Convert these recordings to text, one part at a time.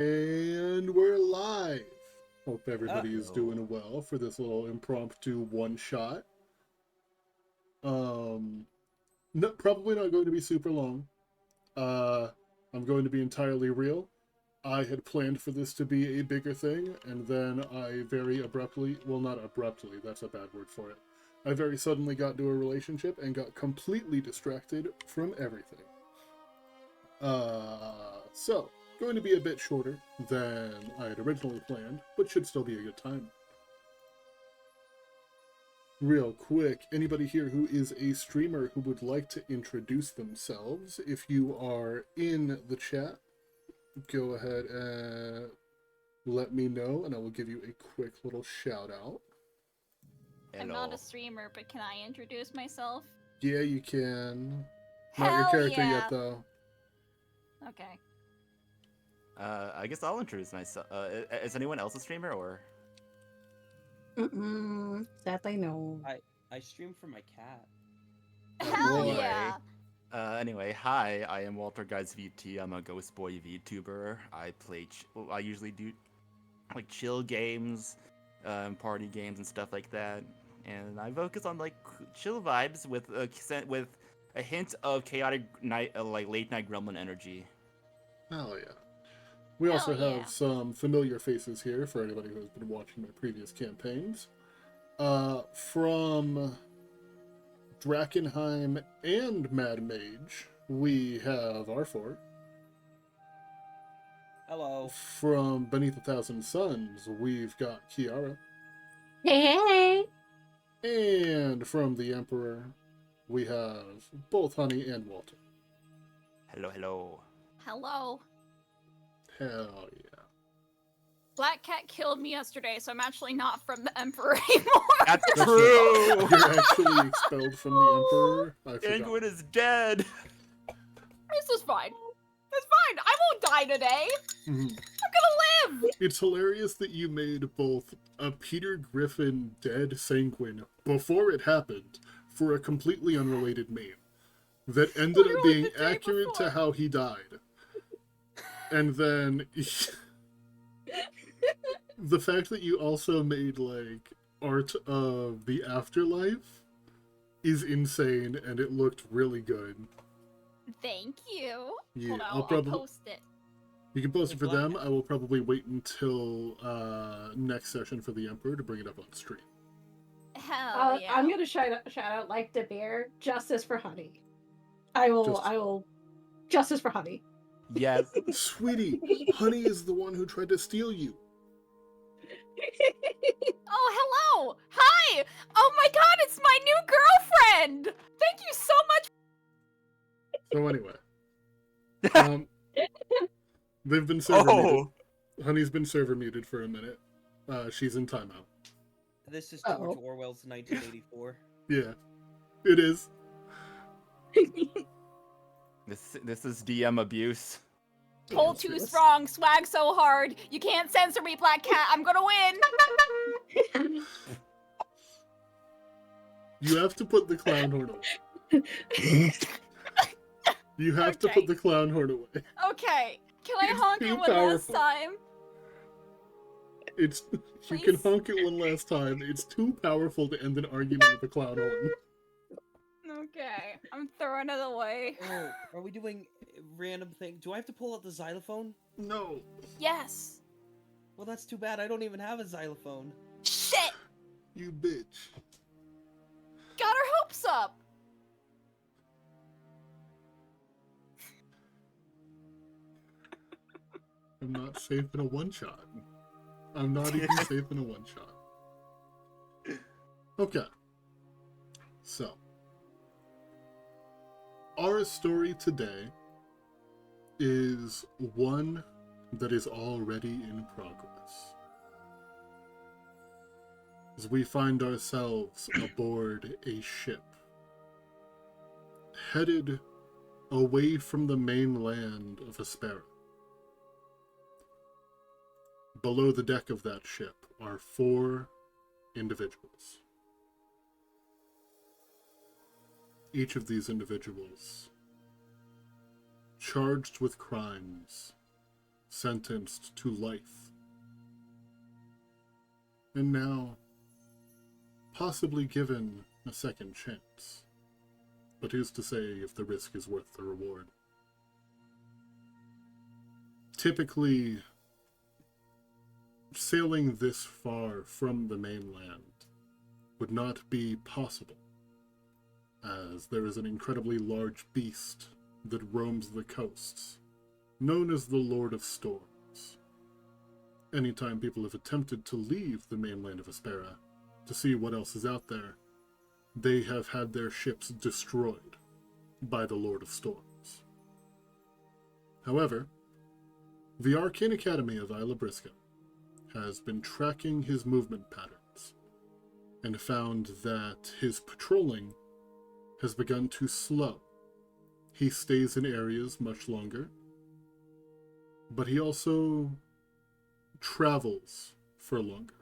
And we're live. Hope everybody is Uh-oh. doing well for this little impromptu one shot. Um, no, probably not going to be super long. Uh, I'm going to be entirely real. I had planned for this to be a bigger thing, and then I very abruptly, well, not abruptly, that's a bad word for it. I very suddenly got into a relationship and got completely distracted from everything. So, going to be a bit shorter than I had originally planned, but should still be a good time. Real quick, anybody here who is a streamer who would like to introduce themselves, if you are in the chat, go ahead and let me know, and I will give you a quick little shout out. Hello. I'm not a streamer, but can I introduce myself? Yeah, you can. Not Hell your character yeah. yet, though. Okay. I guess I'll introduce myself. Is anyone else a streamer or? Sadly, no. I stream for my cat. Oh, Hell boy. yeah. Anyway, hi. I am Walter Guys VT. I'm a Ghost Boy VTuber. I play. I usually do like chill games, party games and stuff like that. And I focus on like chill vibes with a hint of chaotic night, like late night gremlin energy. Hell yeah. We also Hell have yeah. some familiar faces here for anybody who has been watching my previous campaigns. From Drakenheim and Mad Mage, we have R4. Hello. From Beneath a Thousand Suns, we've got Kiara. Hey! And from the Emperor, we have both Honey and Walter. Hello, hello. Hello. Hell yeah. Black Cat killed me yesterday, so I'm actually not from the Emperor anymore. That's That's true. You're actually expelled from the Emperor. I forgot. Penguin is dead. This is fine. It's fine. I won't die today. Mhm. I'm gonna live. It's hilarious that you made both a Peter Griffin dead Sanguine before it happened for a completely unrelated meme that ended up Literally being the day accurate to before. how he died. And then the fact that you also made like art of the afterlife is insane, and it looked really good. Thank you. Yeah, Hold on, I'll I'll probably post it. you can post it for Black them. I will probably wait until next session for the Emperor to bring it up on stream. Hell yeah. I'm gonna shout out like the bear. Justice for Honey. I will. Justice for Honey. Yes. Sweetie, Honey is the one who tried to steal you. Oh, hello. Hi. Oh my god, it's my new girlfriend. Thank you so much. So anyway, they've been server muted. Honey's been server muted for a minute. She's in timeout. This is Uh-oh. George Orwell's 1984. Yeah, it is. This is DM abuse. Pull too strong, swag so hard. You can't censor me, Black Cat. I'm gonna win. You have to put the clown horn away. You have to Okay. put the clown horn away. Okay. Can I It's honk too it one powerful. last time? It's you can Please? honk it one last time. It's too powerful to end an argument with a clown horn. Okay. I'm throwing it away. Oh, are we doing a random thing? Do I have to pull out the xylophone? No. Yes. Well, that's too bad. I don't even have a xylophone. Shit. You bitch. Got our hopes up. I'm not safe in a one shot. I'm not even safe in a one shot. Okay. So, our story today is one that is already in progress. As we find ourselves aboard a ship, headed away from the mainland of Hespera. Below the deck of that ship are 4 individuals. Each of these individuals charged with crimes sentenced to life. And now, possibly given a second chance. But who's to say if the risk is worth the reward? Typically, sailing this far from the mainland would not be possible, as there is an incredibly large beast that roams the coasts, known as the Lord of Storms. Anytime people have attempted to leave the mainland of Aspera to see what else is out there, they have had their ships destroyed by the Lord of Storms. However, the Arcane Academy of Isla Brisca has been tracking his movement patterns and found that his patrolling has begun to slow. He stays in areas much longer, but he also travels for longer.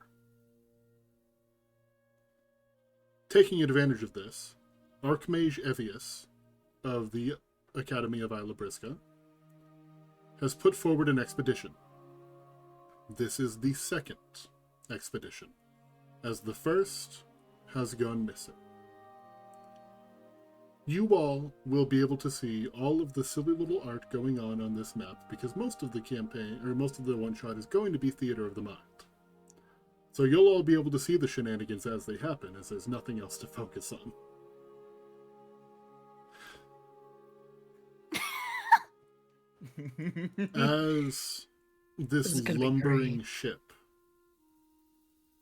Taking advantage of this, Archmage Evius of the Academy of Isla Brisca has put forward an expedition. This is the second expedition, as the first has gone missing. You all will be able to see all of the silly little art going on this map, because most of the campaign, or most of the one-shot, is going to be Theater of the Mind. So you'll all be able to see the shenanigans as they happen, as there's nothing else to focus on. As this lumbering ship,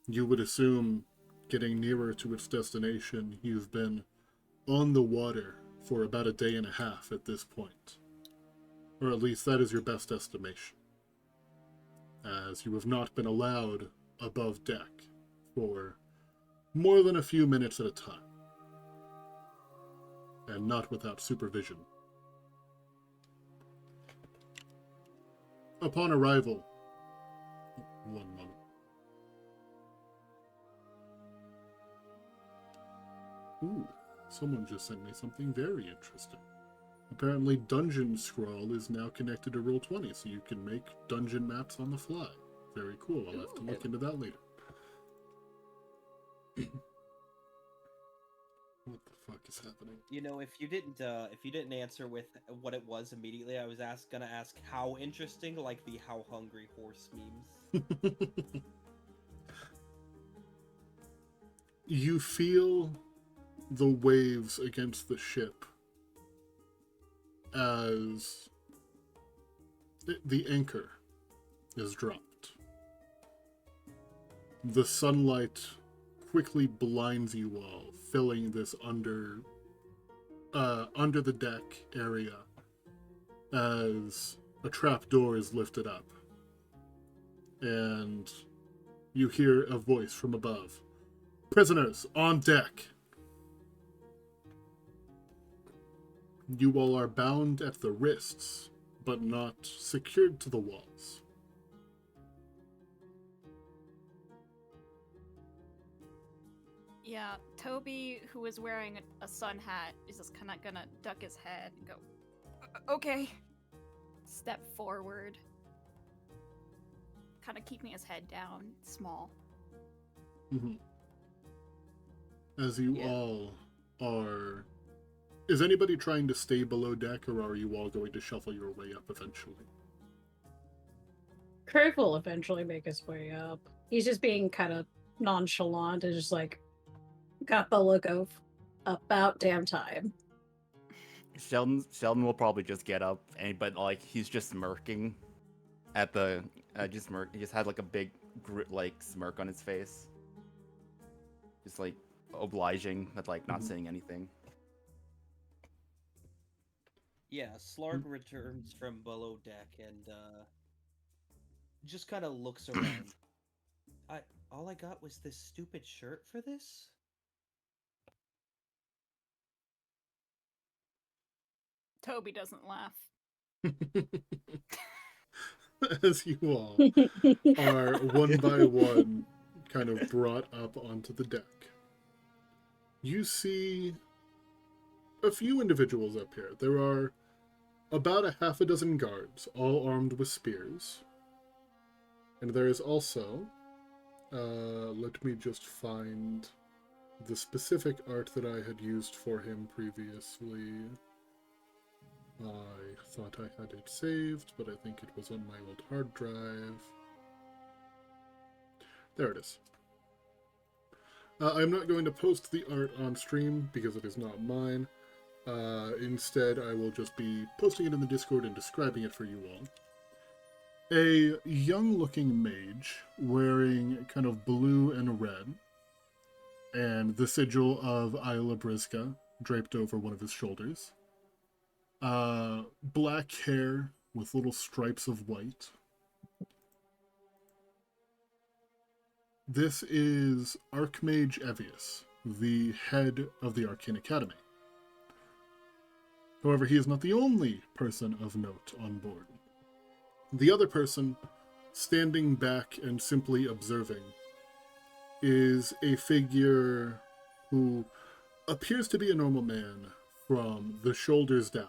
you would assume, getting nearer to its destination, you've been on the water for about a day and a half at this point. Or at least that is your best estimation, as you have not been allowed above deck for more than a few minutes at a time, and not without supervision. Upon arrival, one moment. Ooh, someone just sent me something very interesting. Apparently Dungeon Scrawl is now connected to Roll20, so you can make dungeon maps on the fly. Very cool. I'll have to look into that later. What the fuck is happening? You know, if you didn't answer with what it was immediately, I was gonna ask how interesting, like the how hungry horse memes. You feel the waves against the ship as the anchor is dropped. The sunlight quickly blinds you all, filling this under the deck area as a trap door is lifted up, and you hear a voice from above. Prisoners, on deck! You all are bound at the wrists, but not secured to the walls. Yeah, Toby, who is wearing a sun hat, is just kind of gonna duck his head and go, okay. Step forward. Kind of keeping his head down, small. Mm-hmm. As you all are... Is anybody trying to stay below deck, or are you all going to shuffle your way up eventually? Kurt will eventually make his way up. He's just being kind of nonchalant and just like, got the look of about damn time. Sheldon will probably just get up, but like he's just smirking at the He just had like a big smirk on his face, just like obliging, but like not saying anything. Yeah, Slarg returns from below deck and just kind of looks around. All I got was this stupid shirt for this? Toby doesn't laugh. As you all are one by one kind of brought up onto the deck, you see a few individuals up here. There are about a half a dozen guards, all armed with spears. And there is also, let me just find the specific art that I had used for him previously. I thought I had it saved, but I think it was on my old hard drive. There it is. I'm not going to post the art on stream because it is not mine. Instead, I will just be posting it in the Discord and describing it for you all. A young-looking mage wearing kind of blue and red, and the sigil of Isla Brisca draped over one of his shoulders. Black hair with little stripes of white. This is Archmage Evius, the head of the Arcane Academy. However, he is not the only person of note on board. The other person, standing back and simply observing, is a figure who appears to be a normal man from the shoulders down.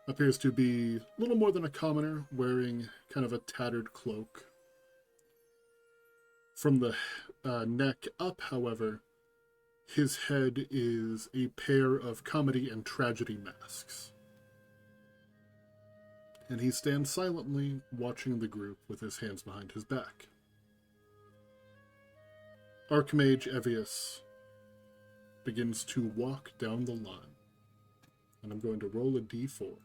Appears to be a little more than a commoner, wearing kind of a tattered cloak. From the neck up, however, his head is a pair of comedy and tragedy masks. And he stands silently, watching the group with his hands behind his back. Archmage Evius begins to walk down the line. And I'm going to roll a d4.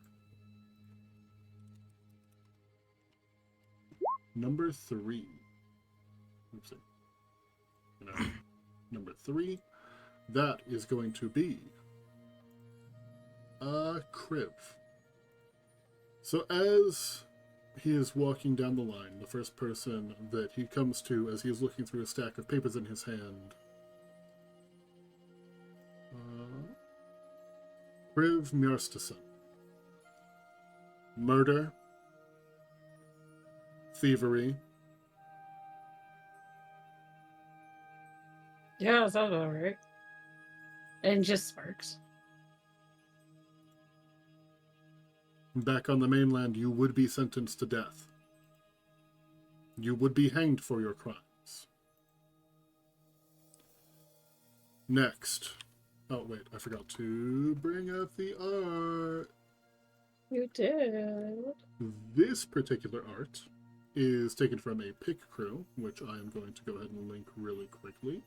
Number 3. Oopsie. No. Number 3. That is going to be Kriv. So as he is walking down the line, the first person that he comes to as he is looking through a stack of papers in his hand, Kriv Mjørstesen. Murder, thievery. Yeah, that sounds alright. And just sparks. Back on the mainland, you would be sentenced to death. You would be hanged for your crimes. Next. Oh, wait, I forgot to bring up the art. You did. This particular art is taken from a pick crew, which I am going to go ahead and link really quickly.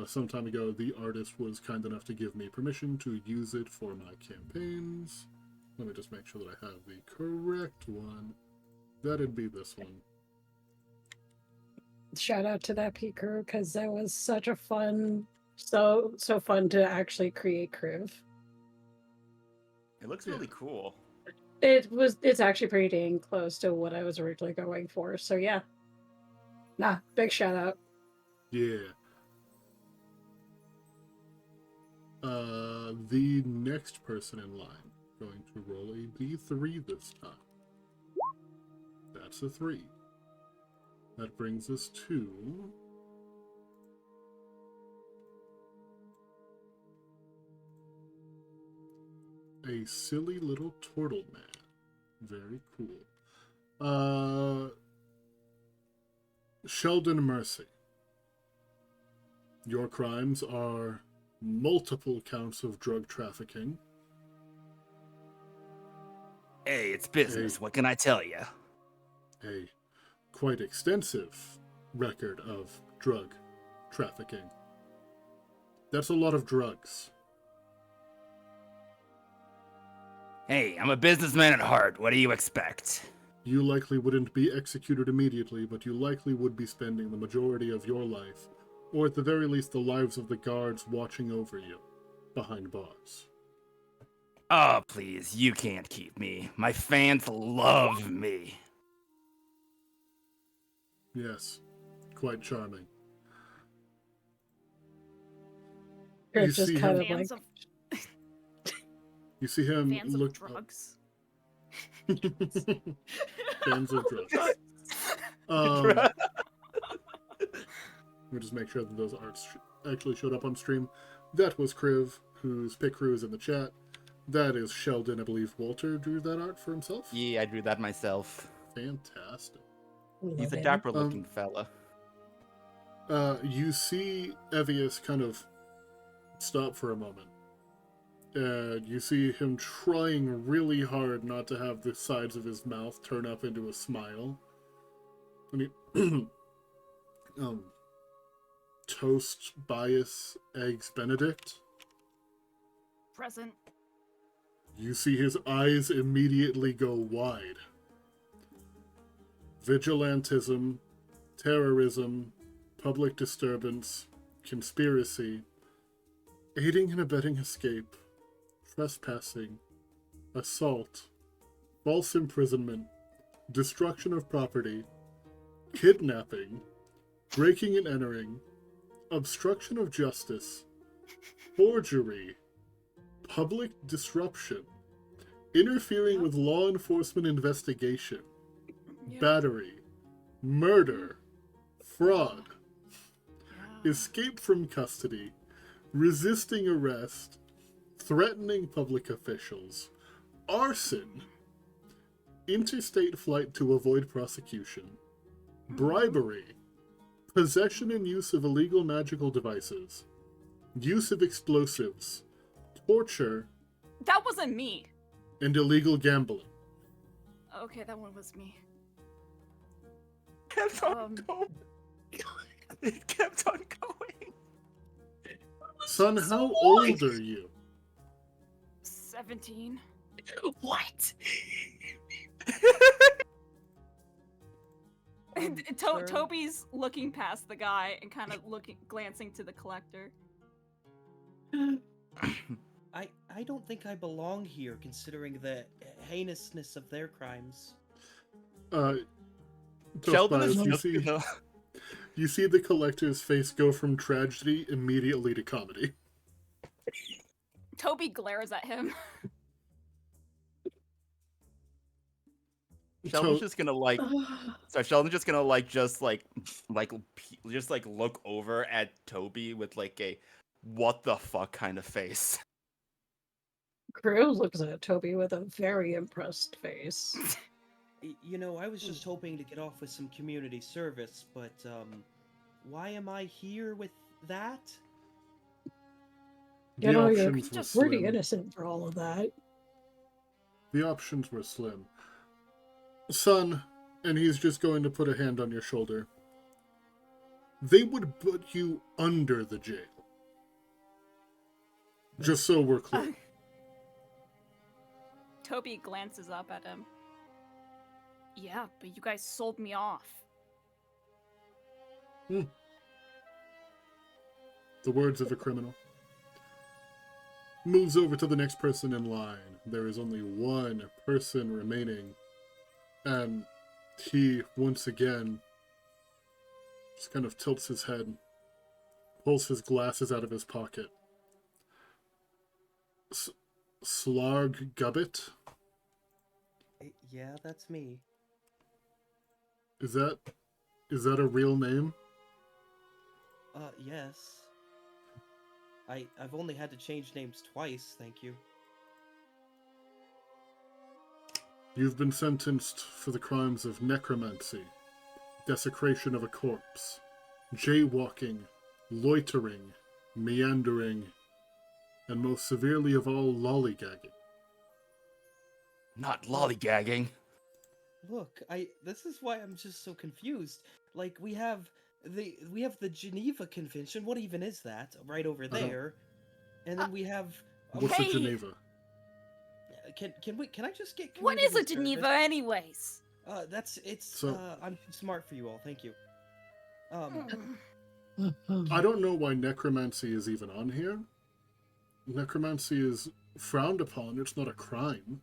Some time ago, the artist was kind enough to give me permission to use it for my campaigns. Let me just make sure that I have the correct one. That'd be this one. Shout out to that P crew because that was such a fun, so fun to actually create Kriv. It looks really cool. It's actually pretty dang close to what I was originally going for. So yeah. Nah, big shout out. Yeah. The next person in line, going to roll a d3 this time. That's a 3. That brings us to a silly little turtle man. Very cool. Sheldon Mercy. Your crimes are multiple counts of drug trafficking. Hey, it's business. Hey. What can I tell you? A quite extensive record of drug trafficking. That's a lot of drugs. Hey, I'm a businessman at heart. What do you expect? You likely wouldn't be executed immediately, but you likely would be spending the majority of your life, or at the very least the lives of the guards watching over you, behind bars. Oh, please, you can't keep me. My fans love me. Yes, quite charming. Kriv You just see kind him- of Fans like, You see him fans look of drugs. Fans of drugs. Let me just make sure that those arts actually showed up on stream. That was Kriv, whose pick crew is in the chat. That is Sheldon, I believe. Walter drew that art for himself. Yeah, I drew that myself. Fantastic. He's Love a him. dapper-looking fella. You see Evius kind of stop for a moment. And you see him trying really hard not to have the sides of his mouth turn up into a smile. And he, toast, bias, eggs Benedict. Present. You see his eyes immediately go wide. Vigilantism, terrorism, public disturbance, conspiracy, aiding and abetting escape, trespassing, assault, false imprisonment, destruction of property, kidnapping, breaking and entering, obstruction of justice, forgery, public disruption, interfering with law enforcement investigation, Yeah. battery, murder, fraud, Yeah. escape from custody, resisting arrest, threatening public officials, arson, interstate flight to avoid prosecution, bribery, possession and use of illegal magical devices, use of explosives, torture, That wasn't me. and illegal gambling. Okay, that one was me. Kept on Um, going. It kept on going. Son, So how why? old are you? 17. What? Sir? Toby's looking past the guy and kind of glancing to the collector. I don't think I belong here, considering the heinousness of their crimes. Toast Sheldon is bias, you just see, gonna... you see the collector's face go from tragedy immediately to comedy. Toby glares at him. Sheldon's To- just gonna like... So Sheldon's just gonna like just look over at Toby with like a what the fuck kind of face. Crew looks at Toby with a very impressed face. You know, I was just hoping to get off with some community service, but, why am I here with that? You know, you're options were just pretty slim. innocent for all of that. The options were slim. Son, and he's just going to put a hand on your shoulder. They would put you under the jail. Just so we're clear. Toby glances up at him. Yeah, but you guys sold me off. The words of a criminal. Moves over to the next person in line. There is only one person remaining. And he, once again, just kind of tilts his head, pulls his glasses out of his pocket. Slarg Gubbit? Yeah, that's me. Is that a real name? Yes. I've only had to change names twice, thank you. You've been sentenced for the crimes of necromancy, desecration of a corpse, jaywalking, loitering, meandering, and most severely of all, lollygagging. Not lollygagging. Look, this is why I'm just so confused. Like, we have the Geneva Convention. What even is that? Right over don't- there. And then we have What's Hey! a Geneva? can I just get What is a community Geneva, service? anyways? I'm too smart for you all. Thank you. I don't know why necromancy is even on here. Necromancy is frowned upon. It's not a crime.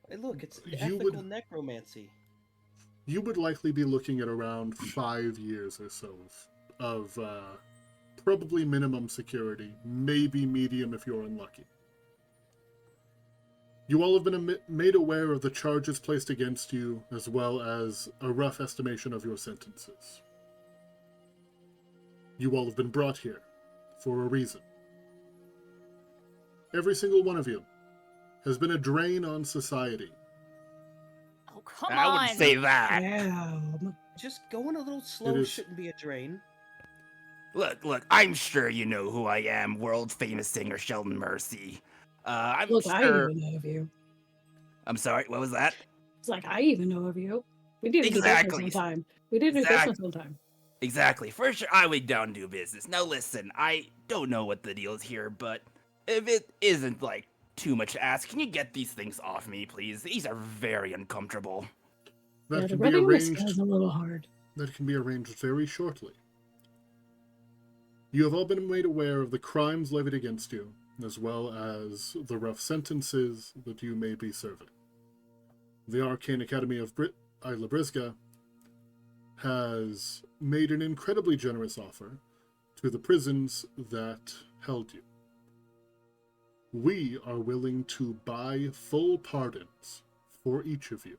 Hey, look, it's You ethical would- necromancy. You would likely be looking at around 5 years or so of probably minimum security, maybe medium if you're unlucky. You all have been made aware of the charges placed against you, as well as a rough estimation of your sentences. You all have been brought here for a reason. Every single one of you has been a drain on society. Oh, come I on. wouldn't say that. Damn. Just going a little slow is- shouldn't be a drain. Look, I'm sure you know who I am, world famous singer Sheldon Mercy. I'm Look, I sure. even know of you. I'm sorry, what was that? It's like, I even know of you. We didn't do Exactly. business one time. We didn't do Exactly. business one time. Exactly. For sure, I would down do business. Now listen, I don't know what the deal is here, but if it isn't like too much to ask, can you get these things off me, please? These are very uncomfortable. That Yeah, the can be rubbing the skin arranged. is a little hard. That can be arranged very shortly. You have all been made aware of the crimes levied against you, as well as the rough sentences that you may be serving. The Arcane Academy of Isla Brisga has made an incredibly generous offer to the prisons that held you. We are willing to buy full pardons for each of you.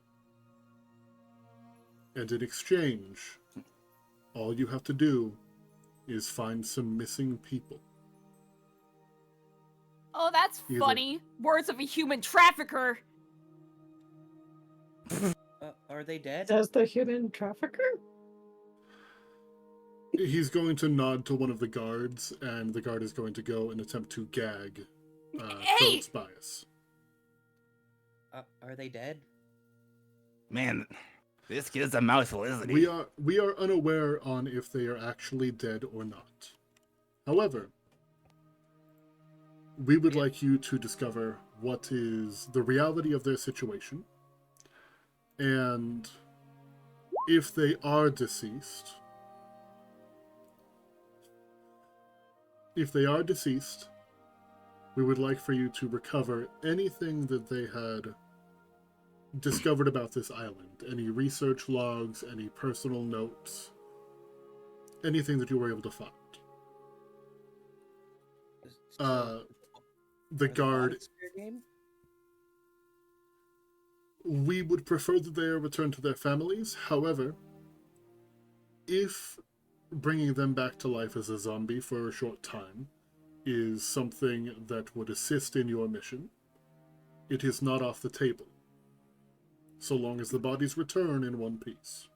And in exchange, all you have to do is find some missing people. Oh, that's Either- funny. Words of a human trafficker. Are they dead? Says the human trafficker? He's going to nod to one of the guards, and the guard is going to go and attempt to gag Hey! Phillips Bias. Are they dead? Man, this kid's a mouthful, isn't he? We are unaware on if they are actually dead or not. However, we would like you to discover what is the reality of their situation, and if they are deceased, we would like for you to recover anything that they had discovered about this island. Any research logs, any personal notes, anything that you were able to find. So, The are guard, bodies fair game? we would prefer that they are returned to their families. However, if bringing them back to life as a zombie for a short time is something that would assist in your mission, it is not off the table, so long as the bodies return in one piece.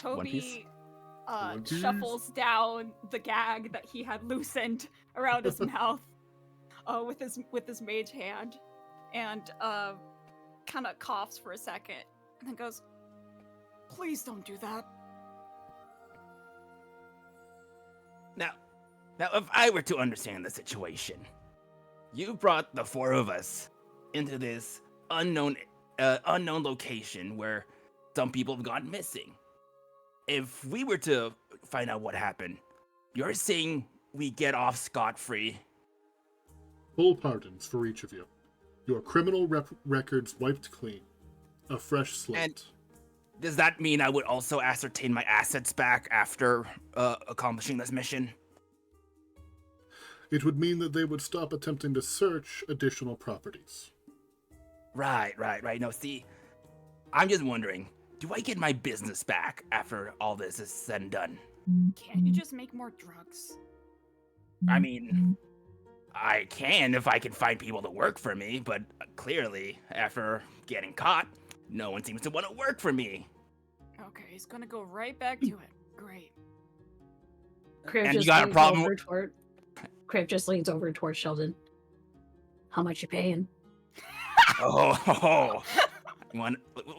One Piece? Toby One Piece? shuffles down the gag that he had loosened around his mouth with his mage hand, and kind of coughs for a second, and then goes, "Please don't do that." Now, if I were to understand the situation, you brought the four of us into this unknown location where some people have gone missing. If we were to find out what happened, you're saying we get off scot-free? Full pardons for each of you. Your criminal records wiped clean. A fresh slate. And- Does that mean I would also ascertain my assets back after accomplishing this mission? It would mean that they would stop attempting to search additional properties. Right. No, see, I'm just wondering, do I get my business back after all this is said and done? Can't you just make more drugs? I mean, I can if I can find people to work for me, but clearly, after getting caught, no one seems to want to work for me. Okay, he's gonna go right back to it. Great. Crave And you just got a leans problem over toward- Crave just leans over towards Sheldon. How much you paying? Oh,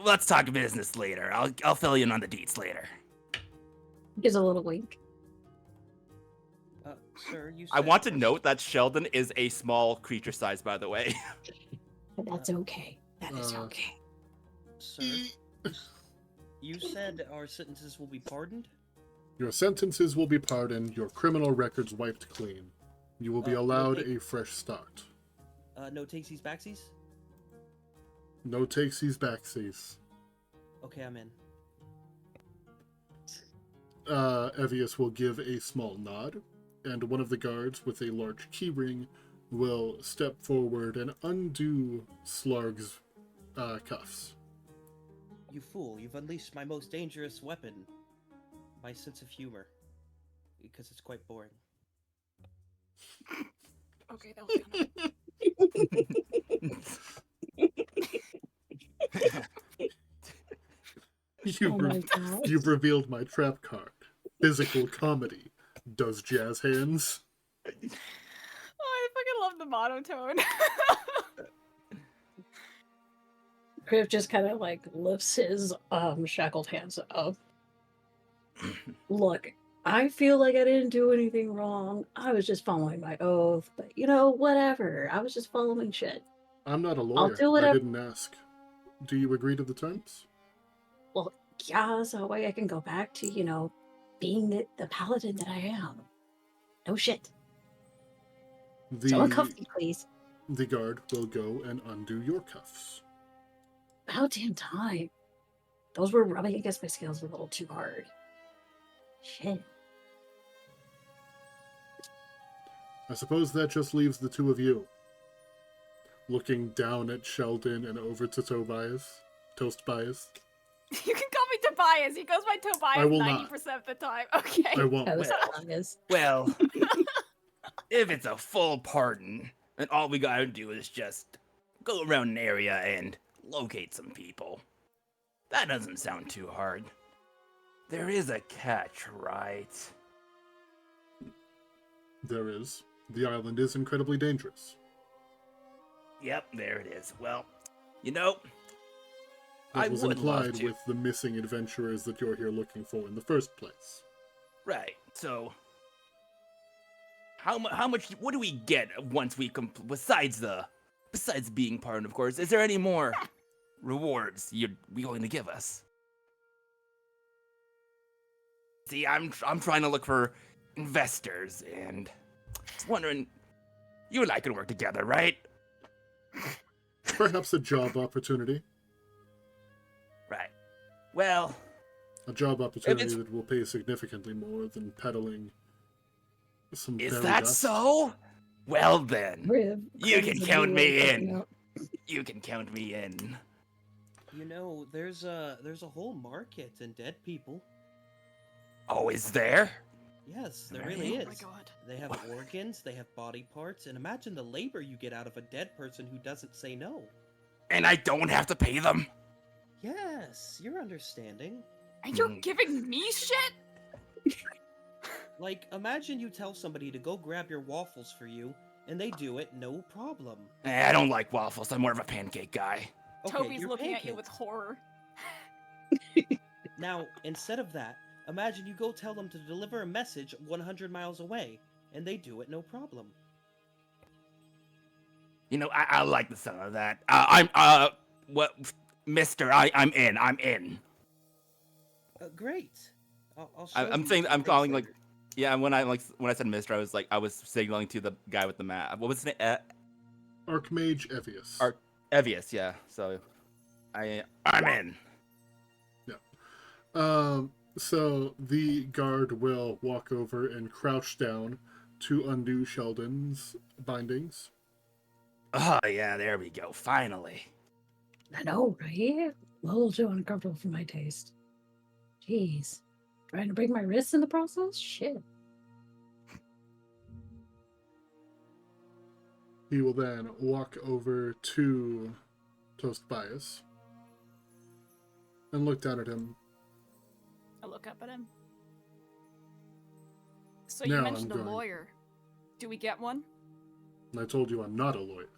let's talk business later. I'll fill you in on the deets later. Gives a little wink. Sir, you I said want to our- note that Sheldon is a small creature size, by the way. But that's okay. That is Uh, okay. Sir, you said our sentences will be pardoned? Your sentences will be pardoned, your criminal records wiped clean. You will be allowed okay. a fresh start. No takesies backsies? No takesies backsies. Okay, I'm in. Evius will give a small nod, and one of the guards with a large keyring will step forward and undo Slarg's cuffs. You fool, you've unleashed my most dangerous weapon. My sense of humor. Because it's quite boring. Okay, that was kind of Oh my god. You've revealed my trap card. Physical comedy. Does jazz hands? Oh, I fucking love the monotone. Criv just kind of like lifts his shackled hands up. Look, I feel like I didn't do anything wrong. I was just following my oath, but you know, whatever. I was just following shit. I'm not a I'll lawyer. do I whatever. didn't ask. Do you agree to the terms? Well, yeah, so that way I can go back to, you know, being the paladin that I am. No shit. Someone cuff The me, please. the guard will go and undo your cuffs. About damn time. Those were rubbing against my scales a little too hard. Shit. I suppose that just leaves the two of you. Looking down at Sheldon and over to Tobias. Toast Bias. You can call me Tobias. He goes by I Tobias will 90% not. of the time. Okay. I won't. Toast Well. bias. Well, if it's a full pardon, then all we gotta do is just go around an area and locate some people. That doesn't sound too hard. There is a catch, right? There is. The island is incredibly dangerous. Yep, there it is. Well, you know, That I was would love implied to. with the missing adventurers that you're here looking for in the first place. Right. So, how much? What do we get once we besides being pardoned, of course? Is there any more rewards you're willing to give us? See, I'm trying to look for investors, and just wondering, you and I could work together, right? Perhaps a job opportunity. Right. Well, A job opportunity it's- that will pay significantly more than peddling some is fairy that dust. so? Well then, Criv. You Criv's can a count blue me light in. poking out. you can count me in. You know, there's a whole market in dead people. Oh, is there? Yes, there Right. really Oh is. my god. They have organs, they have body parts, and imagine the labor you get out of a dead person who doesn't say no. And I don't have to pay them? Yes, you're understanding. And you're Mm. giving me shit? Like, imagine you tell somebody to go grab your waffles for you, and they do it no problem. I don't like waffles. I'm more of a pancake guy. Okay, Toby's you're looking at you pancakes. with horror. Now, instead of that, imagine you go tell them to deliver a message 100 miles away, and they do it no problem. You know, I like the sound of that. Mister, I'm in. I'm in. Great. I'll show I'm you saying, some I'm things calling like, later. yeah. When I said Mister, I was signaling to the guy with the map. What was his name? Archmage Evius. Evius. Yeah. So, I'm in. So the guard will walk over and crouch down to undo Sheldon's bindings. Oh yeah, there we go. Finally. I know, right? A little too uncomfortable for my taste. Jeez. Trying to break my wrists in the process? Shit. He will then walk over to Toast Bias and look down at him. I look up at him. So Now you I'm mentioned a going. lawyer. Do we get one? And I told you I'm not a lawyer.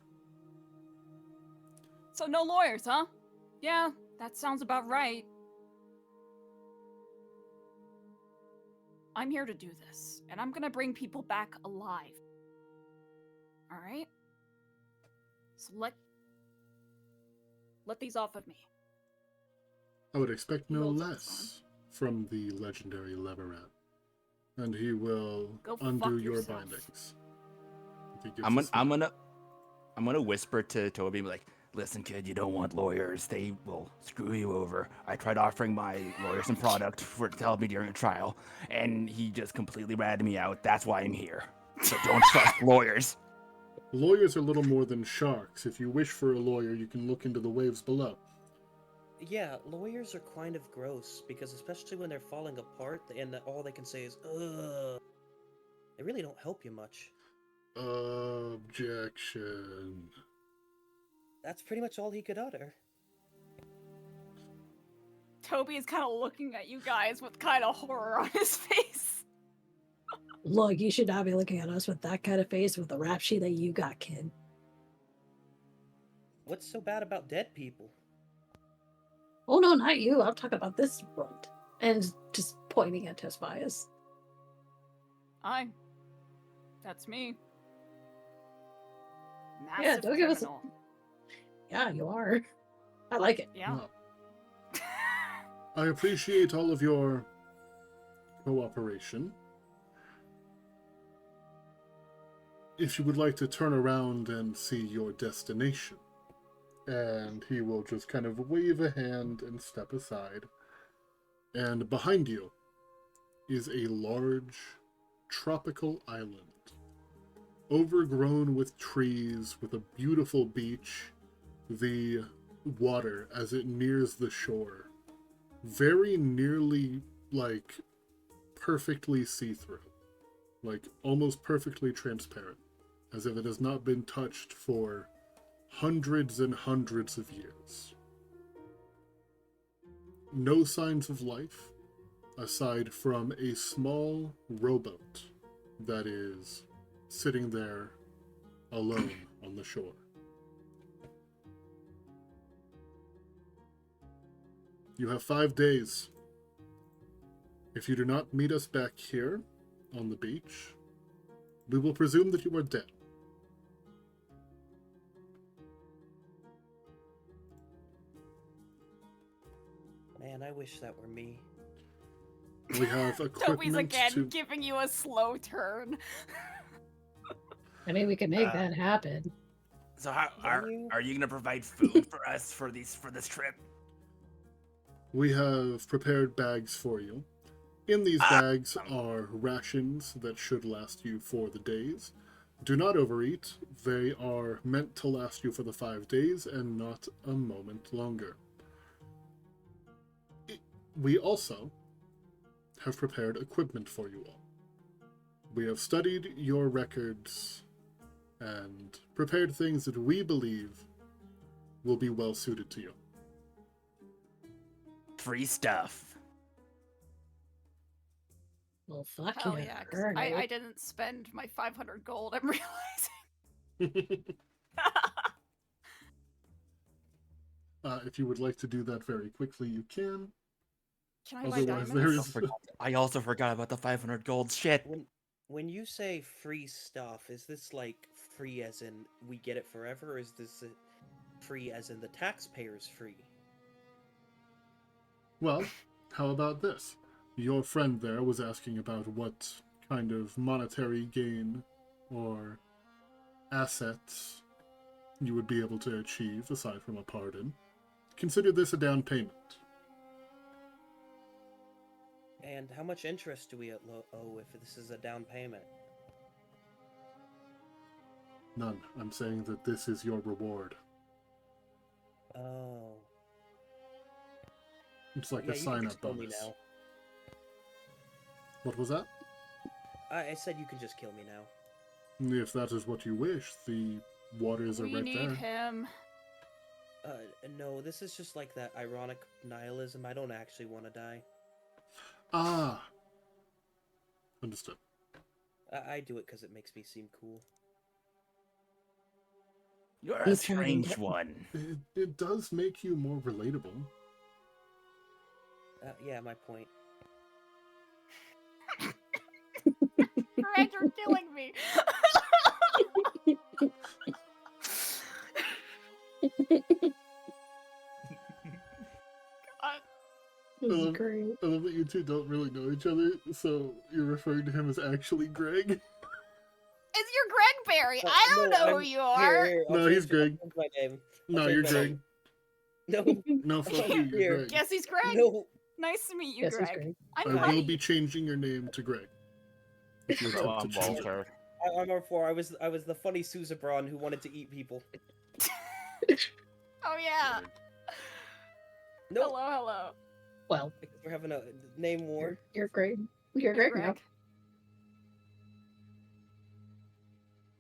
So no lawyers, huh? Yeah, that sounds about right. I'm here to do this, and I'm gonna bring people back alive. Alright? So let these off of me. I would expect no Rolls up his less from the legendary Leverat. And he will Go undo fuck your yourself. bindings. If he gives I'm us gonna whisper to Toby, like, listen, kid, you don't want lawyers. They will screw you over. I tried offering my lawyer some product to help me during a trial, and he just completely ratted me out. That's why I'm here. So don't trust lawyers. Lawyers are little more than sharks. If you wish for a lawyer, you can look into the waves below. Yeah, lawyers are kind of gross, because especially when they're falling apart and all they can say is, ugh, they really don't help you much. Objection. That's pretty much all he could utter. Toby is kind of looking at you guys with kind of horror on his face. Look, you should not be looking at us with that kind of face with the rap sheet that you got, kid. What's so bad about dead people? Oh no, not you. I'm talking about this world. And just pointing at Tesbias. Aye. That's me. Yeah, Massive don't give us a- criminal. Yeah, you are. I like it. Yeah. Well, I appreciate all of your cooperation. If you would like to turn around and see your destination. And he will just kind of wave a hand and step aside. And behind you is a large tropical island. Overgrown with trees, with a beautiful beach. The water, as it nears the shore, very nearly, like, perfectly see-through. Like, almost perfectly transparent. As if it has not been touched for hundreds and hundreds of years. No signs of life, aside from a small rowboat that is sitting there alone on the shore. You have 5 days. If you do not meet us back here on the beach, we will presume that you are dead. Man, I wish that were me. We have Toby's equipment again to... giving you a slow turn. I mean, we can make that happen. So how Can are you gonna provide food for us for this trip? We have prepared bags for you. In these bags are rations that should last you for the days. Do not overeat. They are meant to last you for the 5 days and not a moment longer. We also have prepared equipment for you all. We have studied your records and prepared things that we believe will be well suited to you. Free stuff. Well, fuck Hell yeah. yeah. 'Cause Alright. I didn't spend my 500 gold, I'm realizing. If you would like to do that very quickly, you can. Can I buy Otherwise, diamonds? there I is... also forgot about the 500 gold. Shit. When you say free stuff, is this like free as in we get it forever, or is this free as in the taxpayer's free? Well, how about this? Your friend there was asking about what kind of monetary gain or assets you would be able to achieve aside from a pardon. Consider this a down payment. And how much interest do we owe if this is a down payment? None. I'm saying that this is your reward. Oh. It's like Yeah, a you can sign-up just kill me bonus. now. What was that? I said you can just kill me now. If that is what you wish, the waters are We right need there. him. No, this is just like that ironic nihilism. I don't actually want to die. Ah! Understood. I do it because it makes me seem cool. You're a He's trying to strange get- one. It does make you more relatable. Yeah, my point. Greg, you're killing me. God. This is Um, great. I love that you two don't really know each other, so you're referring to him as actually Greg. It's your Greg Berry. I don't know who you are. I'll No, change he's it- Greg. I'll change my name. No, change you're my Greg. name. No, No, fuck you, Here. you're Greg. Guess he's Greg. no. Nice to meet you, Yes, it's Greg. great. I'm I will Honey. be changing your name to Greg. If you So attempt to I'm change it. Walter. I'm R4. I was the funny Suzabron who wanted to eat people. Oh yeah. No, Hello, hello. Well, because we're having a name war. you're great. You're Hey, great now.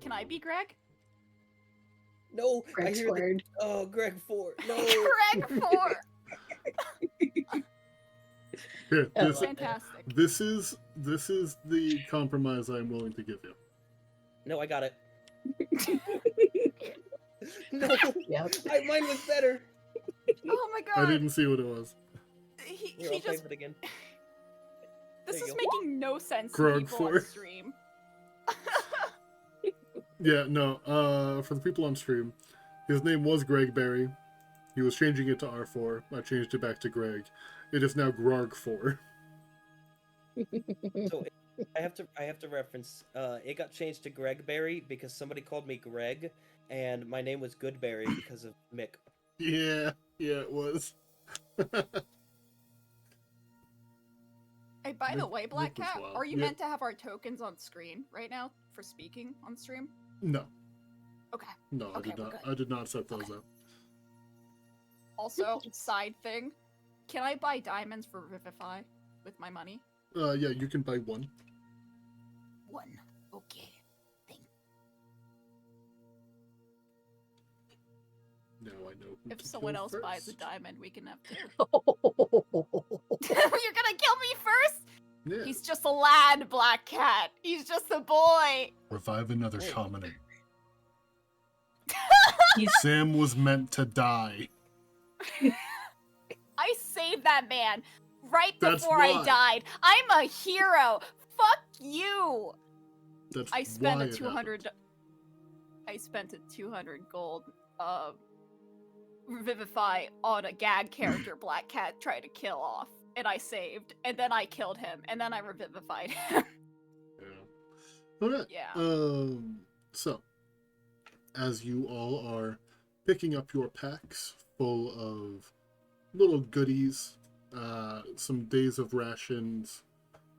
Can I be Greg? No, Greg I hear squared. Oh, Greg 4. No. Greg 4. Here, I this love it. Fantastic. this is the compromise I'm willing to give you. No, I got it. No. Yep. Mine was better. Oh my I god. didn't see what it was. He Here, I'll just type it again. this There is you making no sense to Grog people on 4. stream. Yeah, no. For the people on stream, his name was Greg Berry. He was changing it to R4. I changed it back to Greg. It is now Grog 4. So I have to reference. It got changed to Greg Berry because somebody called me Greg, and my name was Goodberry because of Mick. Yeah, it was. Hey, by the way, Black Nick was Cat, wild. are you Yeah. meant to have our tokens on screen right now for speaking on stream? No, Okay. no, Okay, I did we're not. good. I did not set those Okay. up. Also, side thing, can I buy diamonds for Revivify with my money? Yeah, you can buy one. 1. Okay. Now I know who If to someone kill else buys a first. diamond, we can have 2. You're gonna kill me first? Yeah. He's just a lad, Black Cat. He's just a boy. Revive another Wait. shaman. He's Sam was meant to die. I saved that man right That's before why. I died. I'm a hero. Fuck you. That's I spent why a it 200. happened. I spent a 200 gold. Revivify on a gag character Black Cat tried to kill off, and I saved, and then I killed him, and then I revivified him. Yeah. Okay. Yeah. So, as you all are picking up your packs full of little goodies, some days of rations,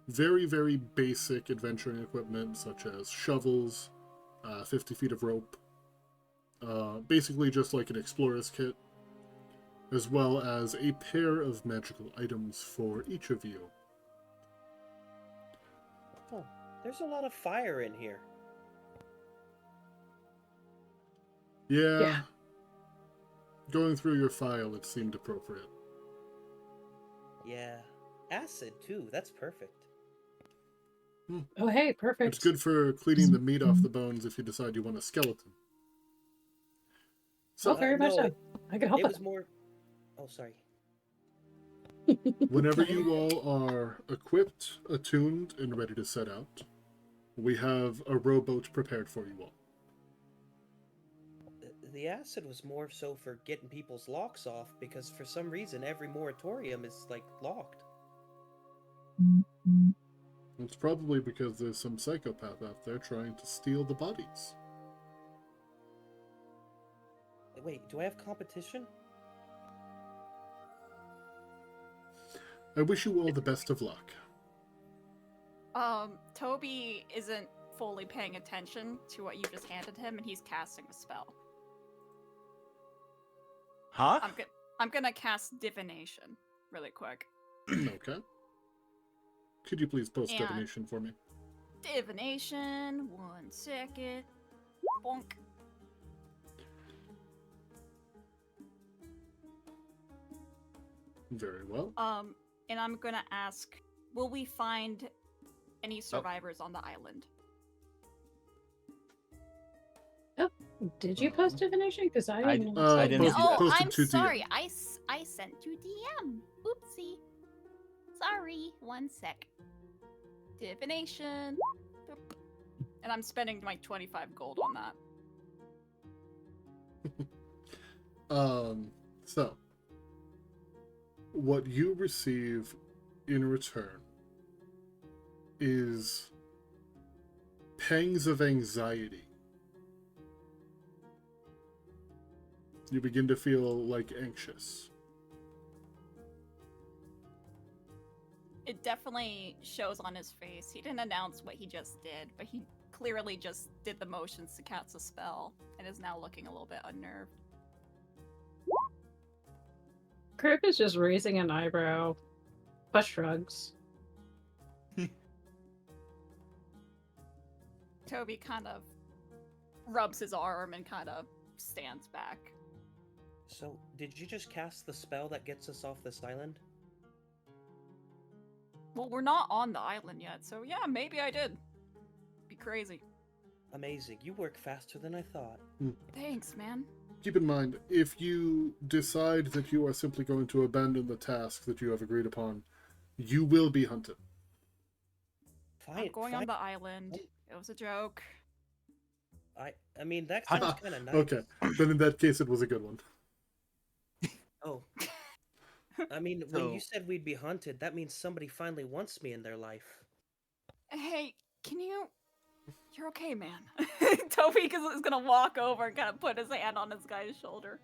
very, very basic adventuring equipment such as shovels, 50 feet of rope, basically just like an explorer's kit, as well as a pair of magical items for each of you. Oh, there's a lot of fire in here. Yeah. Going through your file, it seemed appropriate. Yeah. Acid, too. That's perfect. oh hey, perfect. It's good for cleaning the meat off the bones if you decide you want a skeleton. Oh, So, very much no, so. I can help It it. was more... Oh, sorry. whenever you all are equipped, attuned, and ready to set out, we have a rowboat prepared for you all. The acid was more so for getting people's locks off because for some reason every moratorium is, like, locked. It's probably because there's some psychopath out there trying to steal the bodies. Wait, do I have competition? I wish you all the best of luck. Toby isn't fully paying attention to what you just handed him, and he's casting a spell. Huh? I'm gonna cast divination really quick. Okay. Could you please post And- divination for me? Divination, 1 second. Bonk. Very well. And I'm gonna ask, will we find any survivors on the island? Did you post divination? Because I I- didn't. I didn't Post- see that. Oh, posted I'm to DM. sorry. I sent to DM. Oopsie. Sorry. 1 sec. Divination. Boop. And I'm spending my 25 gold on that. So, what you receive in return is pangs of anxiety. You begin to feel like anxious. It definitely shows on his face. He didn't announce what he just did, but he clearly just did the motions to cast a spell and is now looking a little bit unnerved. Kirk is just raising an eyebrow, but shrugs. Toby kind of rubs his arm and kind of stands back. So, did you just cast the spell that gets us off this island? Well, we're not on the island yet, so yeah, maybe I did. Be crazy. Amazing. You work faster than I thought. Thanks, man. Keep in mind, if you decide that you are simply going to abandon the task that you have agreed upon, you will be hunted. Fine. I'm going on the island. It was a joke. I mean, that sounds kind of nice. Okay, then in that case, it was a good one. Oh. I mean, when So- you said we'd be hunted, that means somebody finally wants me in their life. Hey, can you? You're okay, man. Toby is gonna walk over and kind of put his hand on this guy's shoulder.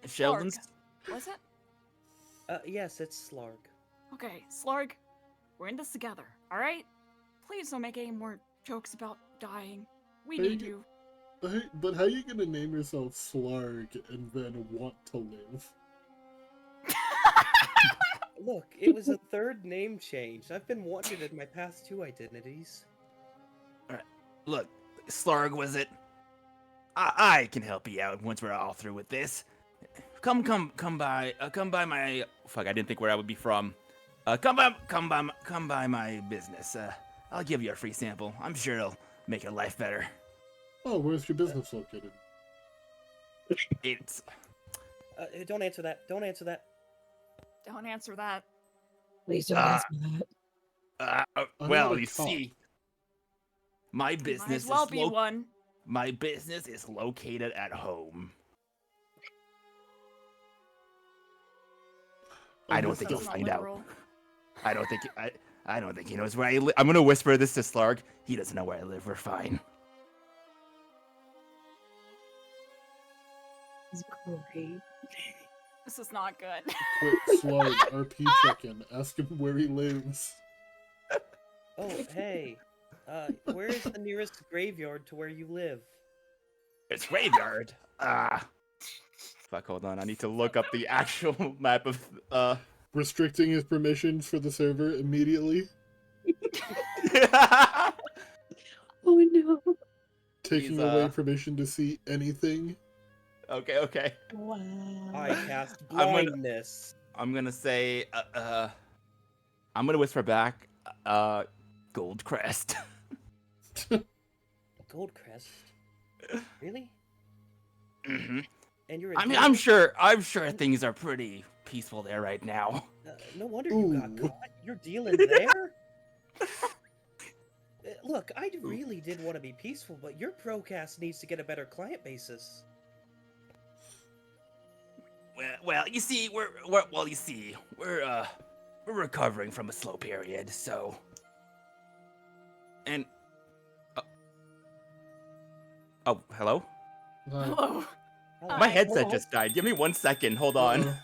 Sheldon's. Was it? Yes, it's Slarg. Okay, Slarg, we're in this together, all right? Please don't make any more jokes about dying. We Hey, need you. But how are you gonna name yourself Slarg and then want to live? Look, it was a third name change. I've been wanted in my past 2 identities. Look, Slarg, was it? I can help you out once we're all through with this. Come by my. Fuck, I didn't think where I would be from. Come by my business. I'll give you a free sample. I'm sure it'll make your life better. Oh, where's your business located? It's Don't answer that. Don't answer that. Don't answer that. Please don't Ah. ask me that. I'm well, not a you cop. see, my Might business as well is be one. my business is located at home. I don't think That's you'll not find out. literal. I don't think he knows where I live. I'm gonna whisper this to Slarg. He doesn't know where I live. We're fine. It's great. This is not good. Quick, Slarg, RP check-in. Ask him where he lives. Oh, hey. Where is the nearest graveyard to where you live? It's graveyard. Fuck. Hold on. I need to look up the actual map of. Restricting his permissions for the server immediately. Oh no. Taking He's, away permission to see anything. Okay. Wow. I cast I'm gonna- blindness. I'm gonna say. I'm gonna whisper back. Goldcrest. Goldcrest. Really? hmm And you're a I mean, dealer? I'm sure things are pretty peaceful there right now. No wonder you got Ooh. caught. You're dealing there? Look, I really did want to be peaceful, but your procast needs to get a better client basis. Well, you see, we're recovering from a slow period, so. And. Oh, hello. Hello. Oh, My Hi. headset just died. Give me 1 second. Hold on.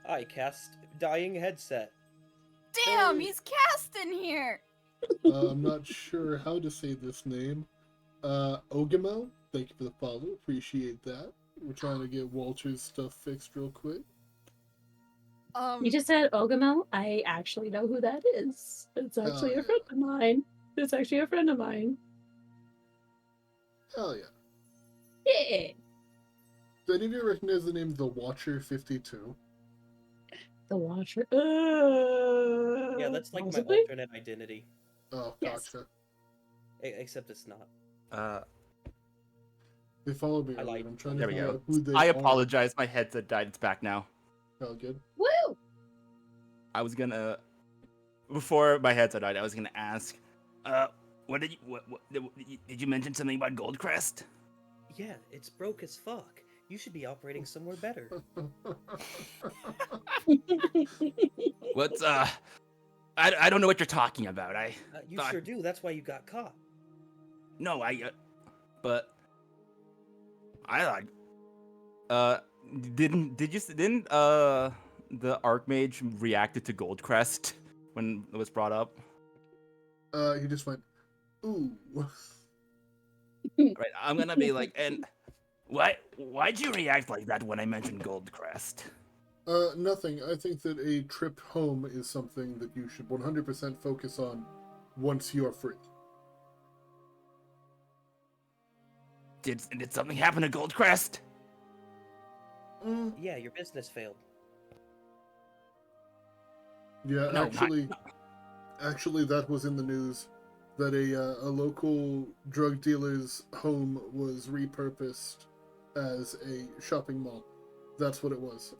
I cast dying headset. Damn, he's cast in here. I'm not sure how to say this name. Ogamo, thank you for the follow. Appreciate that. We're trying to get Walter's stuff fixed real quick. You just said Ogamo. I actually know who that is. It's actually yeah. a friend of mine. It's actually a friend of mine. Hell yeah. Yeah. Do any of you recognize the name The Watcher 52? The Watcher. Yeah, that's like possibly? my alternate identity. Oh, Yes. gotcha. Except it's not. They followed me I earlier. lied. I'm trying to There we figure go. out who they I are. apologize. My headset died. It's back now. Oh, good. Woo! I was gonna. Before my headset died, I was gonna ask. What did you mention something about Goldcrest? Yeah, it's broke as fuck. You should be operating somewhere better. What's I don't know what you're talking about. You Fuck. sure do. That's why you got caught. No, but I thought, didn't the Archmage reacted to Goldcrest when it was brought up? He just went, ooh. Right, I'm gonna be like, and why'd you react like that when I mentioned Goldcrest? Nothing. I think that a trip home is something that you should 100% focus on once you are free. Did something happen to Goldcrest? Yeah, your business failed. Yeah, No, actually, that was in the news. That a local drug dealer's home was repurposed as a shopping mall. That's what it was.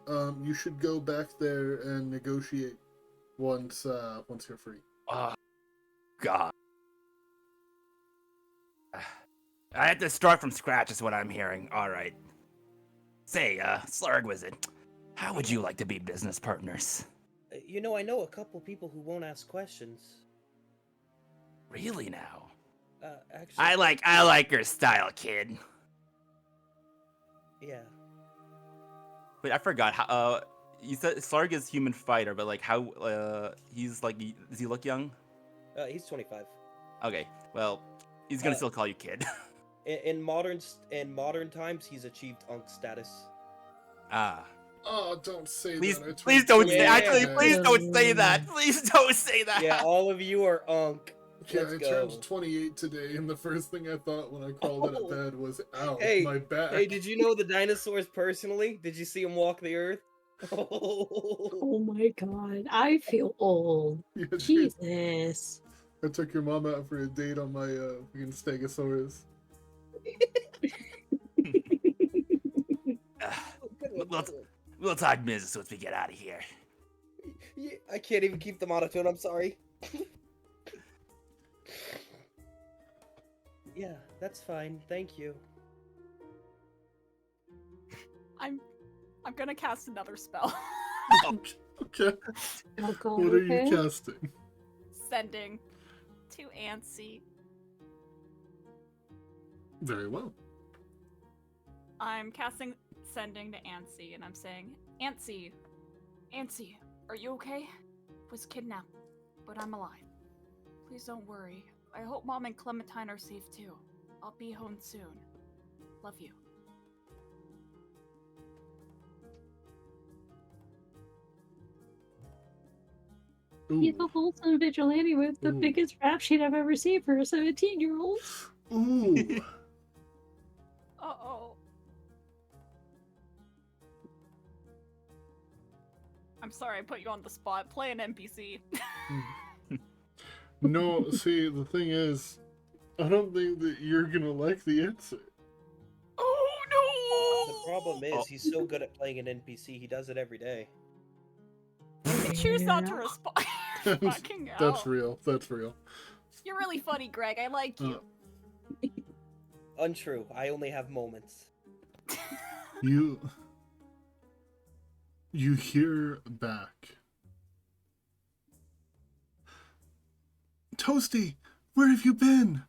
You should go back there and negotiate once you're free. Oh, God. I had to start from scratch, is what I'm hearing. All right. Say, Slurg Wizard, how would you like to be business partners? You know, I know a couple people who won't ask questions. Really now? Actually, I like your style, kid. yeah. Wait, I forgot how. You said Slurg is human fighter, but like how? He's like, does he look young? He's 25. Okay, well, he's gonna Uh, still call you kid. In modern times, he's achieved Unk status. Ah. Oh, don't say Please, that. I please turned don't 28 say. Actually, today. please don't say that. Please don't say that. Yeah, all of you are Unk. Yeah, Let's I go. turned 28 today, and the first thing I thought when I crawled out of Oh. bed was, ow, Hey, my back. Hey, did you know the dinosaurs personally? Did you see them walk the earth? Oh my god, I feel old. Yeah, dude, Jesus. I took your mom out for a date on my fucking Stegosaurus. We'll talk business once we get out of here. Yeah, I can't even keep the monotone, I'm sorry. Yeah, that's fine, thank you. I'm gonna cast another spell. Okay, Oh god, what are you okay. casting? Sending to Ansi. Very well. I'm casting sending to Ansi, and I'm saying, Ansi, are you okay? Was kidnapped, but I'm alive. Please don't worry. I hope Mom and Clementine are safe too. I'll be home soon. Love you. He's Ooh. a wholesome vigilante with the Ooh. biggest rap sheet I've ever seen for a 17-year-old. Ooh. Uh-oh. I'm sorry I put you on the spot. Play an NPC. No, see, the thing is, I don't think that you're gonna like the answer. Oh The problem is, he's so good at playing an NPC, he does it every day. no! You choose not to Yeah. respond. Fucking hell. That's real. That's real. You're really funny, Greg. I like you. Untrue, I only have moments. You hear back. Toasty, where have you been?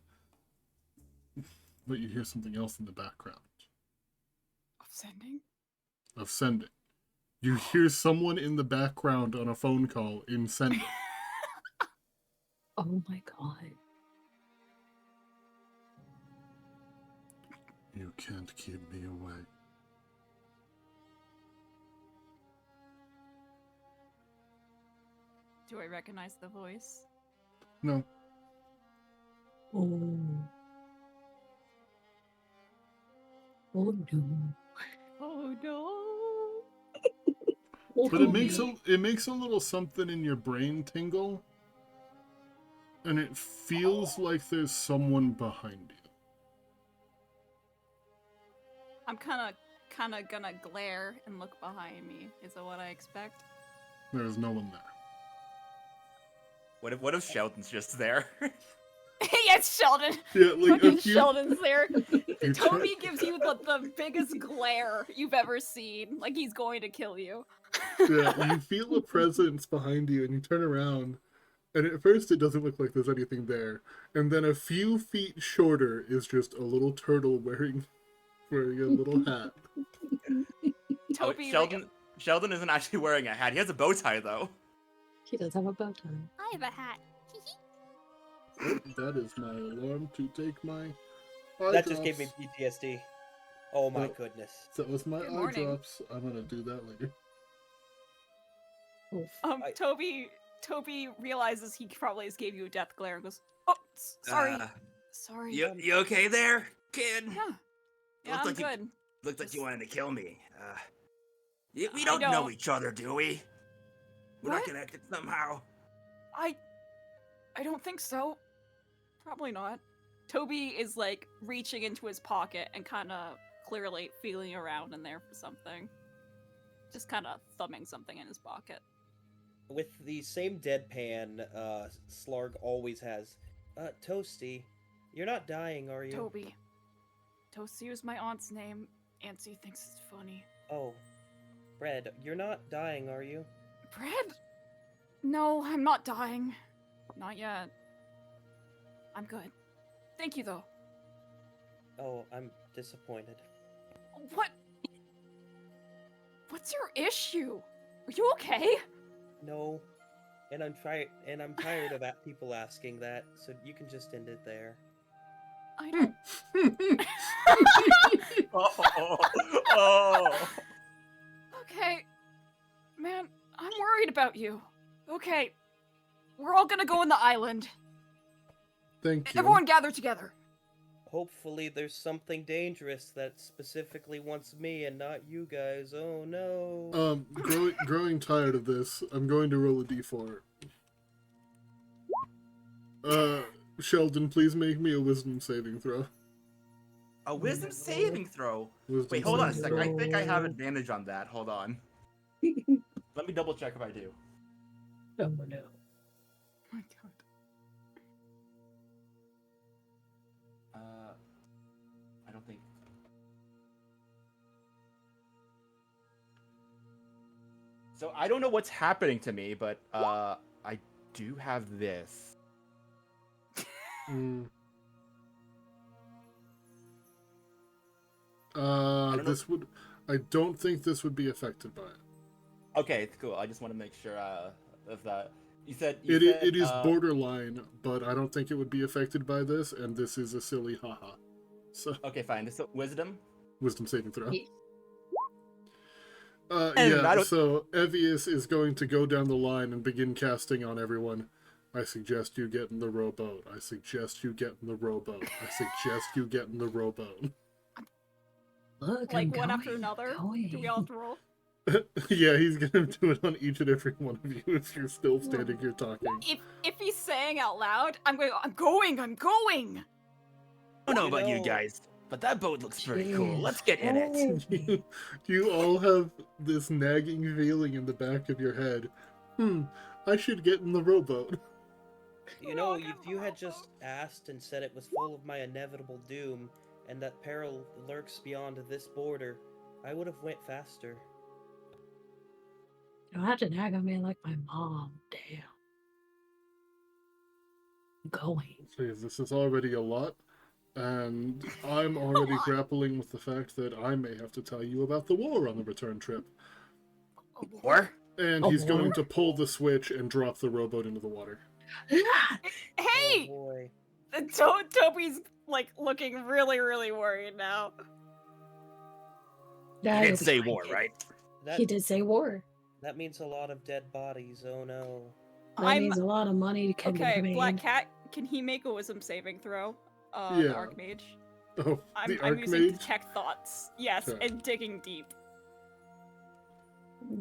But you hear something else in the background Of sending? of sending. You hear someone in the background on a phone call in sending. Oh my god. You can't keep me away. Do I recognize the voice? No. Oh. Oh no. Oh no. Oh, But it no. makes a little something in your brain tingle. And it feels like there's someone behind you. I'm kind of gonna glare and look behind me. Is that what I expect? There's no one there. What if Sheldon's just there? Yes, Sheldon. Yeah, like Fucking if you, Sheldon's there. you Toby try- gives you the biggest glare you've ever seen. Like he's going to kill you. yeah, you feel a presence behind you and you turn around and at first it doesn't look like there's anything there. And then a few feet shorter is just a little turtle wearing a little hat. Oh, Toby, Sheldon isn't actually wearing a hat. He has a bow tie though. He does have a bow tie. I have a hat. That is my alarm to take my eye That just gave me drops. PTSD. Oh my Yep. goodness. That was my Good eye morning. drops. I'm gonna do that later. Oof. Toby realizes he probably just gave you a death glare and goes, "Oh, sorry, sorry." You okay there, kid? Yeah, Yeah, Looks I'm like you- good. Looks like you Just- wanted to kill me. We I don't know don't. each other, do we? We're not What? connected somehow. I don't think so. Probably not. Toby is like reaching into his pocket and kind of clearly feeling around in there for something. Just kind of thumbing something in his pocket. With the same deadpan Slarg always has. Toasty, you're not dying, are you? Toby. Toasty was my aunt's name. Auntie thinks it's funny. Oh. Bread, you're not dying, are you? Bread? No, I'm not dying. Not yet. I'm good. Thank you, though. Oh, I'm disappointed. What? What's your issue? Are you okay? No. And I'm tired of people asking that, so you can just end it there. I don't. Oh. Okay. Man, I'm worried about you. Okay. We're all gonna go on the island. Thank you. Everyone gather together. Hopefully there's something dangerous that specifically wants me and not you guys. Oh no. Growing tired of this, I'm going to roll a d4. Sheldon, please make me a wisdom saving throw. A wisdom saving throw. Wisdom Wait, hold on a saving second. I throw. think I have advantage on that. Hold on. Let me double check if I do. Oh no. My God. I don't think. So I don't know what's happening to me, but I do have this. Mm. don't know. This would. I don't think this would be affected by it. Okay, cool. I just want to make sure of that. You said It is borderline, but I don't think it would be affected by this, and this is a silly haha. So, Okay, fine. So wisdom. wisdom saving throw. Yeah. And I Yeah, don't- so Evius is going to go down the line and begin casting on everyone. I suggest you get in the rowboat. I suggest you get in the rowboat. I suggest you get in the rowboat. Look, Like I'm one after going, another? going. Do we all have to roll? Yeah, he's gonna do it on each and every one of you if you're still standing here talking. If he's saying out loud, I'm going. I don't know You about you know- guys, but that boat looks pretty cool. Jeez. Let's get in it. You all have this nagging feeling in the back of your head. I should get in the rowboat. You know, if you had just asked and said it was full of my inevitable doom and that peril lurks beyond this border, I would have went faster. You don't have to nag on me like my mom. Damn. I'm going. Jeez, this is already a lot, and I'm already grappling with the fact that I may have to tell you about the war on the return trip. Or And A he's going war? to pull the switch and drop the rowboat into the water. Hey! Oh boy. Toby's like looking really, really worried now. Yeah, you you'll didn't be say fine. war, right? That, He did say war. that means a lot of dead bodies. Oh no. That I'm- means a lot of money can Okay, be made. Black Cat, can he make a wisdom saving throw? Yeah. The Archmage. Oh, I'm the using Archmage? detect thoughts. Yes, Sure. and digging deep.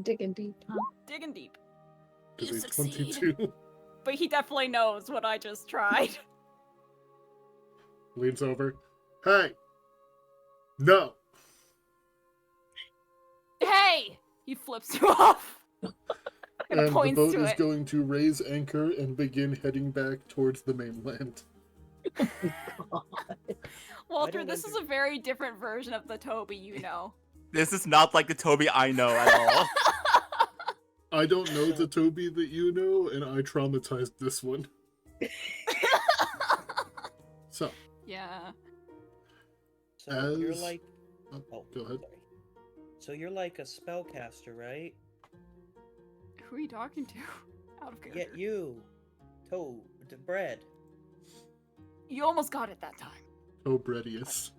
Digging deep, huh? Digging deep. Because You he's succeed. 22. But he definitely knows what I just tried. Leans over. Hey! No! Hey! He flips you off. And, And the points boat to is it. going to raise anchor and begin heading back towards the mainland. Walter, don't this is a very different version of the Toby you know. This is not like the Toby I know at all. I don't know the Toby that you know, and I traumatized this one. So, Yeah. So you're As- like oh, go ahead. sorry. So you're like a spellcaster, right? Who are you talking to? Out of Yeah, character. you. Bread. You almost got it that time. Tobredius.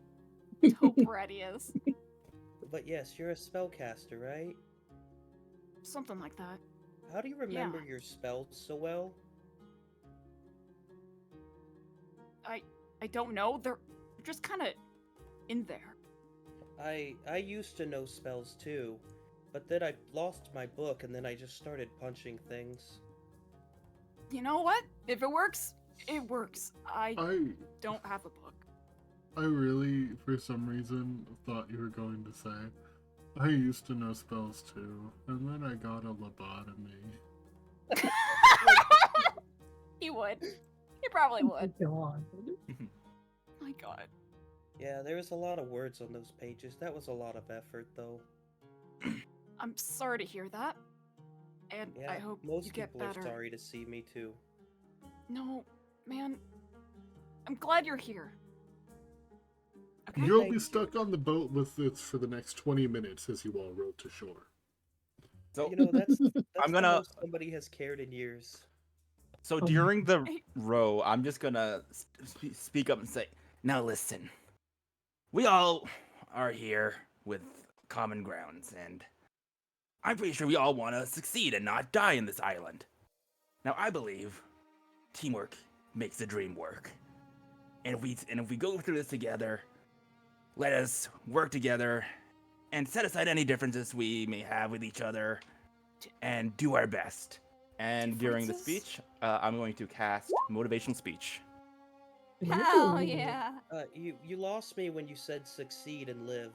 Tobredius. But yes, you're a spellcaster, right? Something like that. How do you remember your spells so well? I don't know. They're just kind of in there. I used to know spells too, but then I lost my book and then I just started punching things. You know what? If it works, it works. I I don't have a book. I really, for some reason, thought you were going to say, I used to know spells too, and then I got a lobotomy. He would. He probably would. Go on. My God. Yeah, there was a lot of words on those pages. That was a lot of effort, though. I'm sorry to hear that. And Yeah, I hope most you get people better. are sorry to see me too. No, man. I'm glad you're here. Okay? You'll Thank be you. stuck on the boat with this for the next 20 minutes as you all row to shore. So, You know, that's I'm the gonna. most somebody has cared in years. So Oh. during the row, I'm just gonna speak up and say, "Now listen, we all are here with common grounds, and I'm pretty sure we all want to succeed and not die in this island. Now, I believe teamwork makes the dream work, and if we go through this together, let us work together and set aside any differences we may have with each other, and do our best." And during the Differences? speech, I'm going to cast motivational speech. Hell Ooh. yeah. You lost me when you said succeed and live.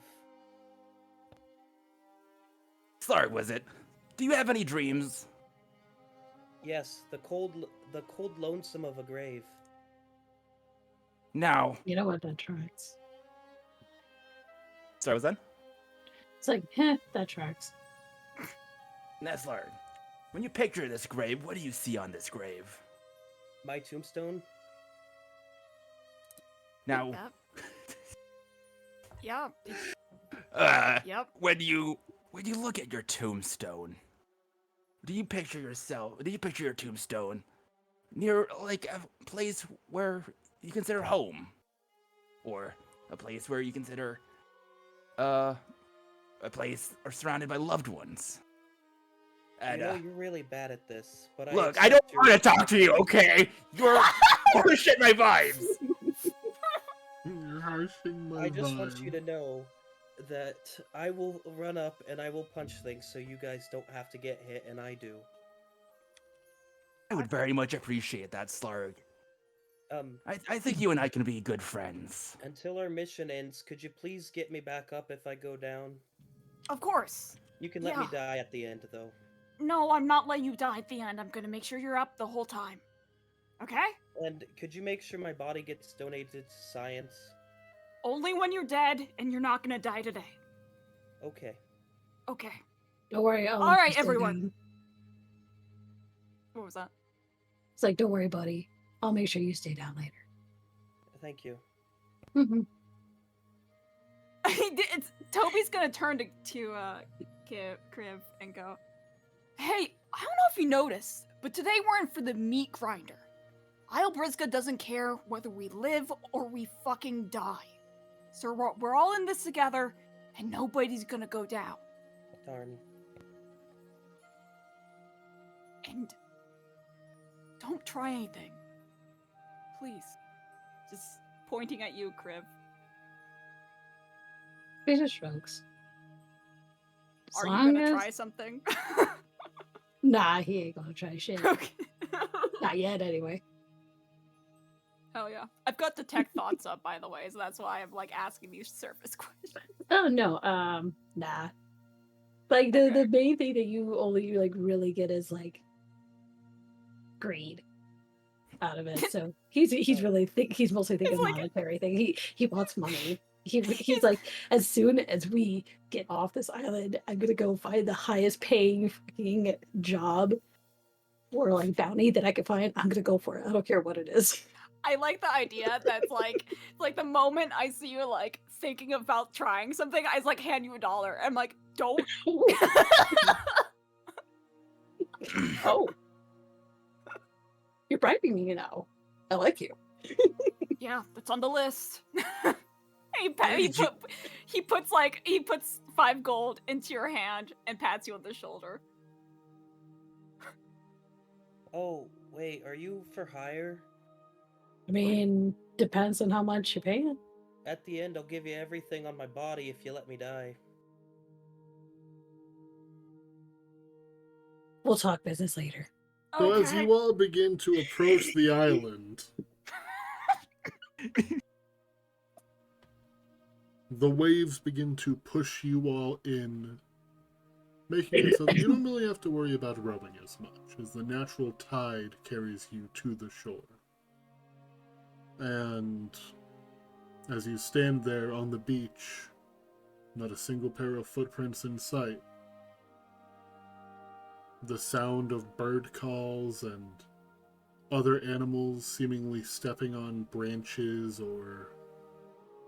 Slarg, was it? Do you have any dreams? Yes, the cold lonesome of a grave. Now, You know what? That tracks. sorry, was that? It's like, that tracks. Neslar, when you picture this grave, what do you see on this grave? My tombstone. Now, Yep. Yeah. Yep. when you look at your tombstone, do you picture yourself? Do you picture your tombstone near like a place where you consider home, or a place where you consider a place or surrounded by loved ones? And You know, you're really bad at this, but look, I I don't accept want your to talk to you, okay? You're pushing my vibes. You're harshing my I just want you vibe. to know that I will run up and I will punch things so you guys don't have to get hit, and I do. I would very much appreciate that, Slarg. Um, I think you and I can be good friends. until our mission ends, could you please get me back up if I go down? Of course. You can let me Yeah. die at the end, though. No, I'm not letting you die at the end. I'm gonna make sure you're up the whole time. Okay? And could you make sure my body gets donated to science? Only when you're dead, and you're not gonna die today. Okay. Okay. Don't worry. All right, you stay everyone. down. What was that? It's like, don't worry, buddy. I'll make sure you stay down later. Thank you. Mhm. Toby's gonna turn to Crib and go, "Hey, I don't know if you noticed, but today we're in for the meat grinder. Isle Briska doesn't care whether we live or we fucking die. So we're all in this together, and nobody's gonna go down. Darn. And don't try anything. Please." Just pointing at you, Crib. He just shrugs. As Are you long gonna as- try something? Nah, he ain't gonna try shit. Okay. Not yet, anyway. Hell yeah. I've got detect thoughts up, by the way, so that's why I'm like asking these surface questions. Oh no, nah. Like the Okay. main thing that you only like really get is like greed out of it. So he's really he's mostly thinking like- monetary thing. He wants money. He's like, as soon as we get off this island, I'm gonna go find the highest paying fucking job or like bounty that I can find. I'm gonna go for it. I don't care what it is. I like the idea that's like the moment I see you like thinking about trying something, I just like hand you $1. I'm like, don't. Oh, you're bribing me now. I like you. Yeah, that's on the list. Where did you- He puts 5 gold into your hand and pats you on the shoulder. Oh, wait, are you for hire? I mean, depends on how much you're paying. At the end, I'll give you everything on my body if you let me die. We'll talk business later. So as Okay. you all begin to approach the island, the waves begin to push you all in, making it so that you don't really have to worry about rowing as much, as the natural tide carries you to the shore. And as you stand there on the beach, not a single pair of footprints in sight, the sound of bird calls and other animals seemingly stepping on branches, or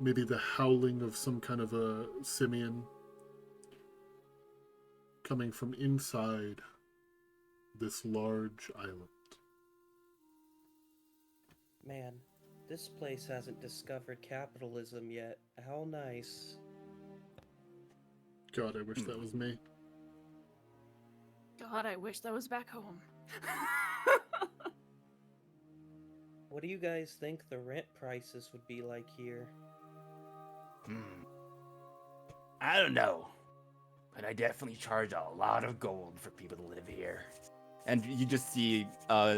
maybe the howling of some kind of a simian coming from inside this large island. Man, this place hasn't discovered capitalism yet. How nice. God, I wish that was me. God, I wish that was back home. What do you guys think the rent prices would be like here? I don't know, but I definitely charge a lot of gold for people to live here. And you just see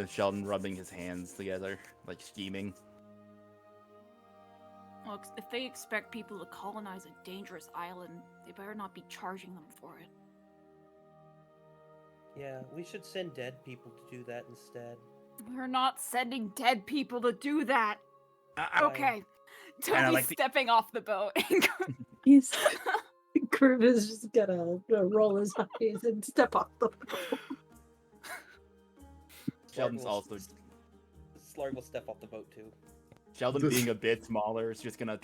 Sheldon rubbing his hands together, like scheming. Well, if they expect people to colonize a dangerous island, they better not be charging them for it. Yeah, we should send dead people to do that instead. We're not sending dead people to do that. Okay. Kinda Toby's like the- stepping off the boat. He's Curve is just gonna roll his eyes and step off the boat. Sheldon's also Slarg will step off the boat too. Sheldon This- being a bit smaller is just gonna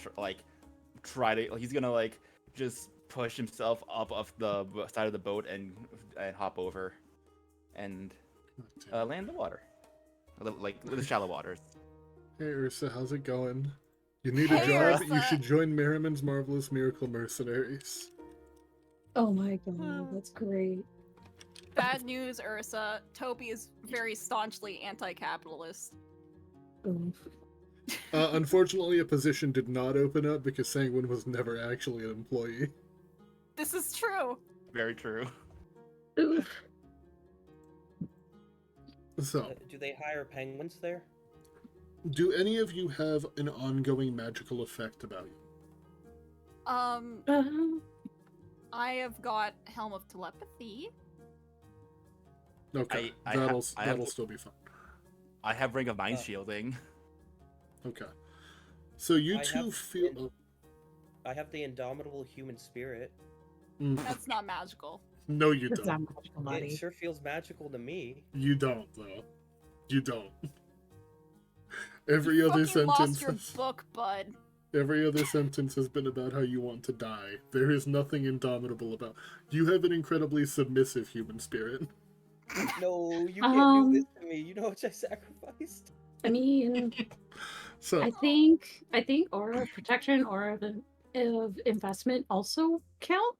he's gonna just push himself up off the side of the boat and hop over and land in the water, like the shallow waters. Hey Ursa, how's it going? You need a Hey, job? You Ursa. should join Merriman's Marvelous Miracle Mercenaries. Oh my god, that's great. Bad news, Ursa. Toby is very staunchly anti-capitalist. Oof. Unfortunately, a position did not open up because Sanguine was never actually an employee. This is true. Very true. Oof. So, Do they hire penguins there? do any of you have an ongoing magical effect about you? I have got Helm of Telepathy. Okay, I have- that'll still be fine. I have Ring of Mind Shielding. Okay. So you I two have- feel... I have the indomitable human spirit. That's not magical. No, you That's don't. not magical, It buddy. sure feels magical to me. You don't, though. You don't. Every other Fucking lost sentence... your book, bud. Every other sentence has been about how you want to die. There is nothing indomitable about... You have an incredibly submissive human spirit. No, you can't do this to me. You know what I sacrificed? I mean, So, I think aura of protection, aura of investment also count.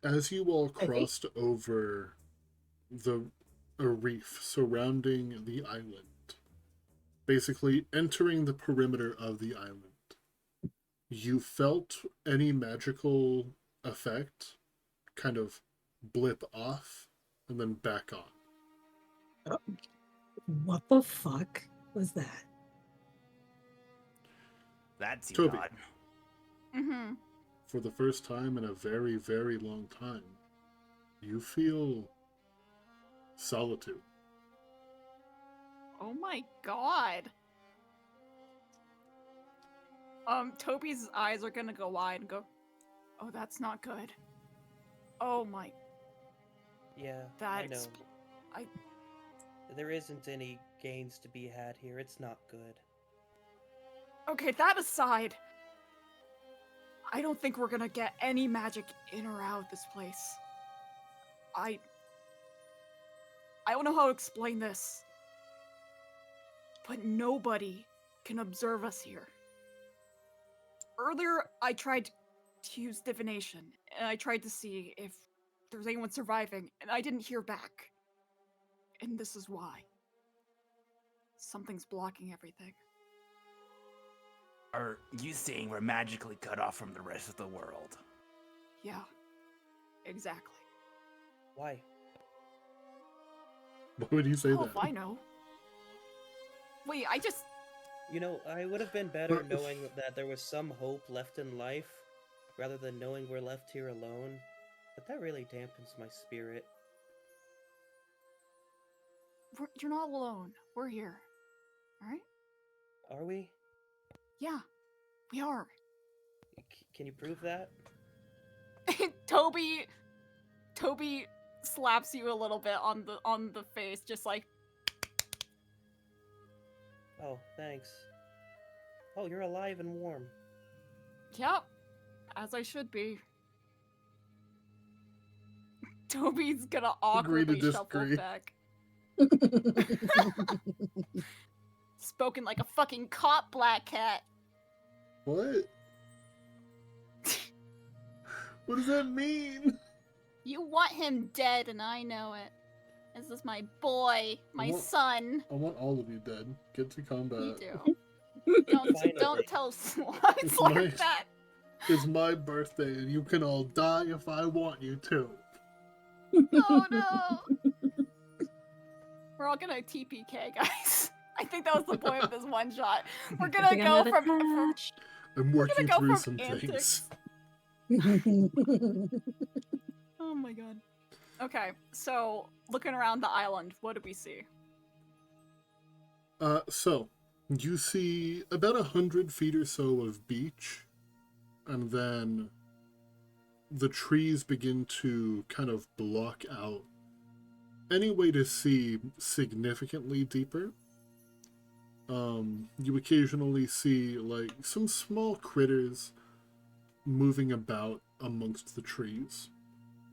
as you all think- crossed over a reef surrounding the island, basically entering the perimeter of the island, you felt any magical effect kind of blip off and then back on. What the fuck was that? That seems Toby. odd. Mm-hmm. For the first time in a very, very long time, you feel solitude. Oh my god. Toby's eyes are gonna go wide and go, oh, that's not good. Oh my, Yeah, I know. that's... There isn't any gains to be had here. It's not good. Okay, that aside, I don't think we're gonna get any magic in or out of this place. I don't know how to explain this, but nobody can observe us here. Earlier, I tried to use divination, and I tried to see if there's anyone surviving, and I didn't hear back. And this is why. Something's blocking everything. Are you saying we're magically cut off from the rest of the world? Yeah, exactly. Why? Why would you say Oh, that? if I know. Wait, I just. You know, I would have been better knowing that there was some hope left in life, rather than knowing we're left here alone. But that really dampens my spirit. You're not alone. We're here. Alright? Are we? Yeah, we are. Can you prove that? Toby slaps you a little bit on the face, just like, Oh, thanks. Oh, you're alive and warm. yep, as I should be. Toby's gonna Agree to awkwardly shuffle disagree. back. Spoken like a fucking cop, Black Cat. What? What does that mean? You want him dead, and I know it. This is my boy, my What? son. I want all of you dead. Get to combat. You do. Finally. Don't tell sluts It's like nice. that. It's my birthday, and you can all die if I want you to. Oh no! We're all gonna TPK, guys. I think that was the point of this one shot. We're gonna Think go I'm from attached. I'm working go through from some antics. things. Oh my god. Okay, so looking around the island, what do we see? So you see about 100 feet or so of beach, and then the trees begin to kind of block out any way to see significantly deeper. You occasionally see like some small critters moving about amongst the trees.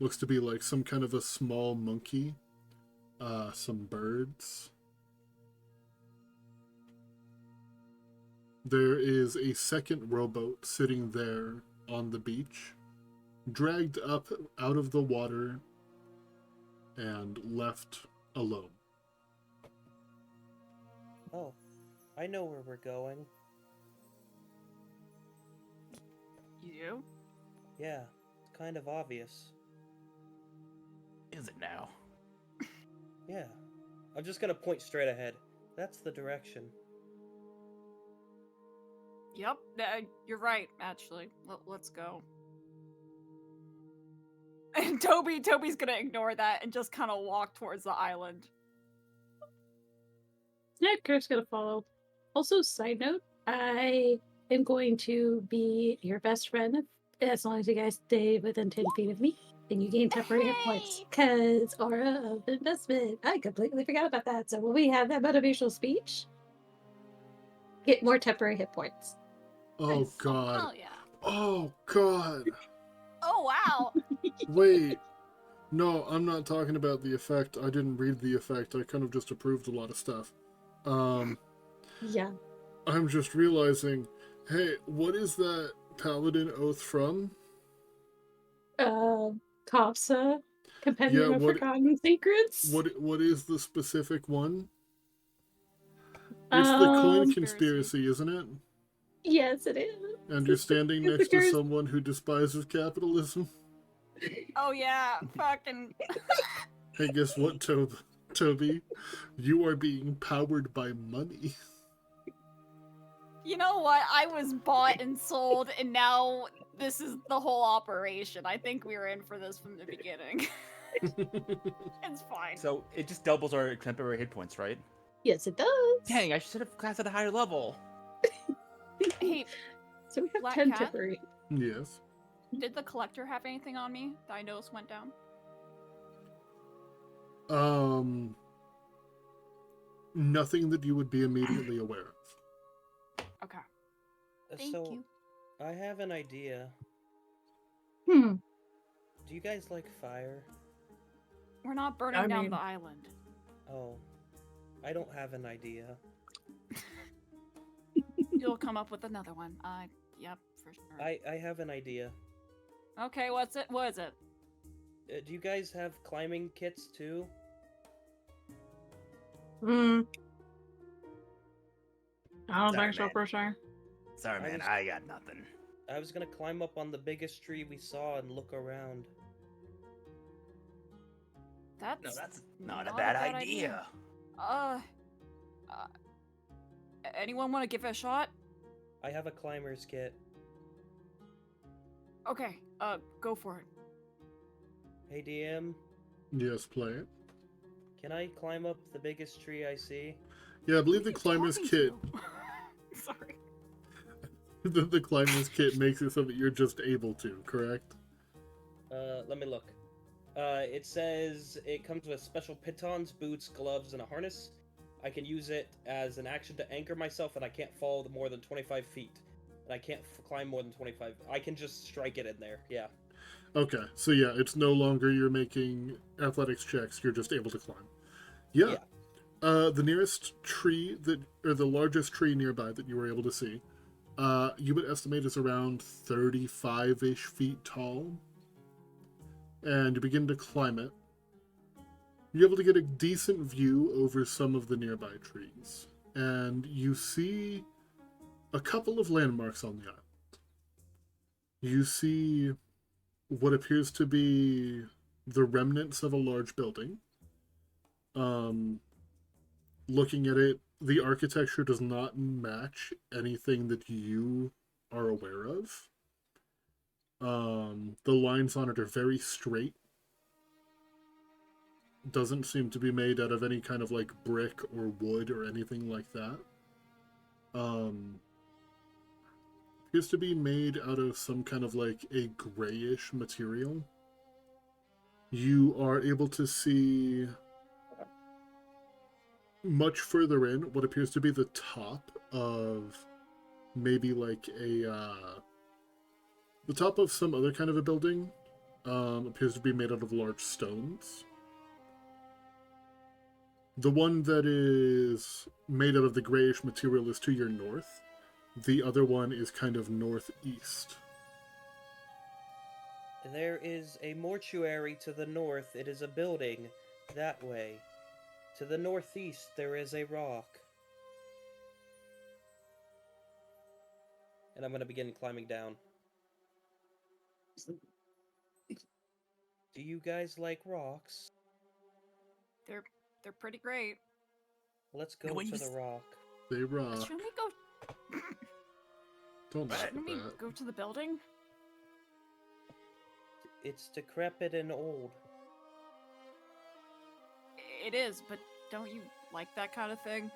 Looks to be like some kind of a small monkey, some birds. There is a second rowboat sitting there on the beach, dragged up out of the water and left alone. Oh, I know where we're going. You do? Yeah, it's kind of obvious. Is it now? Yeah. I'm just gonna point straight ahead. That's the direction. Yep, you're right, actually. Let's go. And Toby's gonna ignore that and just kind of walk towards the island. Yeah, Kirk's gonna follow. Also, side note, I am going to be your best friend as long as you guys stay within 10 feet of me. And you gain temporary hit points. Because aura of investment. I completely forgot about that. So when we have that motivational speech, get more temporary hit points. Oh Nice. god. Oh yeah. Oh god. Oh wow. Wait. No, I'm not talking about the effect. I didn't read the effect. I kind of just approved a lot of stuff. Yeah. I'm just realizing, hey, what is that paladin oath from? Kopsa, Compendium Yeah, of what- Forgotten Secrets. What is the specific one? It's the coin Um, conspiracy, isn't it? Yes, it is. And you're standing It's next to because- someone who despises capitalism. Oh yeah. Fucking. Hey, guess what, Toby? You are being powered by money. You know what? I was bought and sold, and now this is the whole operation. I think we were in for this from the beginning. It's fine. So it just doubles our temporary hit points, right? Yes, it does. Dang, I should have classed at a higher level. Hey, So we have Black 10 Cat? temporary. Yes. did the collector have anything on me that I noticed went down? Nothing that you would be immediately aware of. Okay. Thank So, you. I have an idea. Hmm. Do you guys like fire? We're not burning I down mean- the island. Oh, I don't have an idea. You'll come up with another one. Yep, for sure. I have an idea. Okay, what's it? What is it? Do you guys have climbing kits too? Hmm. I don't Sorry, think so, man. for sure. Sorry, man, I got nothing. I was gonna climb up on the biggest tree we saw and look around. That's No, that's not a bad idea. Anyone want to give it a shot? I have a climber's kit. Okay, go for it. Hey DM, Yes, play it. can I climb up the biggest tree I see? Yeah, I believe Who are the you climber's talking kit. to? Sorry. The climber's kit makes it so that you're just able to, correct? Let me look. It says it comes with special pitons, boots, gloves, and a harness. I can use it as an action to anchor myself, and I can't fall more than 25 feet. And I can't climb more than 25. I can just strike it in there, yeah. Okay, so yeah, it's no longer you're making athletics checks, you're just able to climb. Yeah. The nearest tree or the largest tree nearby that you were able to see, you would estimate is around 35-ish feet tall. And you begin to climb it. You're able to get a decent view over some of the nearby trees. And you see a couple of landmarks on the island. You see what appears to be the remnants of a large building. Looking at it, the architecture does not match anything that you are aware of. The lines on it are very straight. Doesn't seem to be made out of any kind of like brick or wood or anything like that. Appears to be made out of some kind of like a grayish material. You are able to see much further in what appears to be the top of maybe like the top of some other kind of a building. Appears to be made out of large stones. The one that is made out of the grayish material is to your north. The other one is kind of northeast. There is a mortuary to the north. It is a building that way. To the northeast, there is a rock. And I'm going to begin climbing down. Do you guys like rocks? They're pretty great. Let's go when to you the s- rock. They rock. Shouldn't we go? Don't laugh Shouldn't at we that. go to the building? It's decrepit and old. It is, but don't you like that kind of thing?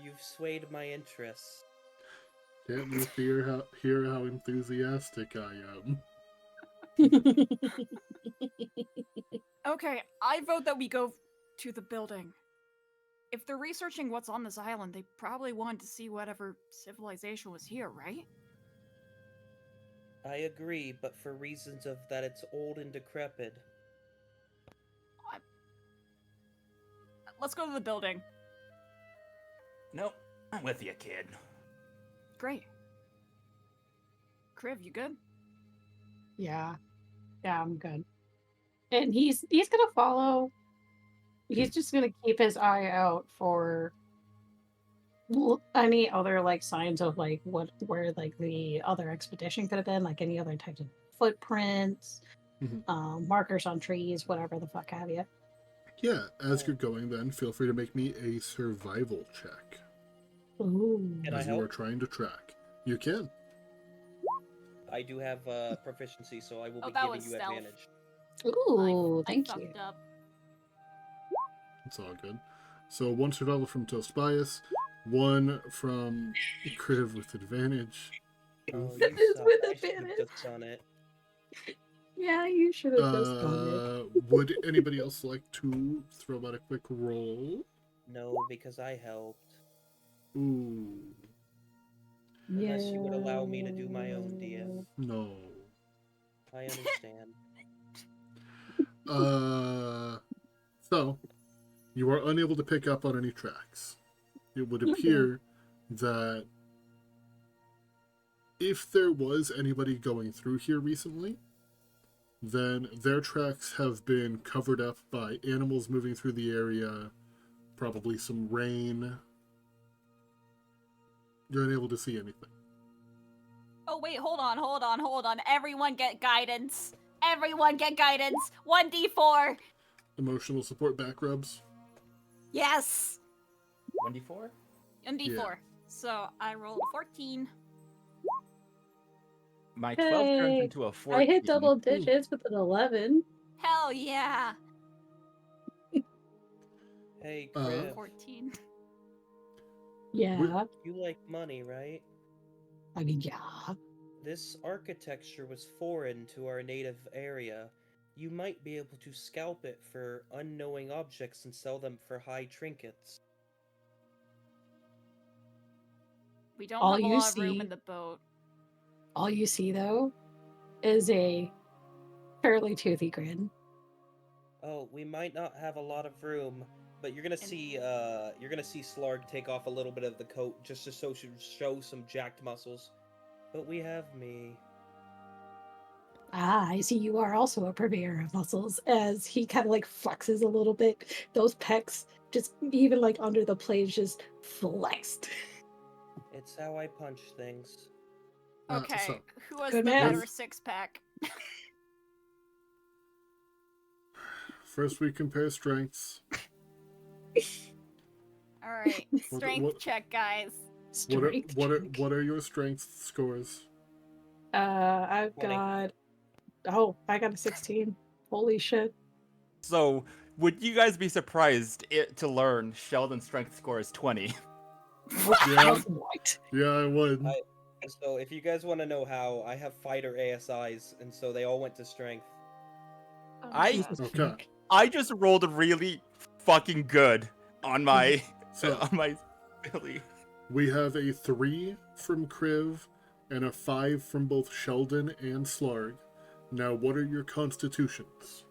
You've swayed my interests. Can't you hear how enthusiastic I am? Okay, I vote that we go to the building. If they're researching what's on this island, they probably wanted to see whatever civilization was here, right? I agree, but for reasons of that it's old and decrepit. Let's go to the building. Nope, I'm with you, kid. Great. Kriv, you good? Yeah. Yeah, I'm good. And he's gonna follow. He's just gonna keep his eye out for any other like signs of like where like the other expedition could have been, like any other types of footprints, markers on trees, whatever the fuck have you. Yeah, as you're going then, feel free to make me a survival check. Ooh. Can I As you are help? trying to track. You can. I do have proficiency, so I will Oh, be that giving was you stealth. advantage. Ooh, I thank fucked you. up. It's all good. So one survival from Toast Bias, one from Kriv with advantage. Oh, That you is suck. with I should have advantage. just done it. Yeah, you should have just done Would anybody else like to throw out a quick roll? No, because I helped. Ooh, it. Unless you would allow me to do my own DM. no. I understand. So, you are unable to pick up on any tracks. It would appear that if there was anybody going through here recently, then their tracks have been covered up by animals moving through the area, probably some rain, You're unable to see anything. Oh wait, hold on. Everyone get guidance. Everyone get guidance. 1d4. Emotional support back rubs. Yes. 1d4? And d4. Yeah. So I rolled 14. My 12 turns Hey, into a 14. I hit double digits with an 11. Hell yeah. Hey, Uh, Kriv, 14. Yeah, you like money, right? I mean, yeah. This architecture was foreign to our native area. You might be able to scalp it for unknowing objects and sell them for high trinkets. We don't All have a you lot of room see- in the boat. All you see, though, is a fairly toothy grin. Oh, we might not have a lot of room, but you're gonna see Slarg take off a little bit of the coat just to show some jacked muscles. But we have me. Ah, I see you are also a purveyor of muscles, as he kind of like flexes a little bit. Those pecs, just even like under the plate, just flexed. It's how I punch things. Okay, So, who has Good the math. better six pack? first we compare strengths. All right, What- strength what- check, guys. Strength check. What are your strength scores? I've 20. got. I got a 16. Holy shit. So, would you guys be surprised to learn Sheldon's strength score is 20? Yeah, What? yeah, I would. So if you guys want to know how, I have fighter ASIs, and so they all went to strength. Oh, I- Jesus Okay. fuck. I just rolled really fucking good on my So on my Billy. we have a 3 from Kriv and a 5 from both Sheldon and Slarg. Now, what are your constitutions?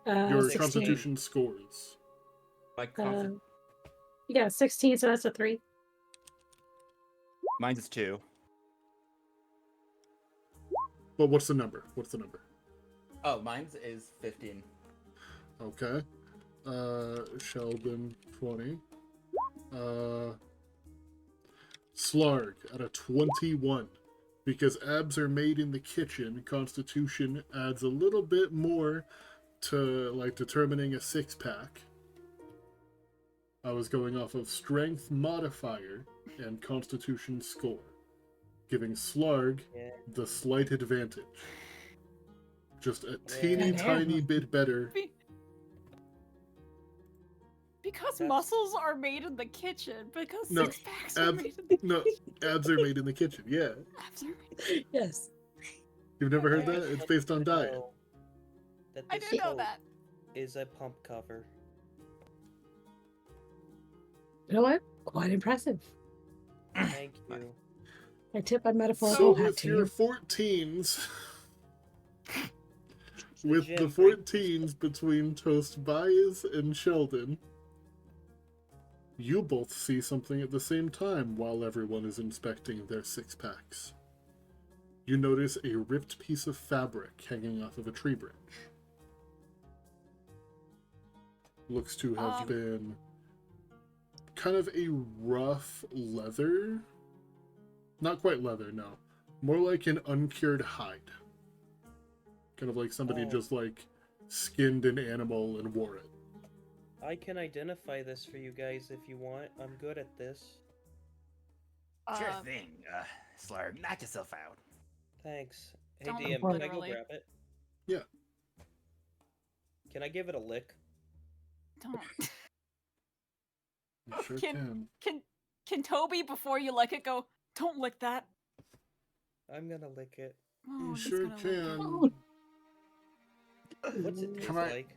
Your 16. constitution scores. My You got a 16, so that's a 3. mine's is 2. But what's the number? What's the number? Oh, mine's is 15. Okay. Sheldon 20. Slarg at a 21. Because abs are made in the kitchen, Constitution adds a little bit more to like determining a six pack. I was going off of strength modifier and Constitution score, giving Slarg Yeah. the slight advantage. Just a teeny Goddamn. tiny bit better. Because That's- muscles are made in the kitchen. Because No, six packs are abs- made in the No, abs are made in the kitchen. Yeah, abs are made- Yes. you've never heard I that? It's based on diet. know that I this didn't know coat that. is a pump cover. You know what? Quite impressive. Thank you. I tip my metaphorical So hat with to your you. 14s, with the Jim, 14s between Toast and Sheldon, you both see something at the same time while everyone is inspecting their six packs. You notice a ripped piece of fabric hanging off of a tree branch. Looks to have been kind of a rough leather. Not quite leather, no. More like an uncured hide. Kind of like somebody Oh. just like skinned an animal and wore it. I can identify this for you guys if you want. I'm good at this. Sure Uh, thing, Slurg. Knock yourself out. Thanks. Hey Don't DM, can I go literally. grab it? Yeah. Can I give it a lick? Don't. You sure Can- can. Can Toby, before you lick it, go, don't lick that? I'm gonna lick it. Oh, You he's sure gonna lick it. can. What's it taste Can I- like?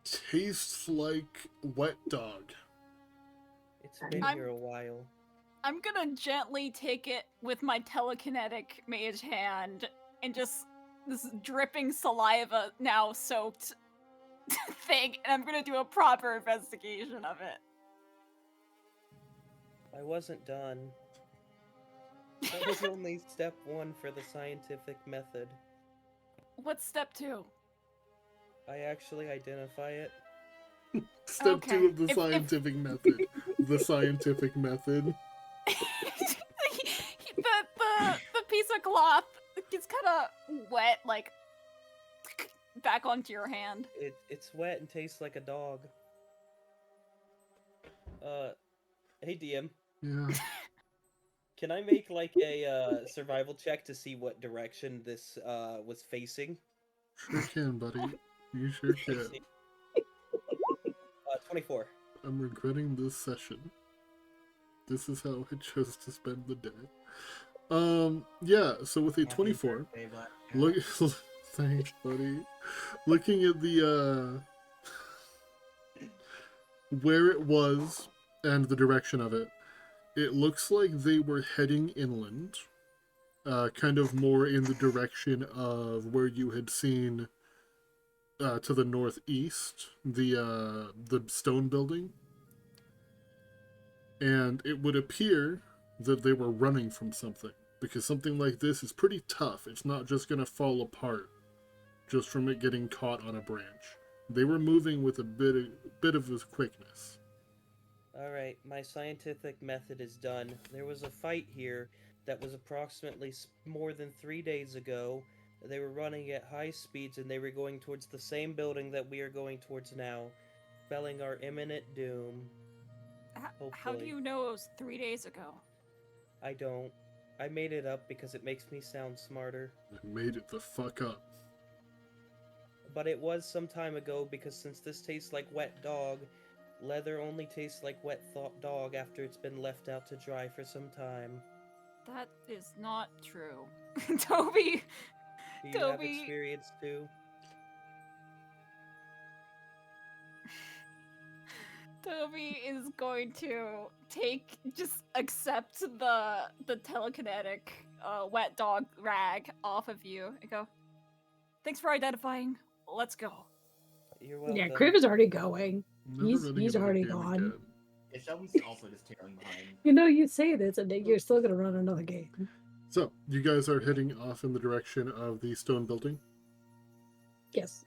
Tastes like wet dog. It's been I'm- here a while. I'm gonna gently take it with my telekinetic mage hand and just this dripping saliva now soaked thing, and I'm gonna do a proper investigation of it. I wasn't done. That was only step 1 for the scientific method. What's step 2? I actually identify it. Step 2 Okay, of the if- scientific method. The scientific method. the piece of cloth gets kind of wet, like back onto your hand. It's wet and tastes like a dog. Hey DM, Yeah, can I make like a survival check to see what direction this was facing? sure can, buddy. You sure can. Let's see. 24. I'm regretting this session. This is how I chose to spend the day. Yeah, so with a Happy 24, birthday, Black Cat. look, thanks, buddy. Looking at the, where it was and the direction of it, it looks like they were heading inland, kind of more in the direction of where you had seen, to the northeast, the stone building. And it would appear that they were running from something, because something like this is pretty tough. It's not just going to fall apart just from it getting caught on a branch. They were moving with a bit of a quickness. Alright, my scientific method is done. There was a fight here that was approximately more than 3 days ago. They were running at high speeds and they were going towards the same building that we are going towards now, spelling our imminent doom. How do Hopefully. you know it was 3 days ago? I don't. I made it up because it makes me sound smarter. I made it the fuck up. But it was some time ago because since this tastes like wet dog, leather only tastes like wet dog after it's been left out to dry for some time. That is not true. Toby! Do you have Toby. experience too? Toby is going to accept the telekinetic wet dog rag off of you and go, thanks for identifying. Let's go. You're welcome. Yeah, Criv is already going. Never He's- running he's another already game gone. again. Yeah, Sheldon's also just tailing behind. You know, you say this, and then you're still gonna run another game. So, you guys are heading off in the direction of the stone building? Yes.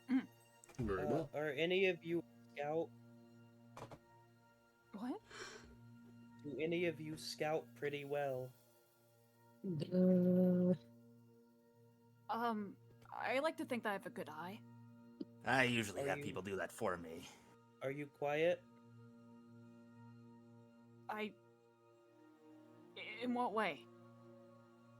Very well. Are any of you scout? What? Do any of you scout pretty well? I like to think that I have a good eye. I usually Are have you- people do that for me. Are you quiet? In what way?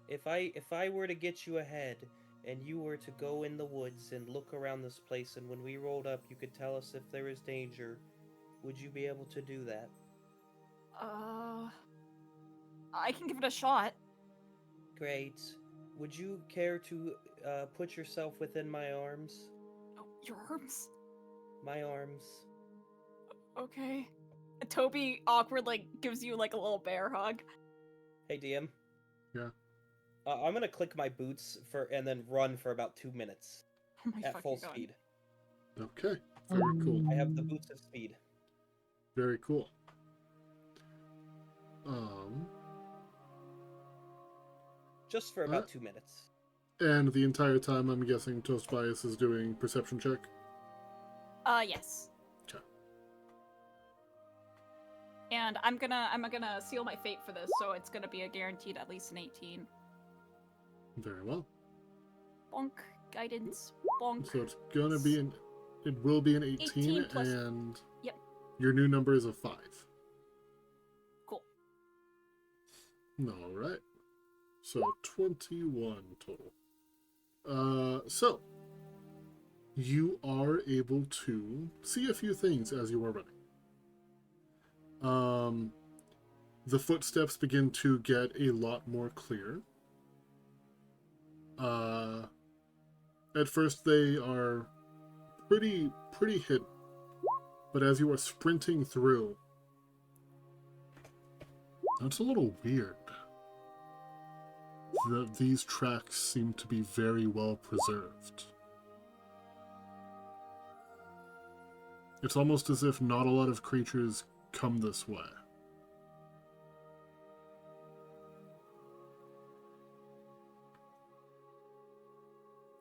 If I were to get you ahead and you were to go in the woods and look around this place and when we rolled up you could tell us if there is danger, would you be able to do that? I can give it a shot. Great. Would you care to put yourself within my arms? Oh, your arms? My arms. Okay. Toby awkward gives you like a little bear hug. Hey DM. Yeah. I'm gonna click my boots and then run for about 2 minutes Oh my at full fucking God. speed. Okay, very cool. I have the boots of speed. Very cool. Just for about 2 minutes. And the entire time, I'm guessing Toast Bias is doing perception check. Yes. Okay. And I'm gonna seal my fate for this, so it's gonna be a guaranteed at least an 18. Very well. Bonk. Guidance. Bonk. So it's gonna be it will be an 18, 18 plus- and Yep. your new number is a 5. Cool. All right. So 21 total. So you are able to see a few things as you are running. The footsteps begin to get a lot more clear. At first they are pretty hidden, but as you are sprinting through, that's a little weird. These tracks seem to be very well preserved. It's almost as if not a lot of creatures come this way.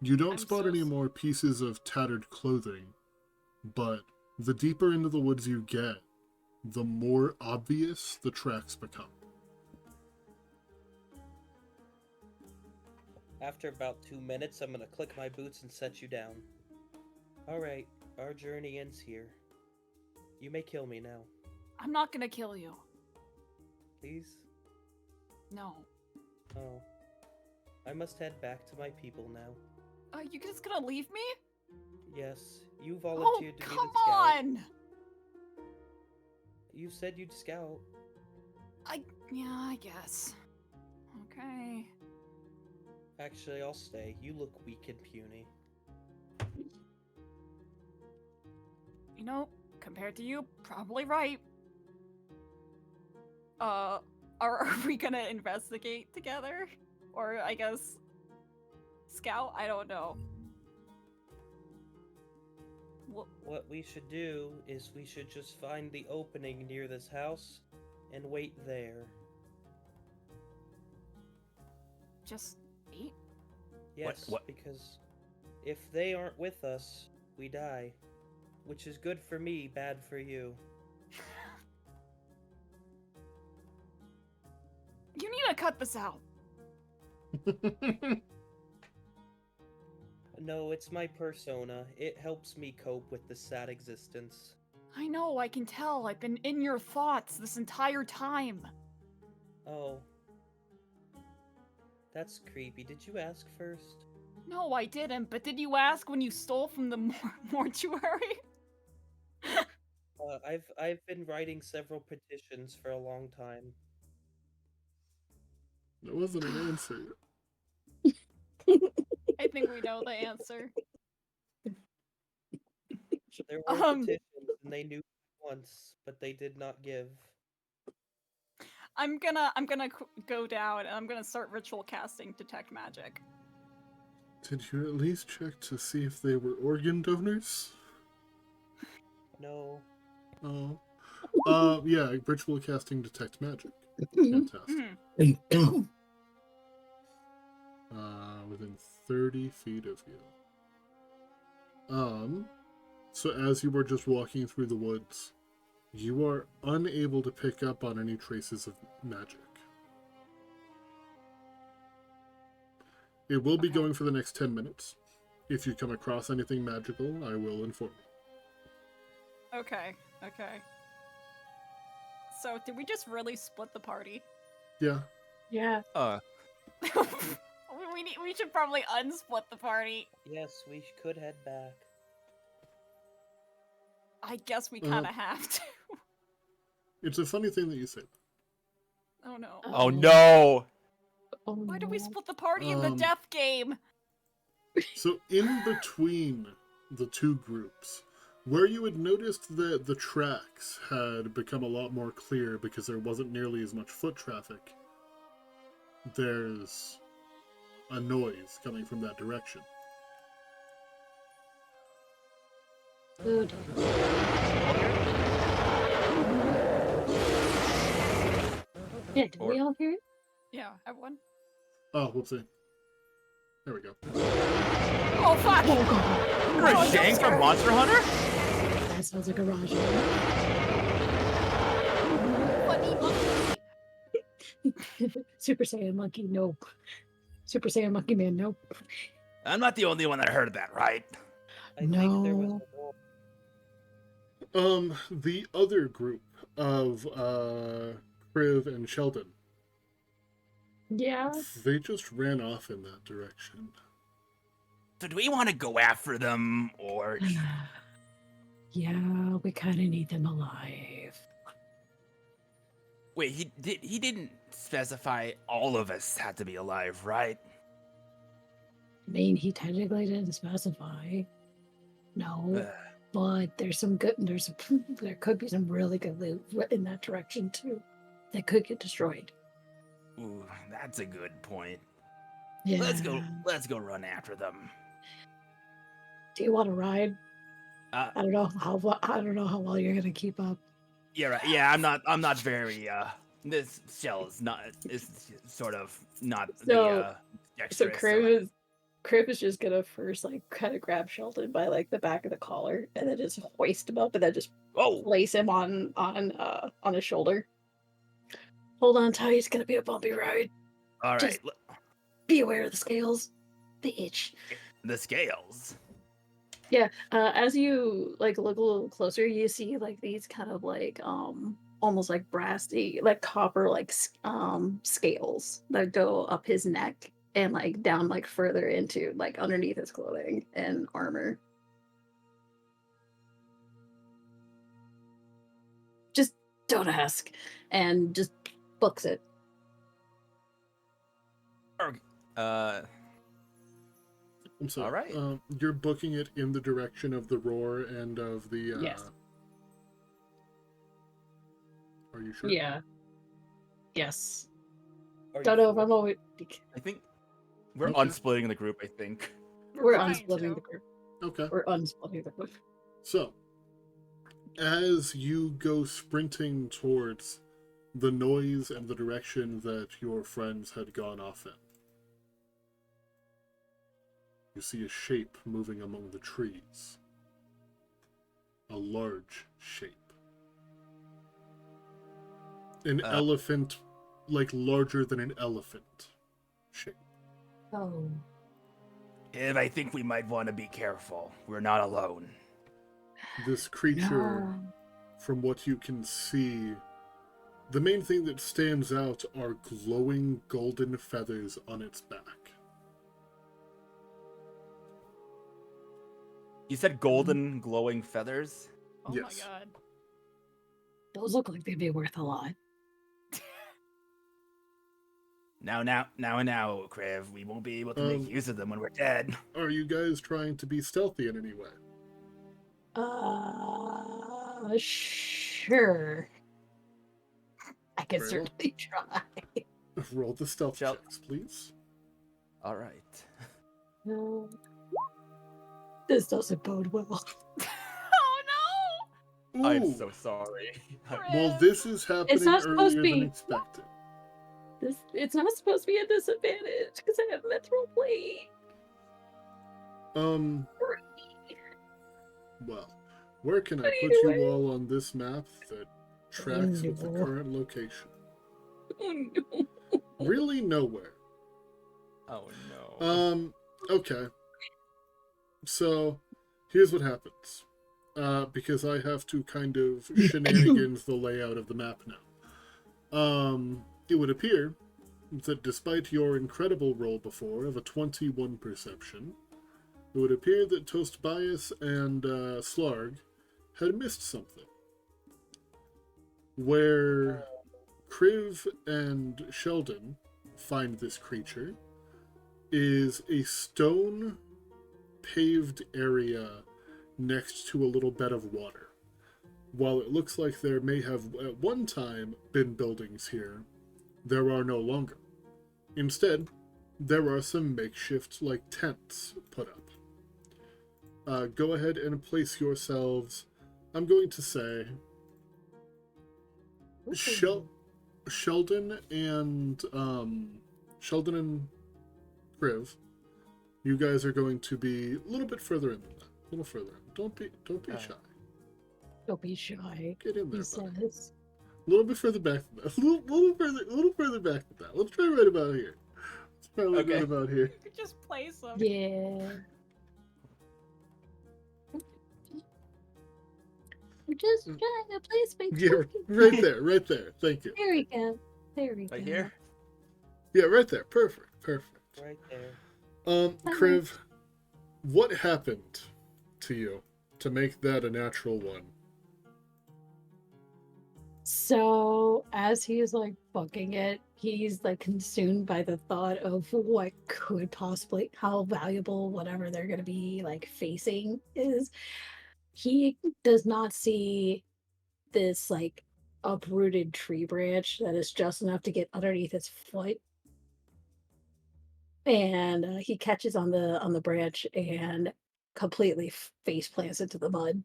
You don't I'm spot so any s- more pieces of tattered clothing, but the deeper into the woods you get, the more obvious the tracks become. After about 2 minutes, I'm gonna click my boots and set you down. Alright, our journey ends here. You may kill me now. I'm not gonna kill you. Please? No. Oh. I must head back to my people now. You just gonna leave me? Yes, you Oh, volunteered to be the come scout. on! You said you'd scout. Yeah, I guess. Okay. Actually, I'll stay. You look weak and puny. You know, compared to you, probably right. Are we gonna investigate together? Or, I guess, scout? I don't know. What we should do is we should just find the opening near this house and wait there. Just eat? Yes, what- because if they aren't with us, we die. Which is good for me, bad for you. You need to cut this out. No, it's my persona. It helps me cope with the sad existence. I know, I can tell. I've been in your thoughts this entire time. Oh. That's creepy. Did you ask first? No, I didn't, but did you ask when you stole from the mortuary? I've been writing several petitions for a long time. That wasn't an answer. I think we know the answer. There were petitions, and they knew once, but they did not give. I'm gonna go down and I'm gonna start ritual casting detect magic. Did you at least check to see if they were organ donors? No. Oh. Yeah, ritual casting detect magic. Fantastic. Hmm. Within 30 feet of you. So as you were just walking through the woods, you are unable to pick up on any traces of magic. It will be Okay. going for the next 10 minutes. If you come across anything magical, I will inform you. Okay. So, did we just really split the party? Yeah. Yeah. we should probably unsplit the party. Yes, we could head back. I guess we kind of have to. It's a funny thing that you say. Oh no. Oh no! Oh, Why did we no. split the party in the Um, death game? So in between the two groups, where you had noticed that the tracks had become a lot more clear because there wasn't nearly as much foot traffic, there's a noise coming from that direction. Food. Yeah, did we all hear it? Yeah, everyone. Oh, whoopsie. There we go. Oh fuck! Oh god. You're a Oh, Shang jump from scare. Monster Hunter? That sounds like a Raj. Funny monkey. Super Saiyan monkey, no. Super Saiyan monkey man, no. I'm not the only one that heard of that, right? I think there was No. a wall. The other group of Kriv and Sheldon, Yeah. they just ran off in that direction. So do we want to go after them, or... Yeah, we kind of need them alive. Wait, he didn't specify all of us had to be alive, right? I mean, he technically didn't specify. No, Ugh. but there's some good. There could be some really good loot in that direction too. That could get destroyed. Ooh, that's a good point. Yeah. Let's go run after them. Do you want to ride? Uh, I don't know how well you're gonna keep up. Yeah, right. Yeah, I'm not very this shell is sort of not So- the So dexterous. Kriv Crib is just gonna first like kind of grab Sheldon by like the back of the collar and then just hoist him up and then just Oh, place him on his shoulder. Hold on tight, it's gonna be a bumpy ride. all right. Just- Be aware of the scales. They itch. The scales. Yeah, as you like look a little closer, you see like these kind of like almost like brassy, like copper like scales that go up his neck and like down like further into like underneath his clothing and armor. Just don't ask, and just books it. I'm sorry. All right. You're booking it in the direction of the roar and of the. Yes. Are you sure? Yeah. Yes. Are you Don't know if sure? I'm always. I think we're Okay. unsplitting the group. I think. We're trying unsplitting to. the group. Okay. We're unsplitting the group. So, as you go sprinting towards the noise and the direction that your friends had gone off in, you see a shape moving among the trees. A large shape. An elephant, like larger than an elephant shape. Oh. And I think we might want to be careful. We're not alone. This creature, No. from what you can see, the main thing that stands out are glowing golden feathers on its back. You said golden glowing feathers? Oh Yes. my god. Those look like they'd be worth a lot. Now, Kriv, we won't be able to make Um, use of them when we're dead. Are you guys trying to be stealthy in any way? Sure. I can Very well. certainly try. Roll the stealth Shall- checks, please. All right. No. This doesn't bode well. Oh I'm Ooh, so sorry. no! well, this is happening not supposed earlier to than be. expected. It's not supposed to be a disadvantage because I have mithril plate. Well, where can I But put either you way- all on this map that tracks with the No. current location? Oh no. Really nowhere. Oh no. Okay. So, here's what happens. Because I have to kind of shenanigans the layout of the map now. It would appear that despite your incredible roll before of a 21 perception, it would appear that Toast Bias and Slarg had missed something. Where Kriv and Sheldon find this creature is a stone paved area next to a little bed of water. While it looks like there may have at one time been buildings here, there are no longer. Instead, there are some makeshift like tents put up. Go ahead and place yourselves, I'm going to say, Sheldon and Kriv, you guys are going to be a little bit further in than that. A little further in. Don't be shy. Don't be shy. Get in He there, buddy. says. A little bit further back than that. A little further back than that. Let's try right about here. Let's probably Okay. right about here. You could just place them. Yeah. We're just trying to place my Yeah, right there, right there. Thank you. There we go. There we go. Right here? Yeah, right there. Perfect. Right there. Kriv, what happened to you to make that a natural one? So as he's like booking it, he's like consumed by the thought of what could possibly, how valuable whatever they're gonna be like facing is. He does not see this like uprooted tree branch that is just enough to get underneath his foot, and he catches on the branch and completely face plants into the mud.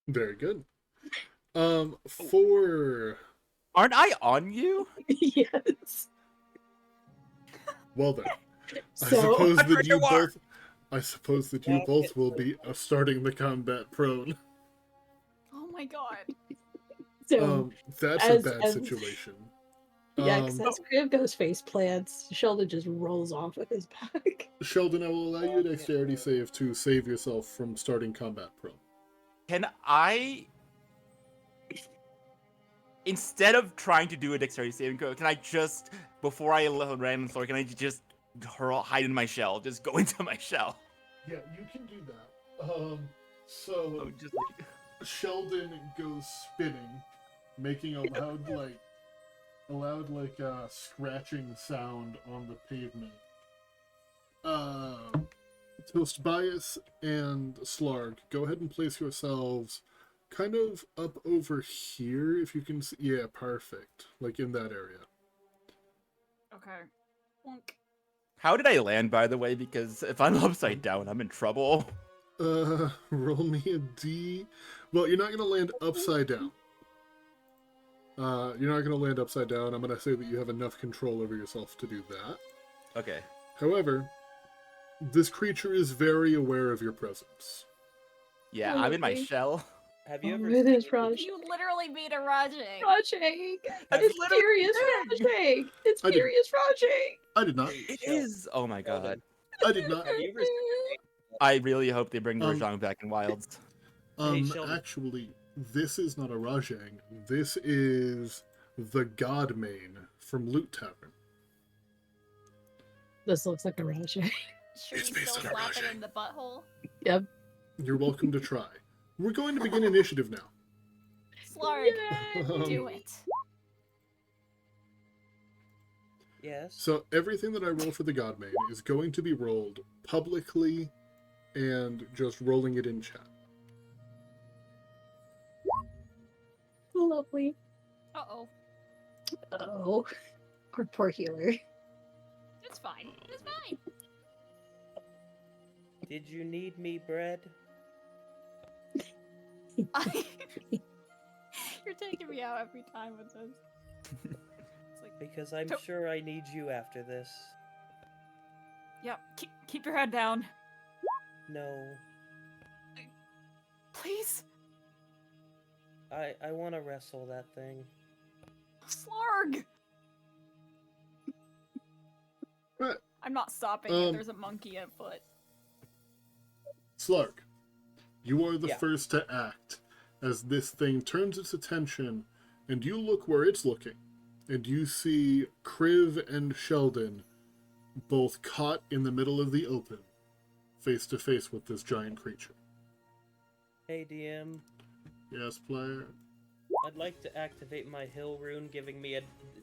Very good. For Aren't I on you? Yes. well then, I So suppose that you Underwater. both. I suppose that you both will be starting the combat prone. Oh my god. So That's as- a bad as- situation. yeah, because Um, as Crib goes face plants, Sheldon just rolls off with his back. Sheldon, I will allow you a dexterity save to save yourself from starting combat prone. Can I, instead of trying to do a dexterity saving throw, can I just, before I land on the floor, can I just hide in my shell? Just go into my shell. Yeah, you can do that. So Oh, just like, Sheldon goes spinning, making a loud scratching sound on the pavement. Toast Bias and Slarg, go ahead and place yourselves kind of up over here, if you can see. Yeah, perfect. Like in that area. Okay. Plunk. how did I land, by the way? Because if I'm upside down, I'm in trouble. Roll me a D. Well, you're not going to land upside down. You're not going to land upside down. I'm going to say that you have enough control over yourself to do that. Okay. However, this creature is very aware of your presence. Yeah, I'm in my Okay. shell. Have you Oh, ever it seen is Raj. You literally beat a Rajang. Rajang! That's It's literally furious the thing. Rajang! It's I didn't- furious Rajang! I did not. It Sheldon, is. Oh my god. Sheldon, I did not. have you ever seen I really hope they bring the Um, Rajang back in Wilds. Hey, Sheldon. Actually, this is not a Rajang. This is the Godmane from Loot Tavern. This looks like a Rajang. Should It's we based still on a slap it Rajang. in the butthole? Yep. You're welcome to try. We're going to begin initiative now. Slarg, Um, do it. Yes. So everything that I roll for the Godmane is going to be rolled publicly and just rolling it in chat. Lovely. Uh-oh. Oh. Our poor healer. It's fine. It's fine. Did you need me, bread? You're taking me out every time with this. It's like, Because I'm Don't- sure I need you after this. yep, keep your head down. No. Please. I want to wrestle that thing. Slarg! Right. I'm not stopping Um, if there's a monkey at foot. Slark, you are the Yeah. first to act as this thing turns its attention, and you look where it's looking, and you see Kriv and Sheldon both caught in the middle of the open, face to face with this giant creature. Hey, DM. Yes, player. I'd like to activate my Hill rune, giving me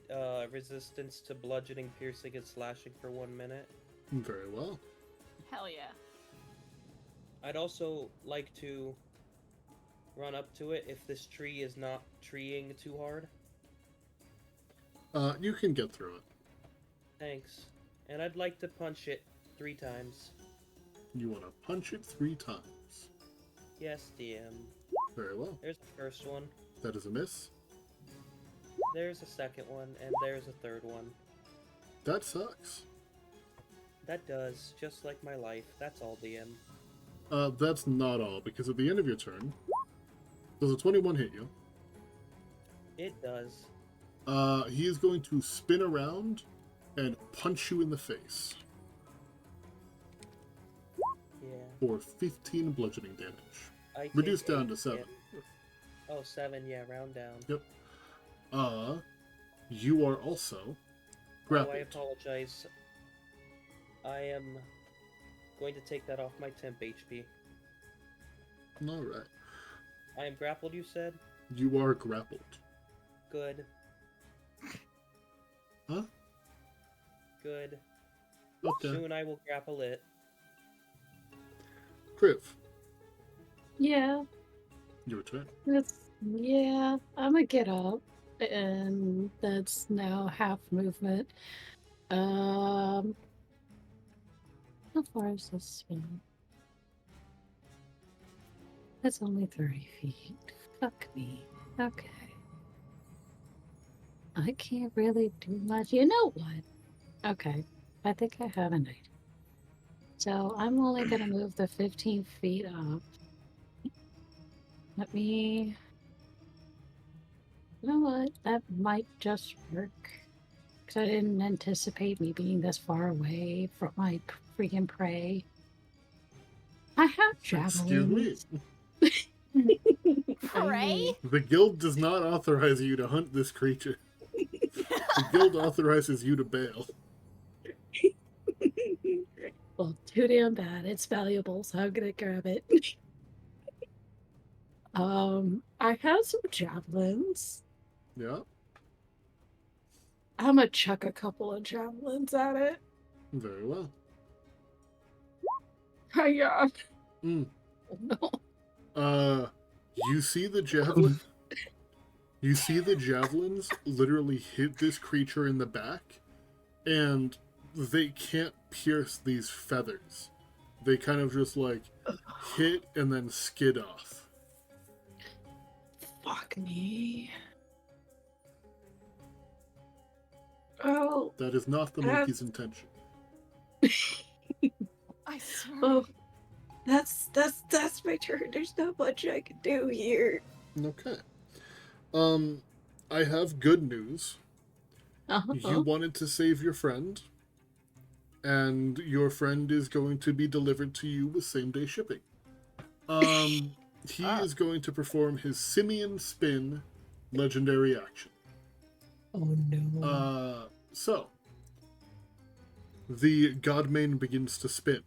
a resistance to bludgeoning, piercing, and slashing for 1 minute. Very well. Hell yeah. I'd also like to run up to it if this tree is not treeing too hard. You can get through it. Thanks. And I'd like to punch it 3 times. You want to punch it 3 times. Yes, DM. Very well. There's the first one. That is a miss. There's a second one, and there's a third one. That sucks. That does, just like my life. That's all, DM. That's not all, because at the end of your turn, does a 21 hit you? It does. He is going to spin around and punch you in the face Yeah. for 15 bludgeoning damage. I take Reduced down 8 to 7. damage. Oh, 7, yeah, round down. Yep. You are also Oh, grappled. I apologize. I am going to take that off my temp HP. Alright. I am grappled, you said? You are grappled. Good. Huh? Good. Okay. Soon I will grapple it. Kriv, Yeah. your turn. Yeah, I'm gonna get up, and that's now half movement. How far is this spin? That's only 30 feet. Fuck me. Okay. I can't really do much. You know what? Okay. I think I have an idea. So I'm only gonna move the 15 feet up. Let me. You know what? That might just work. Because I didn't anticipate me being this far away from my freaking prey. I have javelins. Excuse me. Prey? The guild does not authorize you to hunt this creature. The guild authorizes you to bail. Well, too damn bad. It's valuable, so I'm gonna grab it. I have some javelins. Yeah, I'm gonna chuck a couple of javelins at it. very well. Hiya. Mm. Oh, no. You see the javelin? You see the javelins literally hit this creature in the back, and they can't pierce these feathers. They kind of just like hit and then skid off. Fuck me. Oh, That is not the monkey's intention. I swear. oh, that's my turn. There's not much I can do here. Okay. I have good news. Uh-huh. You wanted to save your friend, and your friend is going to be delivered to you with same-day shipping. He is going to perform his Simian Spin legendary action. Oh no. So, the Godmane begins to spin,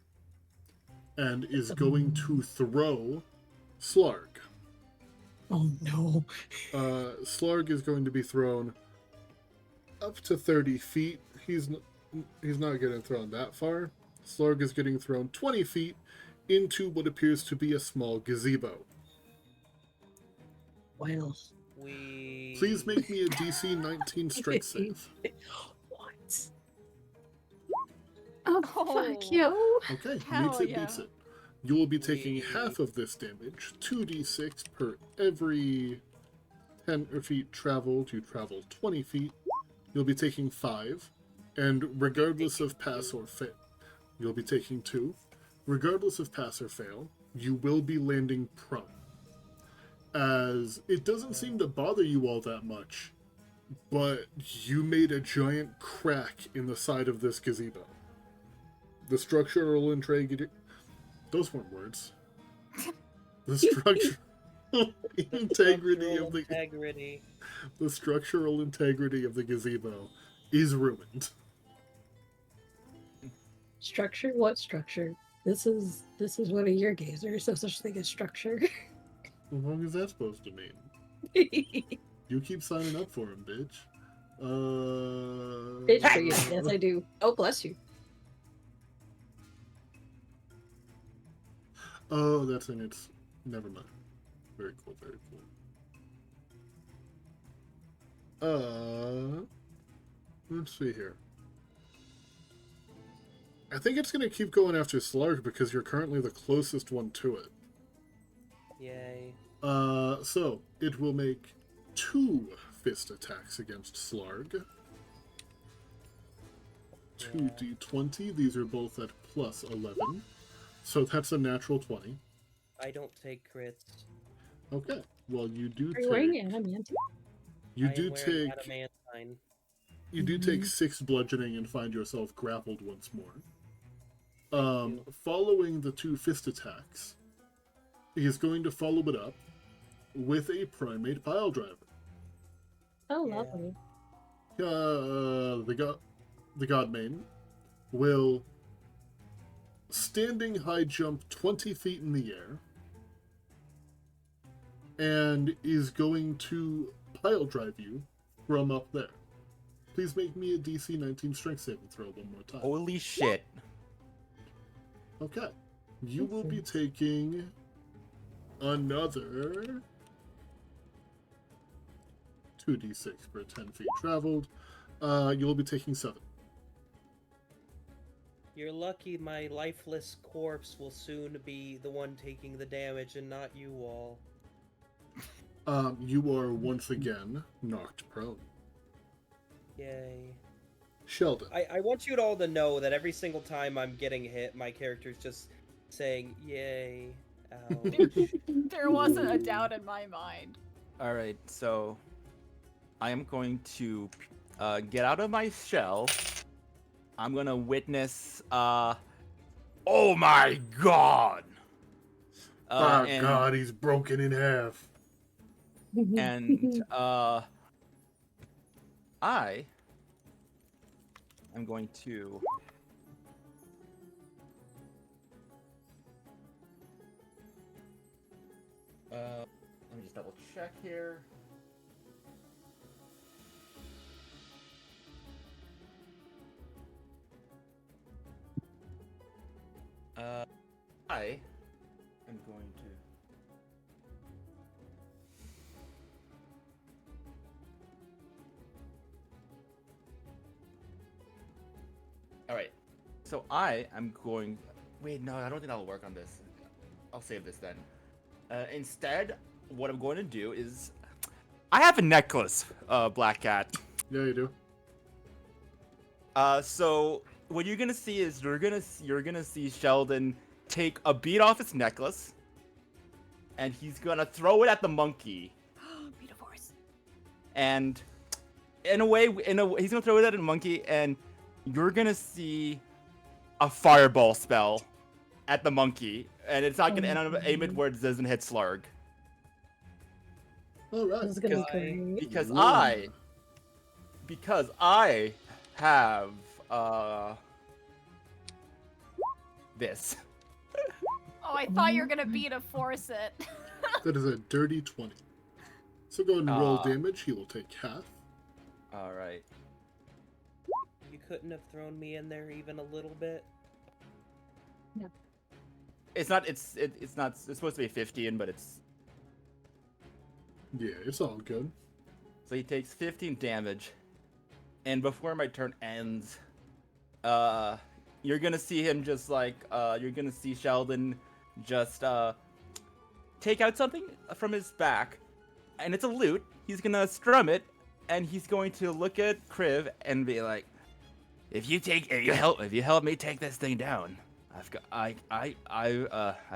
and is going to throw Slarg. Oh no. Slarg is going to be thrown up to 30 feet. He's not getting thrown that far. Slarg is getting thrown 20 feet into what appears to be a small gazebo. Well. Please make me a DC 19 strength save. What? Oh, Oh. fuck you. Okay, Hell meets yeah. it. You will be taking half of this damage, 2d6 per every 10 feet traveled. You travel 20 feet. You'll be taking 5, and regardless of pass or fail, you'll be taking 2. Regardless of pass or fail, you will be landing prone. As it doesn't seem to bother you all that much, but you made a giant crack in the side of this gazebo. The structural integrity... Those weren't words. The structural integrity of the... The structural integrity of the gazebo is ruined. Structure? What structure? This is one of your games. There is no such thing as structure. What is that supposed to mean? You keep signing up for him, bitch. Bitch for you. Yes, I do. Oh, bless you. Oh, that's in its... Never mind. Very cool, very cool. Let's see here. I think it's going to keep going after Slarg because you're currently the closest one to it. Yay. So, it will make 2 fist attacks against Slarg. 2d20. These are both at plus 11. So that's a natural 20. I don't take crits. Okay. Well, you do Are you wearing take... adamant? You I do am wearing take... adamantine. You do take 6 bludgeoning and find yourself grappled once more. Following the 2 fist attacks, he is going to follow it up with a primate pile driver. Oh, Yeah. lovely. The Godmane will standing high jump 20 feet in the air and is going to pile drive you from up there. Please make me a DC 19 strength saving throw one more time. Holy shit. Okay. You will be taking another 2d6 per 10 feet traveled. You'll be taking 7. You're lucky my lifeless corpse will soon be the one taking the damage and not you all. You are once again knocked prone. Yay. Sheldon. I want you all to know that every single time I'm getting hit, my character's just saying, yay, ouch. There wasn't a doubt in my mind. All right, so I am going to get out of my shell. I'm gonna witness. Oh my god! Oh And- God, he's broken in half. and I am going to let me just double check here. I am going to All right. So I am going. Wait, no, I don't think that'll work on this. I'll save this then. Instead, what I'm going to do is, I have a necklace, Black Cat. Yeah, you do. So what you're gonna see is you're gonna see Sheldon take a bead off his necklace, and he's gonna throw it at the monkey. Beat a force. And in a way, he's gonna throw it at a monkey, and you're gonna see a fireball spell at the monkey, and it's not gonna end on aim it where it doesn't hit Slurg. All right. This is gonna be Guy. great. Because I have this. Oh, I thought you were gonna beat a force it. That is a dirty 20. So go ahead and roll Ah. damage. He will take half. All right. You couldn't have thrown me in there even a little bit? It's not. It's not. It's supposed to be 15, but it's. Yeah, it's all good. So he takes 15 damage, and before my turn ends, you're gonna see him just like you're gonna see Sheldon just take out something from his back, and it's a lute. He's gonna strum it, and he's going to look at Kriv and be like, "If you help me take this thing down, I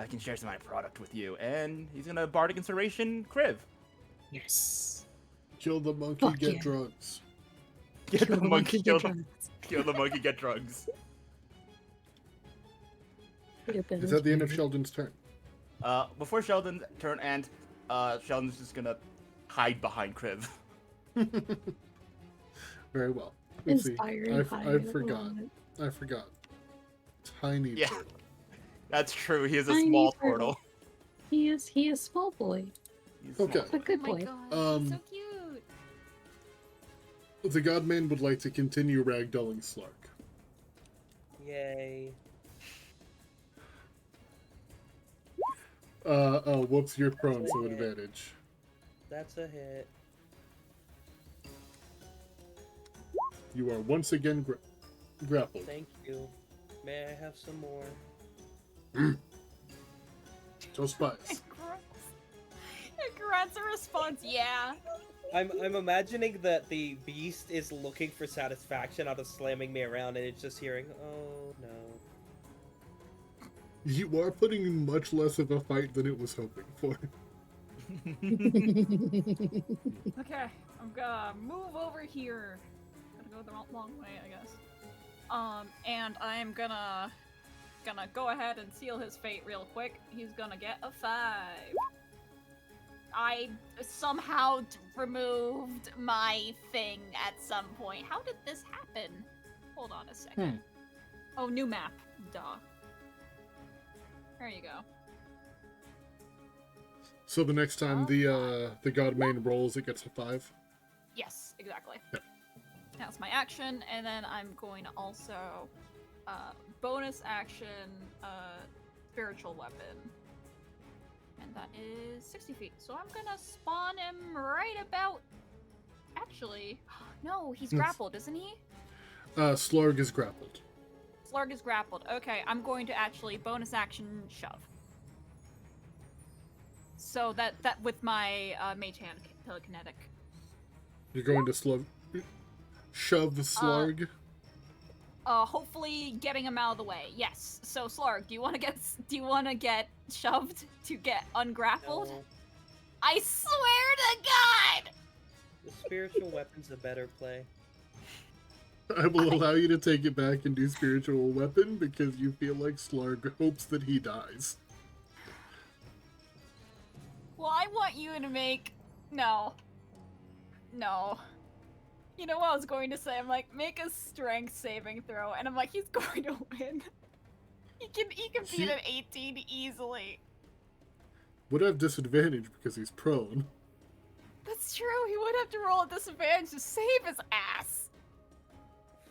can share some of my product with you." And he's gonna bardic inspiration Kriv. Yes. Kill the monkey, Fuck get yeah. drugs. Get the monkey, get kill the monkey, get drugs. Is that the end of Sheldon's turn? Before Sheldon's turn ends, Sheldon's just gonna hide behind Kriv. Very well. Let's see. Inspiring. I fire, forgot. love it. I forgot. Tiny Yeah. turtle. That's true. He is a Tiny small turtle. turtle. He is small boy. He's Okay. small. A good Oh my boy. god, Um, so cute. The Godman would like to continue ragdolling Slark. Yay. Oh, whoops, you're prone, so advantage. That's a hit. You are once again grappled. Thank you. May I have some more? So spies. It grants a response, yeah. I'm imagining that the beast is looking for satisfaction out of slamming me around, and it's just hearing, oh no. You are putting in much less of a fight than it was hoping for. Okay, I'm gonna move over here. Gotta go the long way, I guess. And I'm gonna go ahead and seal his fate real quick. He's gonna get a 5. I somehow removed my thing at some point. How did this happen? Hold on a second. Oh, new map. Duh. There you go. So the next time the Godman rolls, it gets a 5. Yes, exactly. Yep. That's my action, and then I'm going to also bonus action spiritual weapon. And that is 60 feet. So I'm gonna spawn him right about. Actually, no, he's Yes. grappled, isn't he? Slarg is grappled. Slurg is grappled. Okay, I'm going to actually bonus action shove. So that with my mage hand telekinetic. You're going to shove Slarg. hopefully getting him out of the way. Yes. So Slarg, do you want to get shoved to get ungrappled? No, I swear to God. the spiritual weapon's a better play. I will allow you to take it back and do spiritual weapon because you feel like Slarg hopes that he dies. Well, I want you to make no. You know what I was going to say? I'm like, make a strength saving throw, and I'm like, he's going to win. He can beat an 18 easily. Would have disadvantage because he's prone. That's true. He would have to roll a disadvantage to save his ass.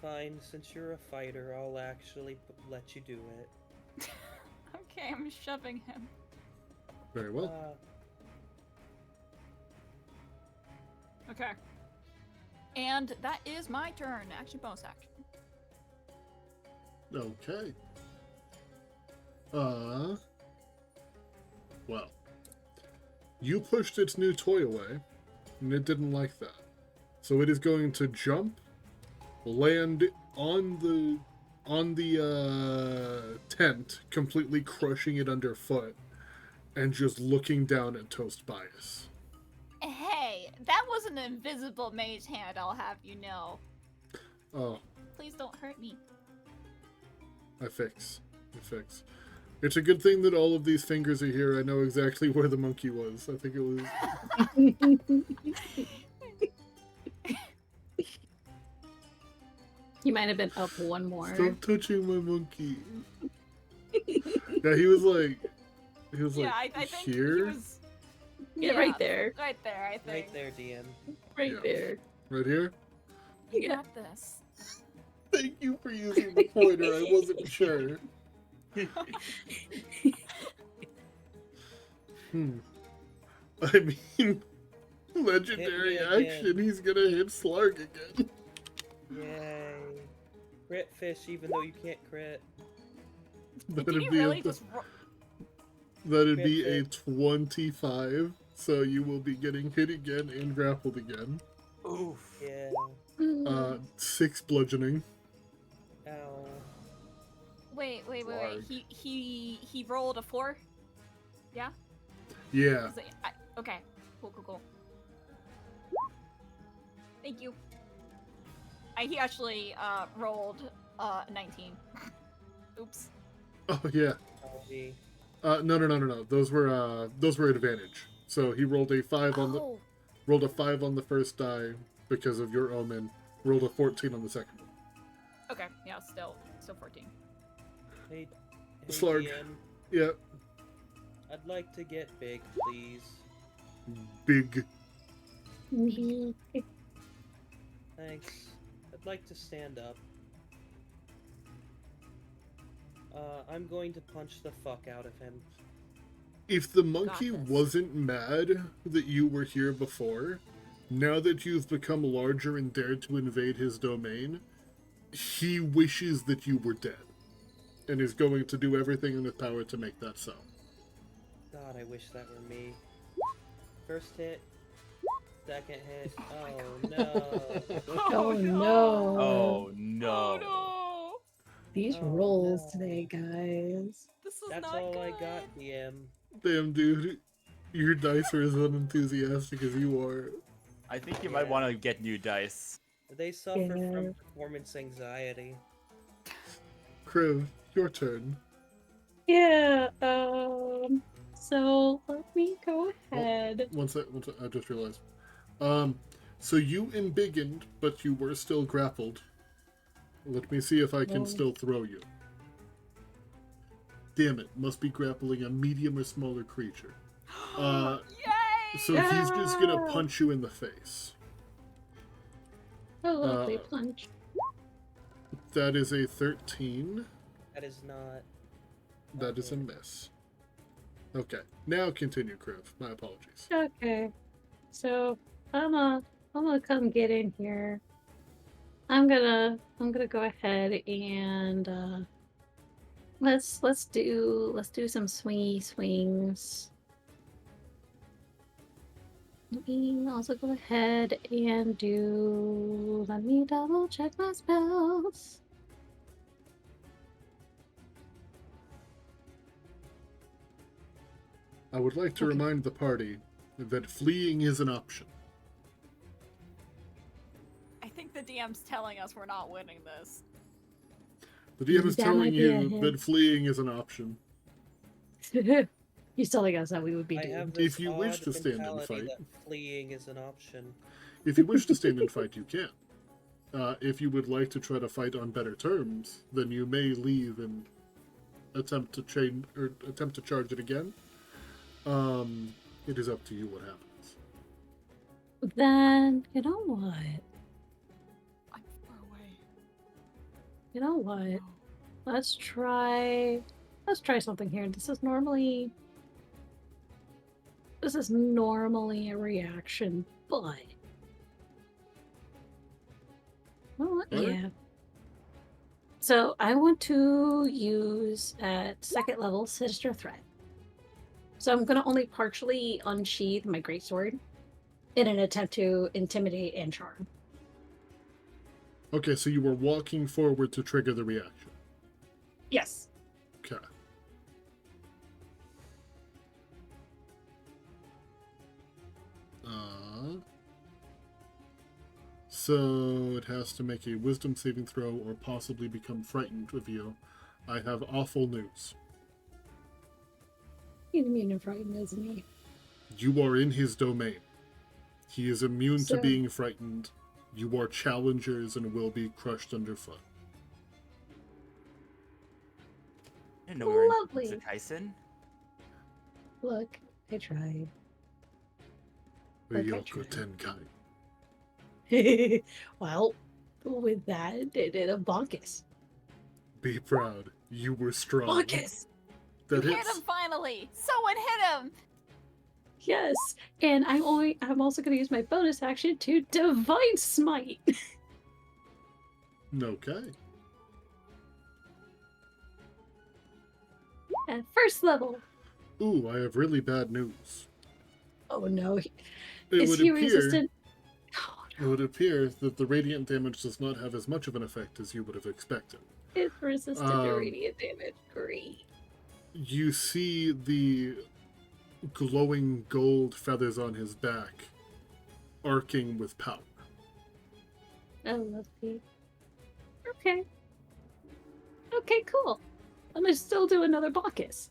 Fine, since you're a fighter, I'll actually let you do it. Okay, I'm shoving him. Very well. Okay. And that is my turn. Actually, bonus action. Okay. Well. You pushed its new toy away, and it didn't like that. So it is going to jump, land on the tent, completely crushing it underfoot, and just looking down at Toast Bias. Hey, that was an invisible mage hand, I'll have you know. Oh, Please don't hurt me. I fix. It's a good thing that all of these fingers are here. I know exactly where the monkey was. I think it was... You might have been up one more. Stop touching my monkey. Yeah, he was like... Yeah, I think here? he was... Yeah, right there. Right there, I think. Right there, DM. Right Yeah. there. Right here? You Yeah. got this. Thank you for using the pointer. I wasn't sure. I mean, legendary Hit me again. action. He's gonna hit Slarg again. Yay. Crit fish, even though you can't crit. Did That'd you be really a, just... that'd be a Crit 25. So you will be getting hit again and grappled again. Oof. Yeah. 6 bludgeoning. Ow. Wait. Slarg. He rolled a 4? Yeah? Yeah. Is it- okay. Cool. Thank you. He actually rolled 19. Oops. Oh yeah. Algae. No. Those were advantage. So he rolled a 5 on the Oh, rolled a 5 on the first die because of your omen. Rolled a 14 on the second one. okay. Yeah, still 14. Hey, Slarg. DM, Yeah. I'd like to get big, please. Big. Thanks. I'd like to stand up. I'm going to punch the fuck out of him. If the monkey Got this. wasn't mad that you were here before, now that you've become larger and dared to invade his domain, he wishes that you were dead. And is going to do everything in his power to make that so. God, I wish that were me. First hit. Second hit. Oh no. Oh no. Oh no. Oh no! These Oh, rolls no. today, guys. This is That's not all good. I got, DM. Damn, dude. Your dice are as unenthusiastic as you are. I think you might Yeah. want to get new dice. They suffer Yeah. from performance anxiety. Kriv, your turn. Yeah, so let me go ahead. One sec, I just realized. So you embiggened, but you were still grappled. Let me see if I can Oh. still throw you. Damn it, must be grappling a medium or smaller creature. Yay! So he's just gonna Yeah. punch you in the face. Oh, lovely Uh, punch. That is a 13. That is not. That is a miss. Okay, now continue, Kriv. My apologies. Okay, so I'm gonna come get in here. I'm gonna go ahead and let's do some swingy swings. Let me also go ahead and do. Let me double check my spells. I would like to Okay. remind the party that fleeing is an option. I think the DM's telling us we're not winning this. The DM is That telling might be a you hint. that fleeing is an option. He's telling us that we would be I have doomed. this If you wish odd to stand and mentality fight. that fleeing is an option. If you wish to stand and fight, you can. If you would like to try to fight on better terms, then you may leave and attempt to charge it again. It is up to you what happens. Then, you know what? I'm far away. You know what? Let's try something here. This is normally a reaction, but well, Alright. yeah. So I want to use at second level Sinister Threat. So I'm gonna only partially unsheath my greatsword in an attempt to intimidate and charm. Okay, so you were walking forward to trigger the reaction. Yes. Okay. So it has to make a wisdom saving throw or possibly become frightened of you. I have awful news. He's immune and frightened, isn't he? You are in his domain. He is immune to So- being frightened. You are challengers and will be crushed underfoot. I didn't know we were in Lovely. Jujutsu Kaisen. Look, I tried. Ryoko Tenkai. Well, with that, it did a bonkus. Be proud. You were strong. Bonkus! That Hit hits. him finally! Someone hit him! Yes, and I'm also going to use my bonus action to Divine Smite. Okay. At first level. Ooh, I have really bad news. Oh no, It is would he appear. resistant? Oh, It would appear that the radiant damage does not have as much of an effect as you would have expected. it's resistant to Um, radiant damage. Great. You see the glowing gold feathers on his back arcing with power. Oh, lovely. Okay. Okay, cool. I'm gonna still do another bonkus.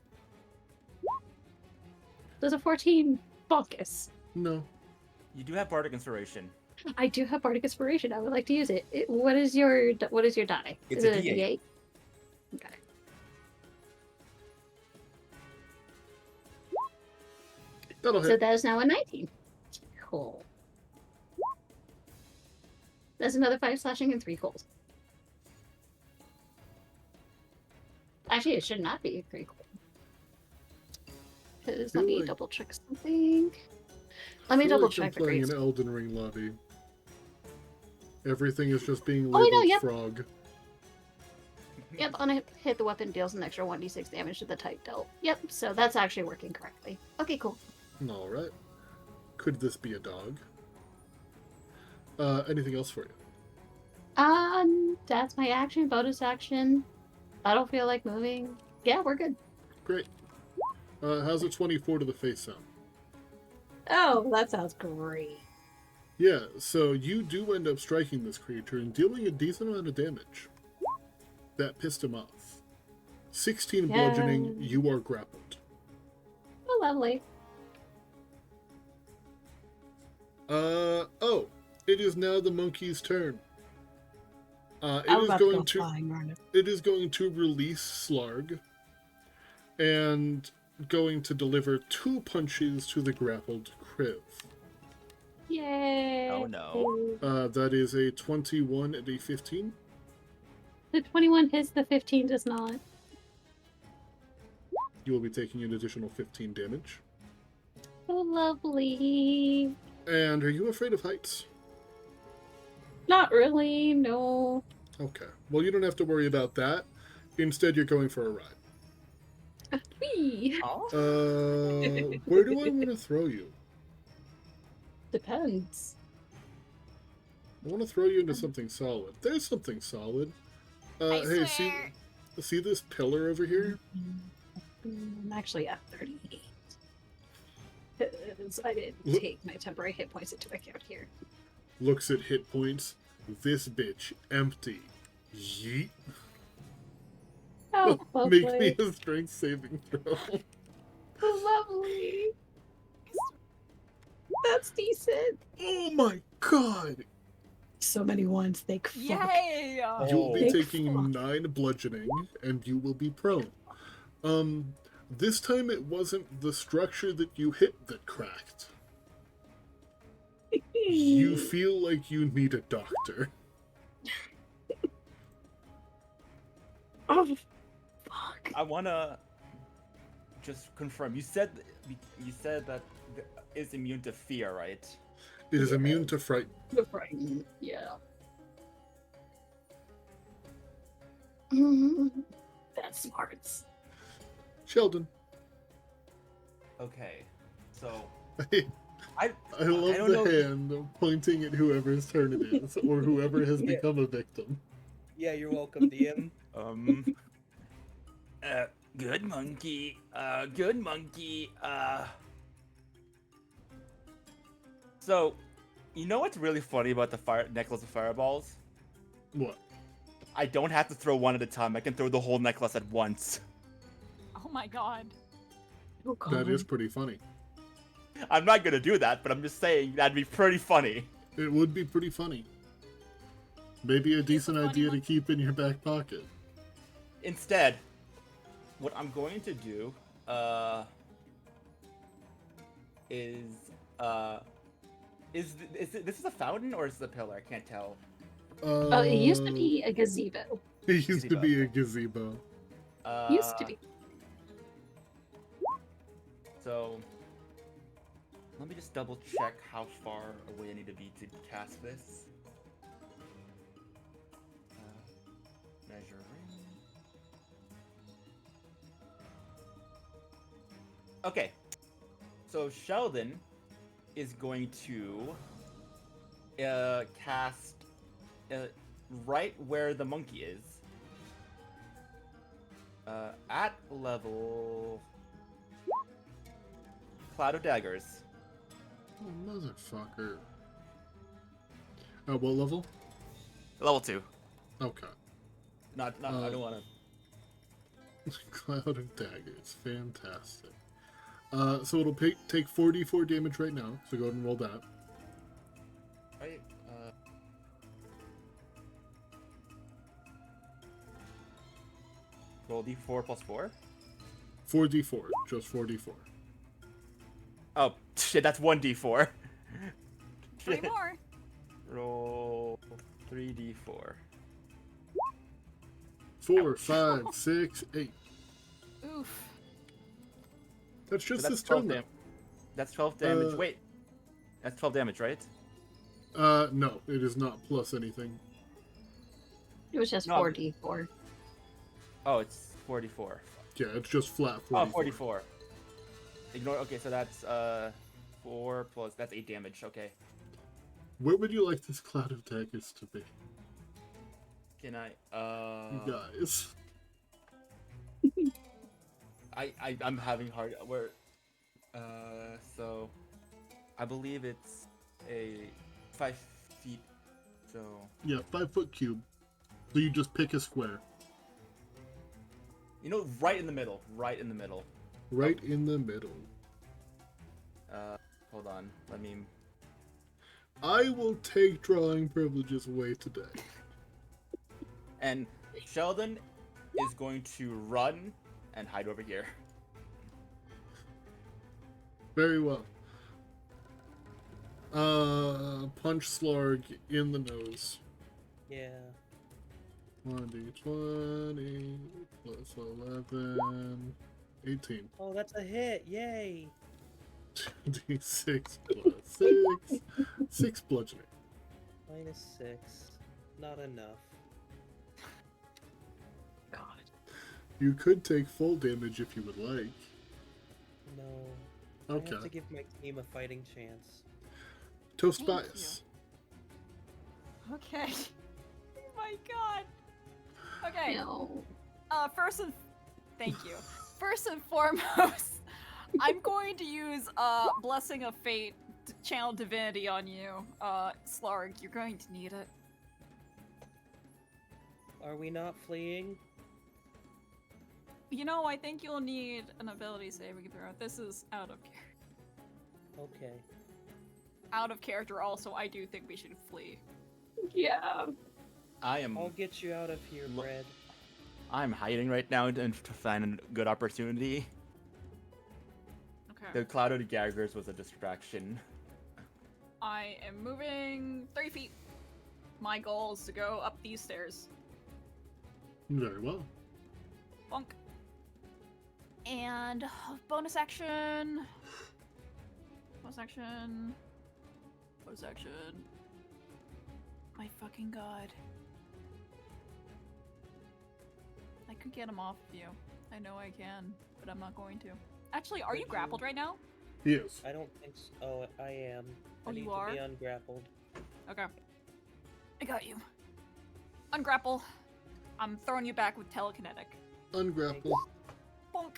There's a 14 bonkus. No. You do have Bardic Inspiration. I do have Bardic Inspiration. I would like to use it. What is your die? It's Is a it D8. D8? Okay. That'll So hit. that is now a 19. Cool. That's another 5 slashing and 3 cold. Actually, it should not be 3 cold. Because let Feel me like- double check something. Let me I feel double like I'm check the playing grades. an Elden Ring lobby. Everything is just being Oh, I labeled know, yep. frog. Yep, on a hit, the weapon deals an extra 1d6 damage to the type dealt. Yep, so that's actually working correctly. Okay, cool. Alright. Could this be a dog? Anything else for you? That's my action, bonus action. I don't feel like moving. Yeah, we're good. Great. How's a 24 to the face sound? Oh, that sounds great. Yeah, so you do end up striking this creature and dealing a decent amount of damage. That pissed him off. 16 bludgeoning, Yeah. you are grappled. Oh, lovely. Oh, it is now the monkey's turn. It I'm is about to go going to flying, aren't I? it is going to release Slarg and going to deliver 2 punches to the grappled Kriv. Yay! Oh, no. That is a 21 and a 15. The 21 hits, the 15 does not. You will be taking an additional 15 damage. Oh, lovely. And are you afraid of heights? Not really, no. Okay. Well, you don't have to worry about that. Instead, you're going for a ride. Whee! Oh, Where do I want to throw you? Depends. I want to throw you into something solid. There's something solid. I Hey, swear. see this pillar over here? I'm actually at 38. 'cause I didn't take my temporary hit points into account here. Looks at hit points. This bitch empty. Yeet. Oh, Make lovely. me a strength saving throw. Lovely. That's decent. Oh my god! So many ones. They fuck. Yay! You'll be Big taking fuck. 9 bludgeoning, and you will be prone. This time it wasn't the structure that you hit that cracked. You feel like you need a doctor. Oh, fuck. I wanna just confirm. You said that it's immune to fear, right? It is immune to fright. Right. Yeah. That's smarts. Sheldon. Okay, so I I love don't the know. hand pointing at whoever's turn it is, or whoever has Yeah. become a victim. Yeah, you're welcome, DM. Good monkey. Good monkey. So, you know what's really funny about the fire necklace of fireballs? What? I don't have to throw one at a time. I can throw the whole necklace at once. Oh my god. Oh, God. That is pretty funny. I'm not gonna do that, but I'm just saying that'd be pretty funny. It would be pretty funny. Maybe a decent funny idea to one. keep in your back pocket. Instead, what I'm going to do, this is a fountain or is it a pillar? I can't tell. Oh, it used to be a gazebo. It used to be a gazebo. Used to be. So, let me just double check how far away I need to be to cast this. Measuring. Okay. So Sheldon is going to cast right where the monkey is. At level Cloud of Daggers. Oh, motherfucker. At what level? Level 2. Okay. I don't want to. Cloud of Daggers. Fantastic. So it'll take 44 damage right now, so go ahead and roll that. Right. Roll d4 plus 4. 4d4. Just 4d4. Oh shit! That's 1d4. 3 more. Roll 3d4. 4, 5, 6, 8. Oof. That's just So this that's 12 turn, though. That's 12 damage. Uh, Wait, that's 12 damage, right? No, it is not plus anything. It was just No. 4d4. Oh, it's 44. Yeah, it's just flat 44. Oh, 44. Ignore. Okay, so that's 4 plus. That's 8 damage. Okay. Where would you like this Cloud of Daggers to be, Can I? you guys? I'm having hard. Where? So, I believe it's a 5 feet. So. Yeah, 5-foot cube. So you just pick a square. You know, right in the middle. Right in the middle. Right in the middle. Hold on. Let me. I will take drawing privileges away today. And Sheldon is going to run and hide over here. Very well. Punch Slarg in the nose. Yeah. 1d20 plus 11, 18. Oh, that's a hit! Yay! 2d6 plus 6, 6 bludgeoning. -6. Not enough. God. You could take full damage if you would like. No. I have to Okay. give my team a fighting chance. Tobias. Okay. Oh my god. Okay. No. Thank you. First and foremost, I'm going to use Blessing of Fate to channel divinity on you. Slarg, you're going to need it. Are we not fleeing? You know, I think you'll need an ability saving throw. This is out of Okay. out of character. Also, I do think we should flee. Yeah. I'll get you out of here, Look- Brad. I'm hiding right now to find a good opportunity. Okay. The Clouded Gaggers was a distraction. I am moving 3 feet. My goal is to go up these stairs. Very well. Bonk. And bonus action. Bonus action. Bonus action. My fucking god. I could get him off of you. I know I can, but I'm not going to. Actually, are you grappled right now? He is. I don't think so. Oh, I am. Oh, I need you to are? be ungrappled. Okay. I got you. Ungrapple. I'm throwing you back with telekinetic. Ungrapple. Bonk.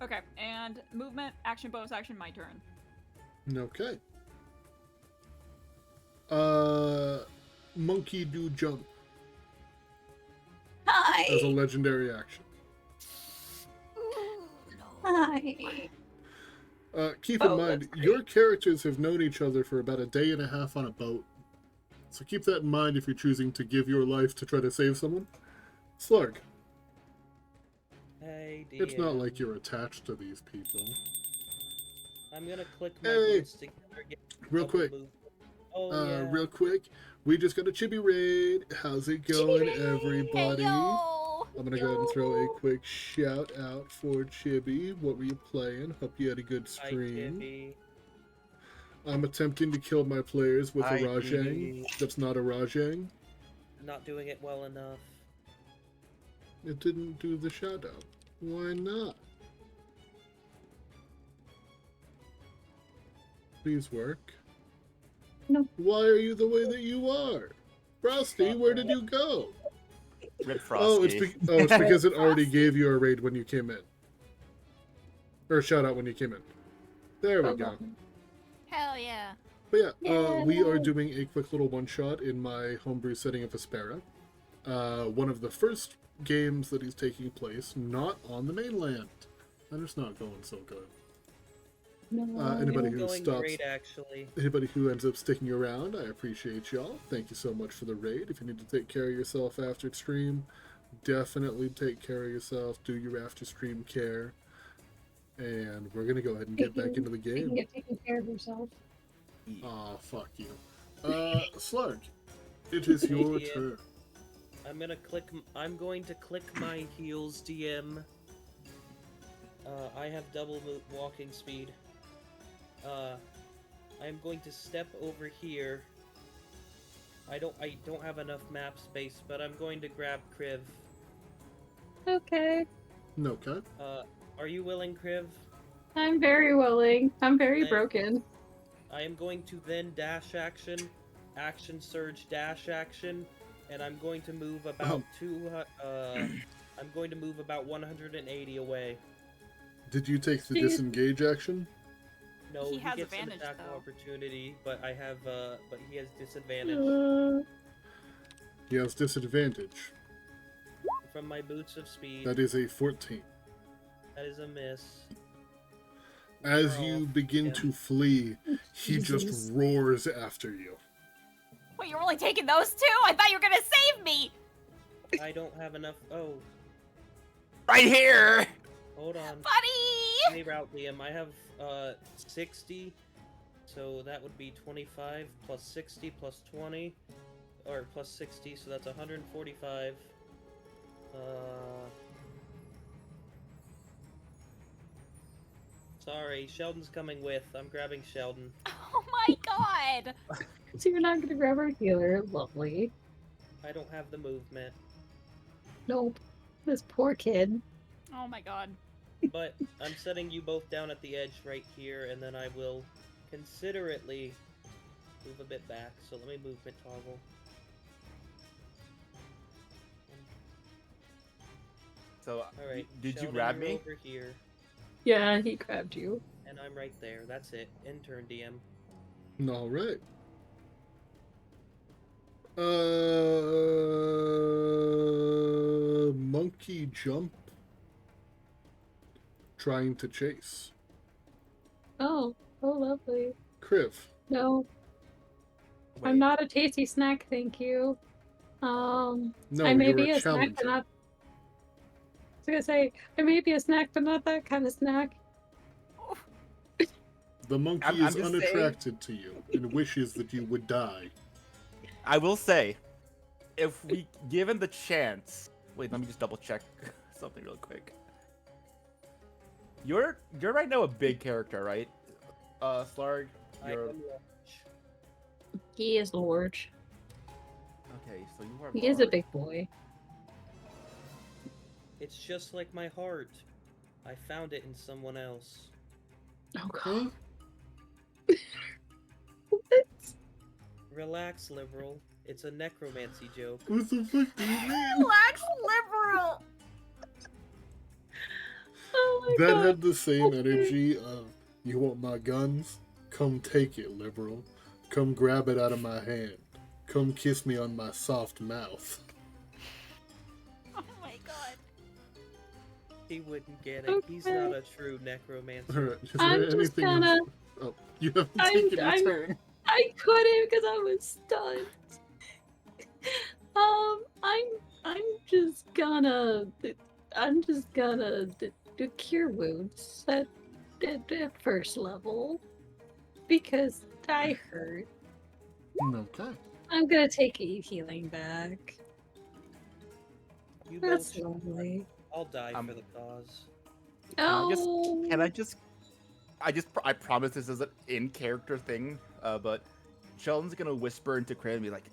Okay, and movement, action, bonus action, my turn. Okay. Monkey do jump as a Hi. legendary action. Hi. Keep in Oh, mind, that's great. your characters have known each other for about a day and a half on a boat. So keep that in mind if you're choosing to give your life to try to save someone. Slurg, Hey, DM. it's not like you're attached to these people. I'm gonna click my Hey. boots together. Get Real double quick, movement. Oh, yeah. real quick, we just got a chibi raid. How's it going, Chibi raid! everybody? Yo! I'm gonna go ahead and throw a quick shout out for Chibi. What were you playing? Hope you had a good Hi, stream. Tippy. I'm attempting to kill my players with a Hi, Rajang. Chibi. That's not a Rajang. Not doing it well enough. It didn't do the shout out. Why not? Please work. No. Why are you the way that you are? Frosty, where did you go? Rip Oh, Frosty. it's because it already gave you a raid when you came in. Or a shout out when you came in. There we go. Hell yeah. But yeah, we are Yay. doing a quick little one shot in my homebrew setting of Aspera. One of the first games that is taking place not on the mainland. That is not going so good. No. Anybody It's who going stops, great, actually. anybody who ends up sticking around, I appreciate y'all. Thank you so much for the raid. If you need to take care of yourself after stream, definitely take care of yourself. Do your after stream care, and we're gonna go ahead and get back into the You can game. get taken care of yourself. Aw, fuck you. Slurg, it is your Yeah. turn. I'm going to click my heels, DM. I have double walking speed. I'm going to step over here. I don't have enough map space, but I'm going to grab Kriv. Okay. Okay. Are you willing, Kriv? I'm very willing. I'm very Thank- broken. I am going to then dash action, surge, dash action, and I'm going to move about I'm going to move about 180 away. Did you take the Jeez. disengage action? No, He he, has gets an advantage, attack though. opportunity, but I have but he has disadvantage He has disadvantage. from my boots of speed. That is a 14. That is a miss. As Oh, you begin yeah. to flee, he Jesus. just roars after you. Wait, you're only taking those two? I thought you were gonna save me! I don't have enough. Oh, Right here! hold on. Buddy! Let me route DM. I have 60, so that would be 25 plus 60 plus 20, or plus 60, so that's 145. Sorry, Sheldon's coming with. I'm grabbing Sheldon. Oh my god! So you're not gonna grab our healer. Lovely. I don't have the movement, Nope. This poor kid. Oh my god. but I'm setting you both down at the edge right here, and then I will considerately move a bit back. So let me movement toggle. So, All right. did you Sheldon, grab you're me? over here, Yeah, he grabbed you. and I'm right there. That's it. Intern DM. All right. Monkey jump. Trying to chase. Oh, lovely. Kriv. No, Wait, I'm not a tasty snack, thank you. No, I may you're be a a snack, but challenger. not. I was gonna say I may be a snack, but not that kind of snack. The monkey I'm is just saying- unattracted to you and wishes that you would die. I will say, if we given the chance, wait, let me just double check something real quick. You're right now a big character, right? Slarg, I you're am large. He is large. okay. So you are. He is a large. big boy. It's just like my heart. I found it in someone else. Oh god. Huh? Relax, liberal. It's a necromancy joke. What the fuck do you mean? Relax, liberal. Oh my That god. had the same energy of, you want my guns? Come take it, liberal. Come grab it out of my hand. Come kiss me on my soft mouth. Oh my god. He wouldn't get it. He's not a true necromancer. Alright, is I'm there just anything gonna. else? Oh, you haven't I'm- taken your I'm- turn. I couldn't because I was stunned. I'm just gonna. I'm just gonna do cure wounds at first level because I hurt. Okay. I'm gonna take a healing back. You That's both. lovely. I'll die Um, for the cause. Oh. I promise this is an in character thing, but Sheldon's gonna whisper into Craig and be like,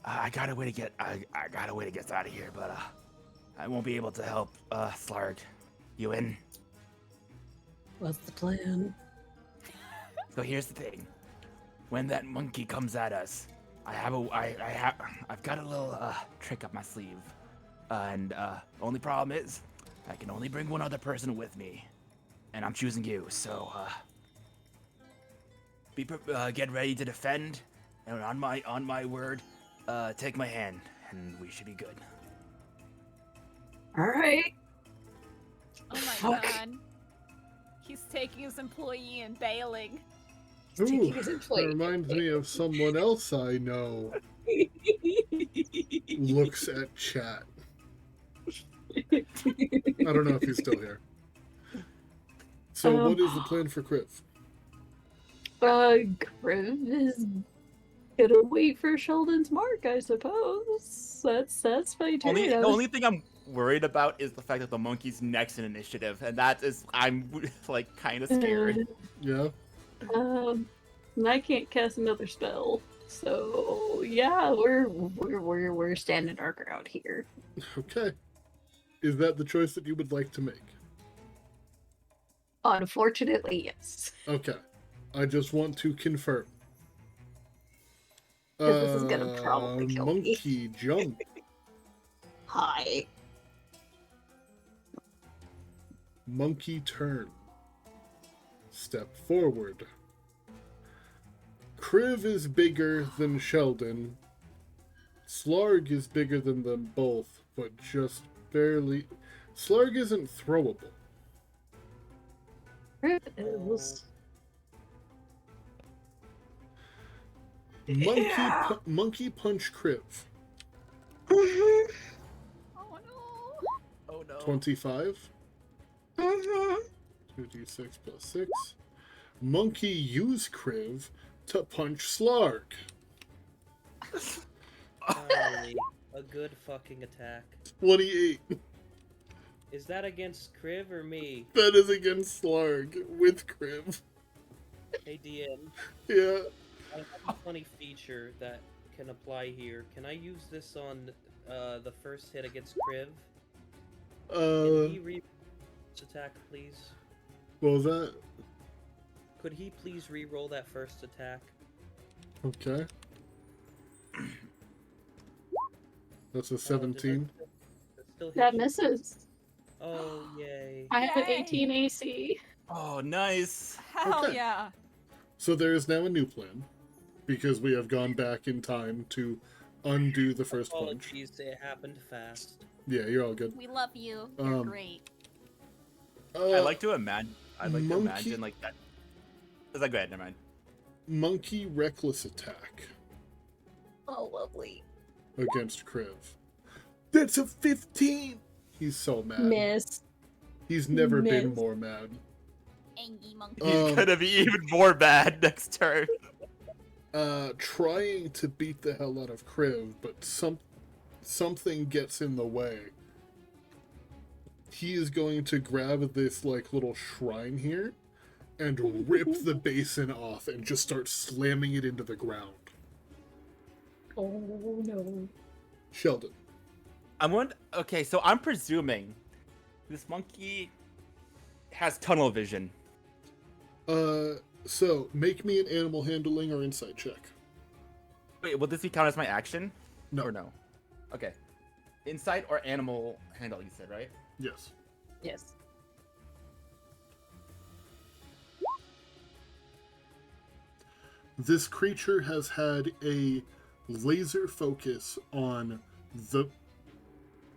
I got a way to get us out of here, but I won't be able to help Slarg. You in? What's the plan? So here's the thing. When that monkey comes at us, I've got a little trick up my sleeve. And only problem is I can only bring one other person with me. And I'm choosing you, so get ready to defend. And on my word, take my hand and we should be good. All right. Oh my Fuck. god. He's taking his employee and bailing. Ooh, his that employee. reminds me of someone else I know. Looks at chat. I don't know if he's still here. So, what is the plan for Kriv? Kriv is gonna wait for Sheldon's mark, I suppose. That's my turn. The only thing I'm worried about is the fact that the monkey's next in initiative, and that is I'm like kind of scared. Yeah? And I can't cast another spell, so yeah, we're standing our ground here. Okay. Is that the choice that you would like to make? Unfortunately, yes. Okay. I just want to confirm. 'Cause this is gonna probably kill me. Monkey jump. Hi. Monkey turn. Step forward. Kriv is bigger than Sheldon. Slarg is bigger than them both, but just barely. Slarg isn't throwable. Kriv is. Monkey punch Kriv. Oh no. Oh no. 25. 2d6 plus 6. Monkey use Kriv to punch Slarg. Finally, a good fucking attack. 28. Is that against Kriv or me? That is against Slarg with Kriv. Hey DM, Yeah. I have a funny feature that can apply here. Can I use this on the first hit against Kriv? Can he re attack, please? What was that? Could he please re-roll that first attack? Okay. That's a 17. That still hit That you. misses. Oh, yay. I have an Yay. 18 AC. Oh, nice. Hell Okay. yeah. So there is now a new plan, because we have gone back in time to undo the first punch. Apologies, it happened fast. Yeah, you're all good. We love you. You're Um, great. I like to imagine. I'd like to monkey- imagine like that. Is that good? Never mind. Monkey reckless attack Oh, lovely. against Kriv. That's a 15. He's so mad. Miss. He's never been Miss. more mad. Angie monkey. He's Um, gonna be even more bad next turn. Trying to beat the hell out of Kriv, but something gets in the way. He is going to grab this like little shrine here and rip the basin off and just start slamming it into the ground. Oh, no. Sheldon. Okay, so I'm presuming this monkey has tunnel vision. So make me an animal handling or insight check. Wait, will this be counted as my action? No. Or no? Okay. Insight or animal handle, you said, right? Yes. Yes. This creature has had a laser focus on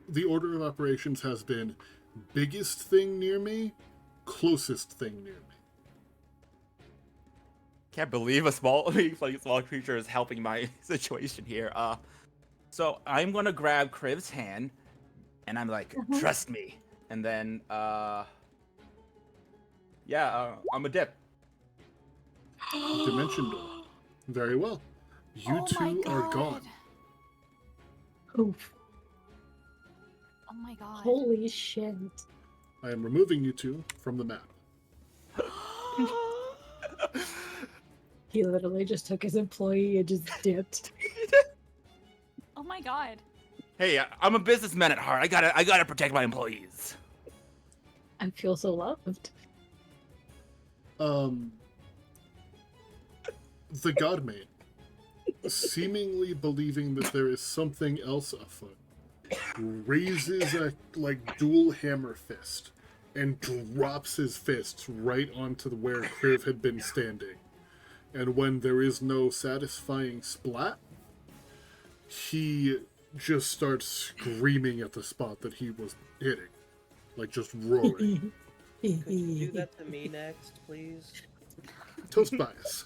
the order of operations has been biggest thing near me, closest thing near me. Can't believe a small creature is helping my situation here. So I'm gonna grab Kriv's hand, and I'm like, trust me. And then, I'm a dip. Dimension door. Very well. You Oh my two are gone. God. Oof. Oh my god. Holy shit. I am removing you two from the map. He literally just took his employee and just dipped. Oh my god. Hey, I'm a businessman at heart. I gotta protect my employees. I feel so loved. The Godmate, seemingly believing that there is something else afoot, raises a dual hammer fist and drops his fists right onto where Kriv had been standing. And when there is no satisfying splat, he just starts screaming at the spot that he was hitting, like just roaring. Could you do that to me next, please? Toast bias.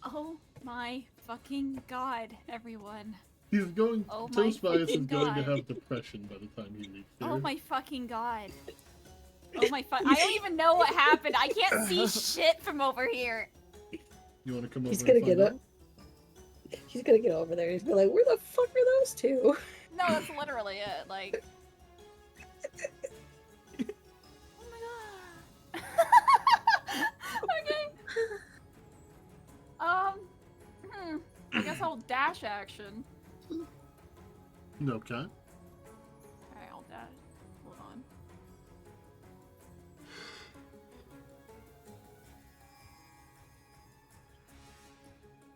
Oh my fucking god, everyone. He's going. Oh my Toast bias is fucking going to God. have depression by the time he leaves here. Oh my fucking god. Oh my I don't even know what happened. I can't see shit from over here. You want to come over? He's and gonna find get out? it. He's gonna get over there. He's gonna be like, where the fuck are those two? No, that's literally it. Like. Oh my god. Okay. I guess I'll dash action. Okay. Alright, I'll dash. Hold on.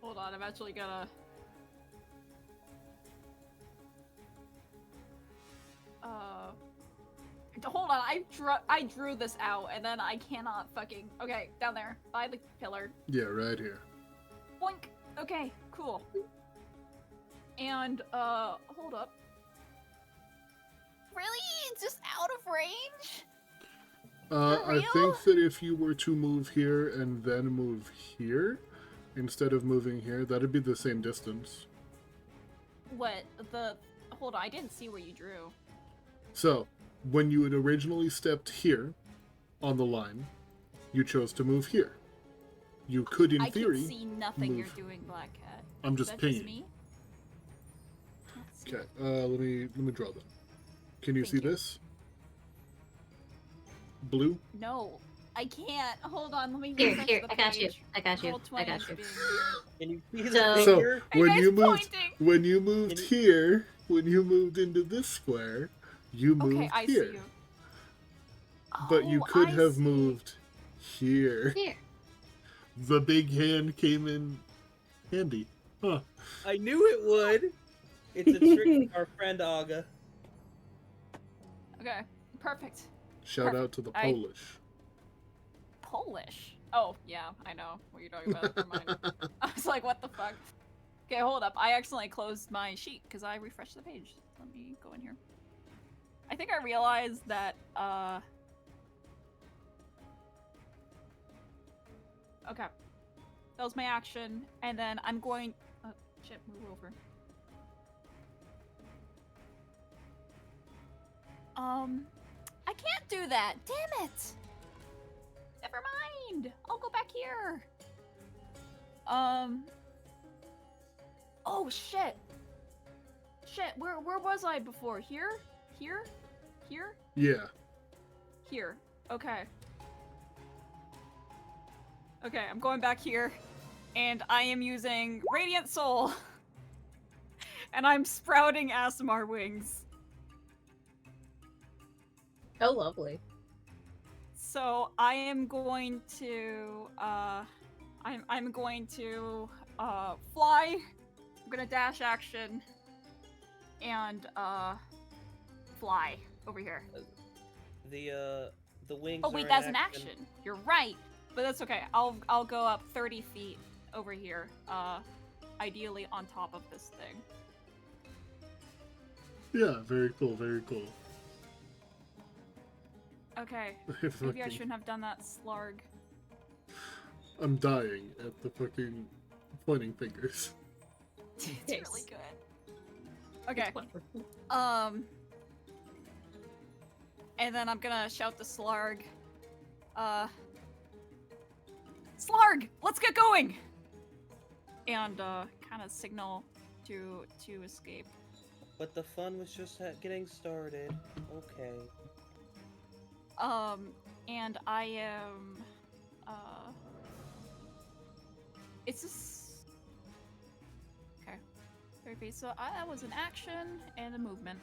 Hold on, I'm actually gonna. Hold on, I drew this out, and then I cannot fucking. Okay, down there by the pillar. Yeah, right here. Boink. Okay, cool. And hold up. Really? It's just out of range? For I real? think that if you were to move here and then move here, instead of moving here, that'd be the same distance. What the? Hold on, I didn't see where you drew. So, when you had originally stepped here on the line, you chose to move here. You could, in I theory, can see nothing move. you're doing, Black Cat. I'm Is just that pinging. me? Can't see. Okay, let me draw them. Can you Thank see you. this? Blue? No, I can't. Hold on, let me Here, refresh here, the I got you. page. I got you. Roll I 20 got is you. being Can you see the So- finger? Are you when guys you moved pointing? when you moved Can here, when you moved into this square, you moved Okay, I see here. you. But you Oh, could I have see. moved here. Here. The big hand came in handy. Huh. I knew it would. It's a trick from our friend Aga. Okay, perfect. Shout out to the I- Polish. Polish. Oh, yeah, I know what you're talking about. Never mind. I was like, what the fuck? Okay, hold up. I accidentally closed my sheet because I refreshed the page. Let me go in here. I think I realized that, okay. That was my action, and then I'm going... Oh, shit, move over. I can't do that! Damn it! Never mind! I'll go back here! Oh, shit! Shit, where was I before? Here? Here? Here? Yeah. Here. Okay. Okay, I'm going back here, and I am using Radiant Soul! And I'm sprouting Aasimar wings. Oh, lovely. So I am going to I'm going to fly. I'm gonna dash action and fly over here. The wings. Oh wait, are that's an action. You're right. But that's okay. I'll go up 30 feet over here. Ideally on top of this thing. Yeah, very cool, very cool. Okay. Maybe I shouldn't have done that, Slarg. I'm dying at the fucking pointing fingers. It's Yes. really good. Okay. It's wonderful. And then I'm gonna shout to Slarg. Slarg, let's get going! And kind of signal to escape. But the fun was just getting started. Okay. And I am it's just okay. 30 feet. So that was an action and a movement.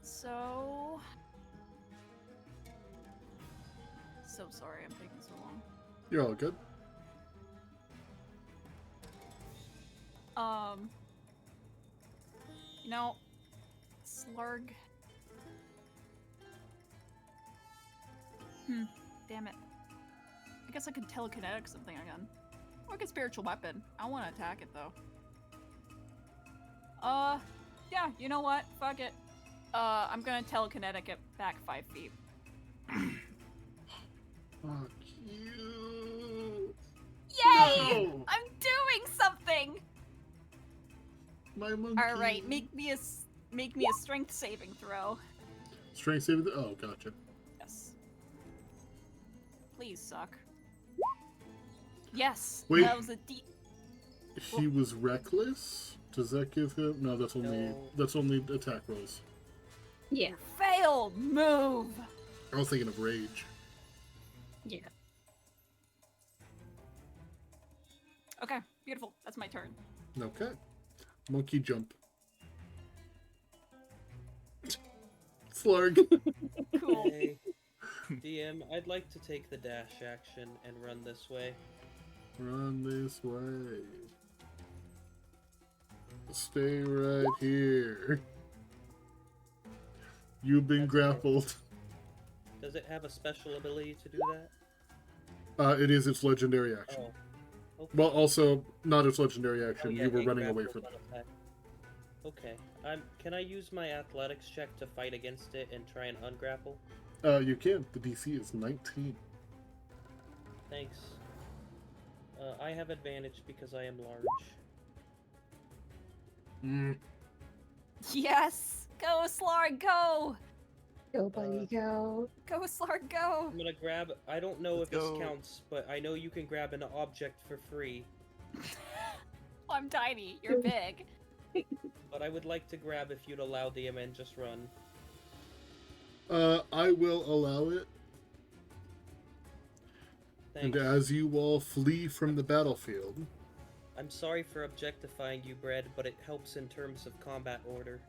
So sorry, I'm taking so long. You're all good. You know, Slarg. Damn it. I guess I could telekinetic something again. Or like a spiritual weapon. I want to attack it though. Yeah, you know what? Fuck it. I'm gonna telekinetic it back 5 feet. Fuck you. Yay! No! I'm doing something! My monkey. Alright, make me a strength saving throw. Strength saving. Oh, gotcha. Yes. Please suck. Yes. Wait. That was a D. He was reckless. Does that give him? No, that's only No. that's only attack rolls. Yeah. Failed move. I was thinking of rage. Yeah. Okay, beautiful. That's my turn. Okay. Monkey jump. Slurg. Cool. Hey, DM, I'd like to take the dash action and run this way. Run this way. Stay right here. You've been That's grappled. Does it have a special ability to do that? It is its legendary action. Oh. Okay. Well, also not its legendary Oh, action. yeah, You were it running away grapples from it. on attack. Okay. Can I use my athletics check to fight against it and try and ungrapple? You can. The DC is 19. Thanks. I have advantage because I am large. Mm. Yes. Go, Slarg, go. Go, buddy, go. Go, Slarg, go. I'm gonna grab. I don't know Let's if go. this counts, but I know you can grab an object for free. I'm tiny. You're big. But I would like to grab if you'd allow DM and just run. I will allow it. Thanks. And as you all flee from the battlefield, I'm sorry for objectifying you, Bread, but it helps in terms of combat order.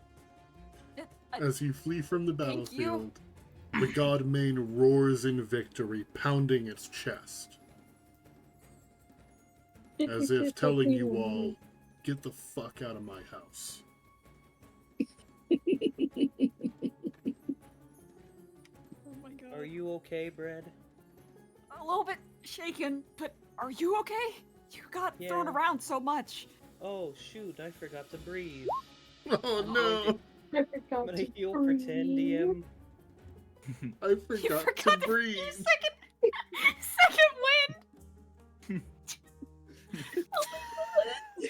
as you flee from the Thank you. battlefield, the god Mane roars in victory, pounding its chest, as if telling you all, "Get the fuck out of my house." Are you okay, Bread? A little bit shaken, but are you okay? You got thrown Yeah. around so much. Oh shoot, I forgot to breathe. Oh no! I forgot I'm gonna to heal for 10, breathe. DM. I You forgot forgot to to breathe. second win.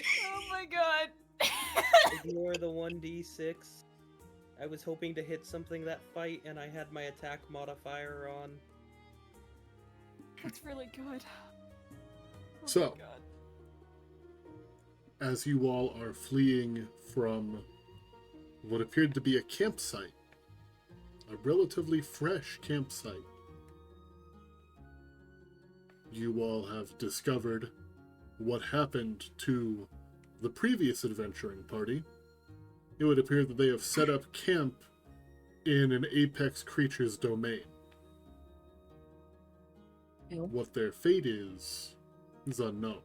Oh my god. Ignore the 1d6. I was hoping to hit something that fight, and I had my attack modifier on. That's really good. Oh So- my god. As you all are fleeing from what appeared to be a campsite, a relatively fresh campsite, you all have discovered what happened to the previous adventuring party. It would appear that they have set up camp in an apex creature's domain. Ew. What their fate is unknown.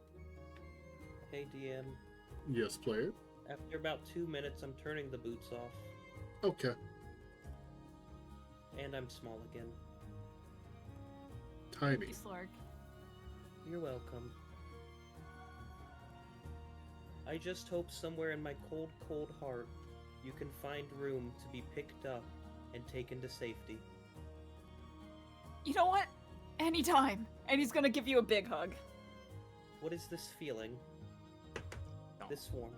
Hey, DM. Yes, player? After about 2 minutes, I'm turning the boots off. Okay. And I'm small again. Tiny. Thank you, Slark. You're welcome. I just hope somewhere in my cold, cold heart you can find room to be picked up and taken to safety. You know what? Anytime. And he's gonna give you a big hug. What is this feeling? This warmth?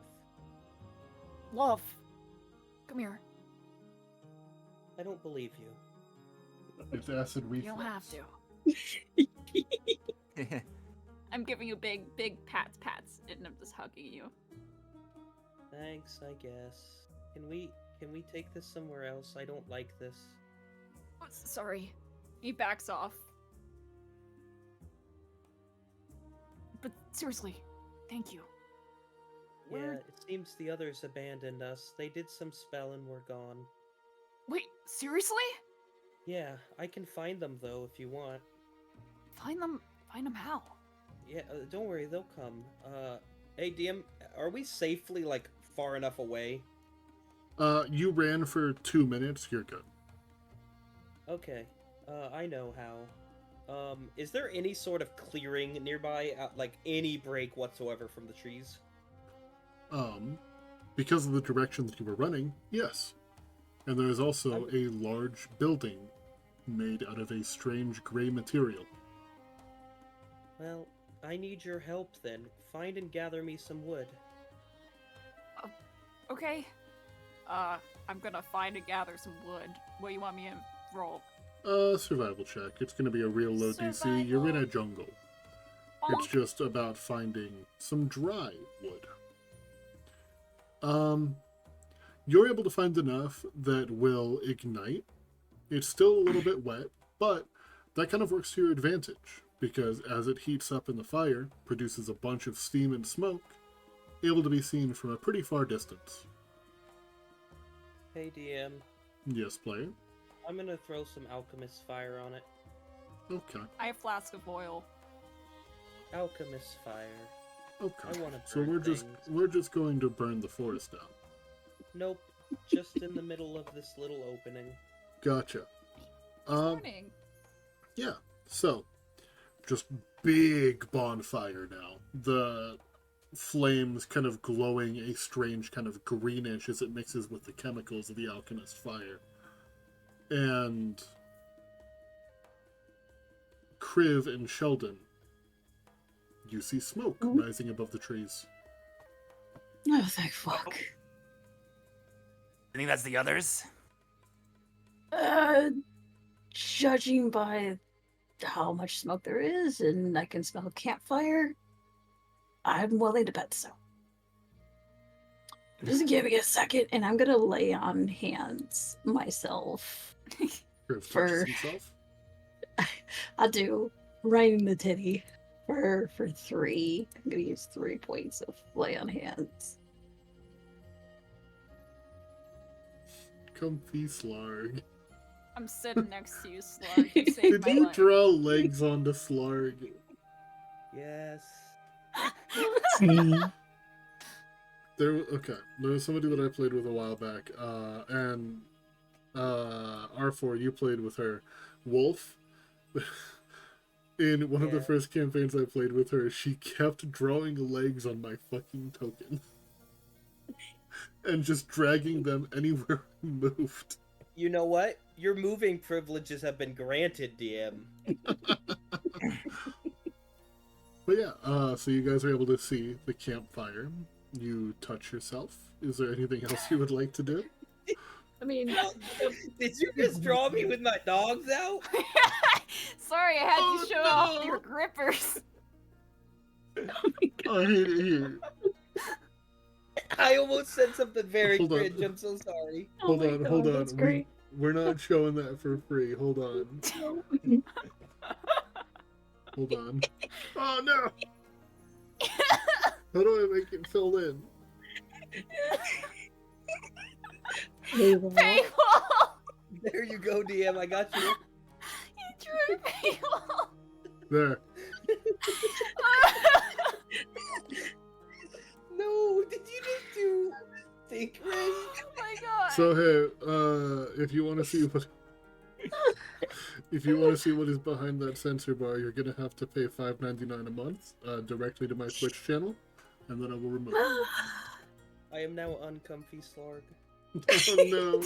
Love. Come here. I don't believe you. It's acid reflux. You don't have to. I'm giving you big pats, and I'm just hugging you. Thanks, I guess. Can we take this somewhere else? I don't like this. Oh, sorry. He backs off. But seriously, thank you. Yeah, Where- it seems the others abandoned us. They did some spell and were gone. Wait, seriously? Yeah, I can find them though if you want. Find them how? Yeah, don't worry, they'll come. Hey DM, are we safely like far enough away? You ran for 2 minutes, you're good. Okay, I know how. Is there any sort of clearing nearby, like any break whatsoever from the trees? Because of the direction that you were running, yes. And there is also a large building made out of a strange gray material. Well, I need your help then. Find and gather me some wood. Okay. I'm gonna find and gather some wood. What do you want me to roll? Survival check. It's going to be a real low DC. You're in a jungle. It's Bonk. just about finding some dry wood. You're able to find enough that will ignite. It's still a little bit wet, but that kind of works to your advantage, because as it heats up in the fire, produces a bunch of steam and smoke, able to be seen from a pretty far distance. Hey DM, Yes, player? I'm gonna throw some alchemist fire on it. Okay. I have flask of oil. Alchemist fire. Okay. I wanna So burn things. we're just going to burn the forest down. Nope, just in the middle of this little opening. Gotcha. Morning. Yeah. So, just big bonfire now. The flames kind of glowing a strange kind of greenish as it mixes with the chemicals of the alchemist fire. And Kriv and Sheldon, you see smoke rising above the trees. Oh, thank fuck. I think that's the others. Judging by how much smoke there is, and I can smell campfire, I'm willing to bet so. Just give me a second, and I'm gonna lay on hands myself. Kriv For- touches himself. I do right in the titty for 3. I'm gonna use 3 points of lay on hands. Comfy Slarg. I'm sitting next to you, Slark. You saved Did my you life. draw legs onto Slarg? Yes. There was somebody that I played with a while back, and R4, you played with her. Wolf. In one of the Yeah. first campaigns I played with her, she kept drawing legs on my fucking token. And just dragging them anywhere I moved. You know what? Your moving privileges have been granted, DM. But yeah, so you guys are able to see the campfire. You touch yourself. Is there anything else you would like to do? I mean, Did you just draw me with my dogs out? Sorry, I had Oh, to show off no. your grippers. I hate it here. I almost said something very Hold on. cringe. I'm so sorry. oh Hold my on, God, hold on. That's great. We're not showing that for free. Hold on. Hold on. Oh no! How do I make it fill in? Hey, well, Paywall! There you go, DM. I got you. You drew paywall! There. No, did you just do think Ray? Oh my god. So hey, if you want to see what, if you want to see what is behind that censor bar, you're gonna have to pay $5.99 a month directly to my Twitch channel, and then I will remove it. I am now uncomfy Slarg. Oh no!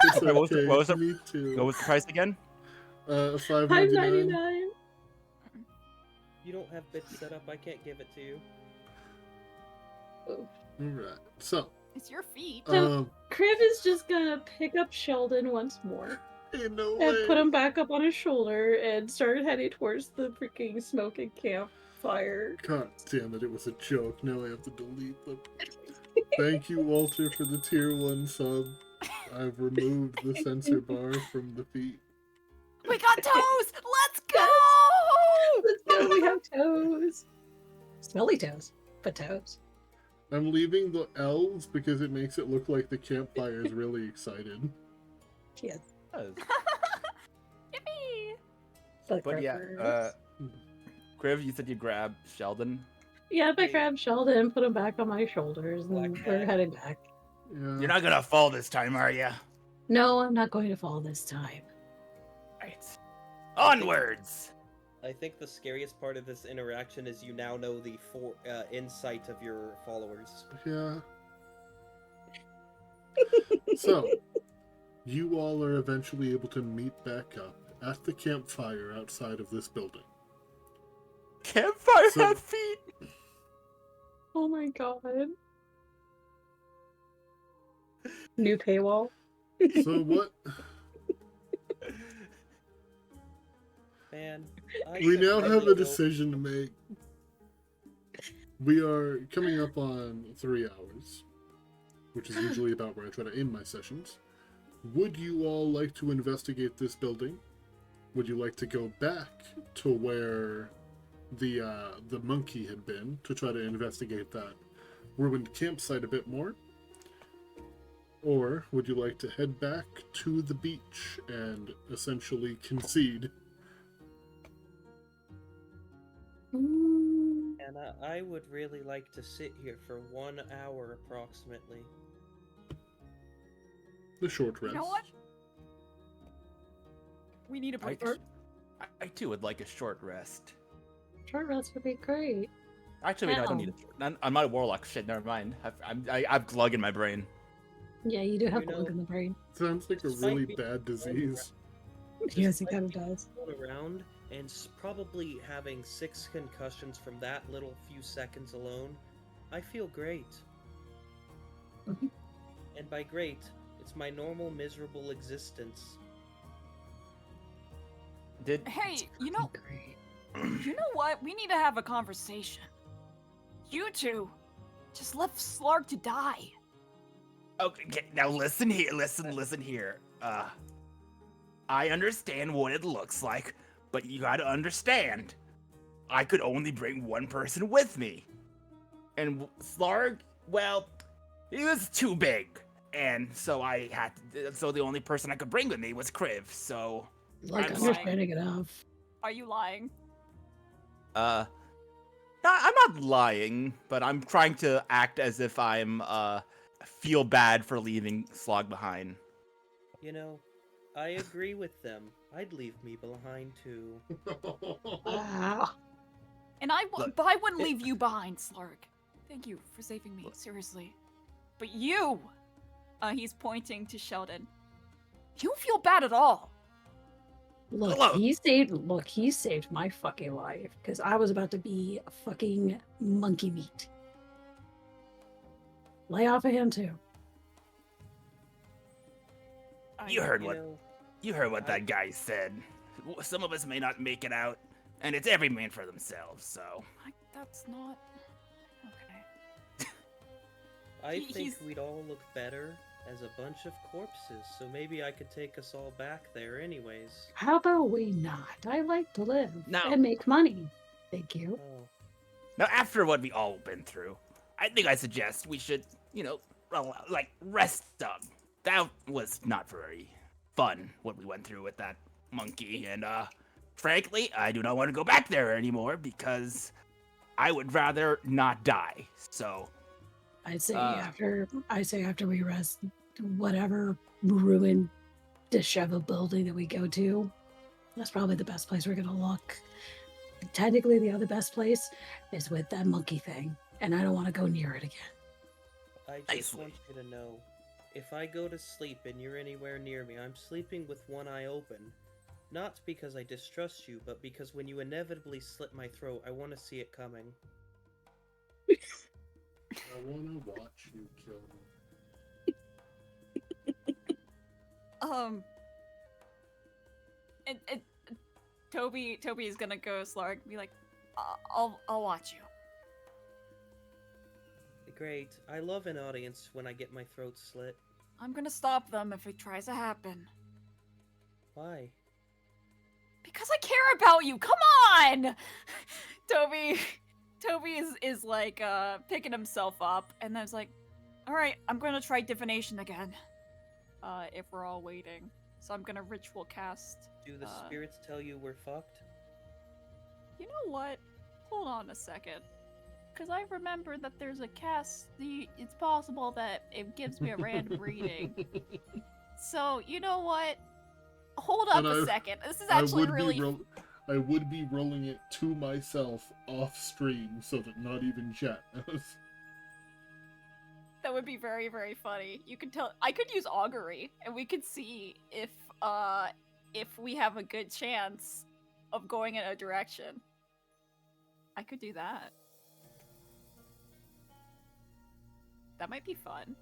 It's What was the- okay. what was the- Me too. What was the price again? $5.99. $5.99. You don't have bits set up. I can't give it to you. Alright. So, It's your feet. Kriv is just gonna pick up Sheldon once more in no and way. put him back up on his shoulder and start heading towards the freaking smoking campfire. God damn it! It was a joke. Now I have to delete them. Thank you, Walter, for the tier 1 sub. I've removed the censor bar from the feet. We got toes! Let's go! Let's go, we have toes. Smelly toes, but toes. I'm leaving the L's because it makes it look like the campfire is really excited. Yes. Yippee! But yeah, Kriv, you said you grab Sheldon. Yeah, if I grab Sheldon, put him back on my shoulders, and Black we're cat. heading back. Yeah. You're not gonna fall this time, are ya? No, I'm not going to fall this time. Right. Onwards! I think the scariest part of this interaction is you now know the insight of your followers. Yeah. So, you all are eventually able to meet back up at the campfire outside of this building. Campfire So- have feet! Oh my god. New paywall. So what? Man, We now have a a decision to make. We are coming up on 3 hours, which is usually about where I try to aim my sessions. Would you all like to investigate this building? Would you like to go back to where the monkey had been to try to investigate that ruined campsite a bit more? Or would you like to head back to the beach and essentially concede? And I would really like to sit here for 1 hour approximately. The short rest. You know what? We need a break. I too would like a short rest. Short rest would be great. Actually, no, I don't need it. I'm not a warlock. Shit, never mind. I've glug in my brain. Yeah, you do have You know- lung in the brain. Sounds like a This might really be- bad disease. Yes, it might kind of be does. going around and probably having 6 concussions from that little few seconds alone, I feel great. Mhm. And by great, it's my normal miserable existence. Did Hey, you know, Great. you know what? We need to have a conversation. You two just left Slarg to die. Okay, now listen here. I understand what it looks like, but you gotta understand, I could only bring one person with me. And Slarg, well, he was too big. And so so the only person I could bring with me was Kriv, so... Like I'm understanding enough. Are you lying? No, I'm not lying, but I'm trying to act as if I'm, feel bad for leaving Slog behind. You know, I agree with them. I'd leave me behind too. Wow. And Look, but I wouldn't leave you behind, Slark. Thank you for saving me, seriously. But you, he's pointing to Sheldon. You don't feel bad at all. Look, Look. he saved my fucking life because I was about to be fucking monkey meat. Lay off of him too. You heard You what know, you heard what I- that guy said. Some of us may not make it out, and it's every man for themselves. So That's not okay. I He- think he's- we'd all look better as a bunch of corpses, so maybe I could take us all back there anyways. How about we not? I like to live No. and make money. Thank you. Oh, now, after what we all been through, I think I suggest we should, like rest up. That was not very fun what we went through with that monkey, and frankly, I do not want to go back there anymore because I would rather not die. So I'd say Uh, after we rest, whatever ruined, disheveled building that we go to, that's probably the best place we're gonna look. Technically, the other best place is with that monkey thing, and I don't want to go near it again. I just Nicely. want you to know, if I go to sleep and you're anywhere near me, I'm sleeping with one eye open. Not because I distrust you, but because when you inevitably slit my throat, I want to see it coming. I wanna watch you kill me. And Toby is gonna go Slark and be like, I'll watch you. Great. I love an audience when I get my throat slit. I'm gonna stop them if it tries to happen. Why? Because I care about you. Come on, Toby is like picking himself up, and then it's like, all right, I'm gonna try divination again. If we're all waiting, so I'm gonna ritual cast. Do the spirits tell you we're fucked? You know what? Hold on a second. Because I remember that there's a cast. It's possible that it gives me a random reading. So, you know what? Hold up And a I- second. This is actually really. I would be rolling it to myself off stream so that not even chat knows. That would be very, very funny. You could tell. I could use augury, and we could see if we have a good chance of going in a direction. I could do that. That might be fun.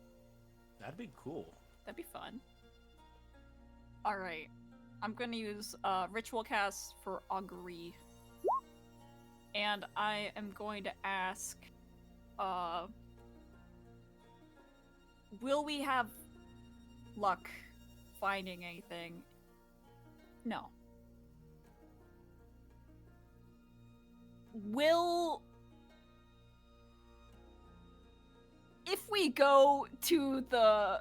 that'd be cool. That'd be fun. Alright. I'm gonna use ritual cast for augury. And I am going to ask, will we have luck finding anything? No. If we go to the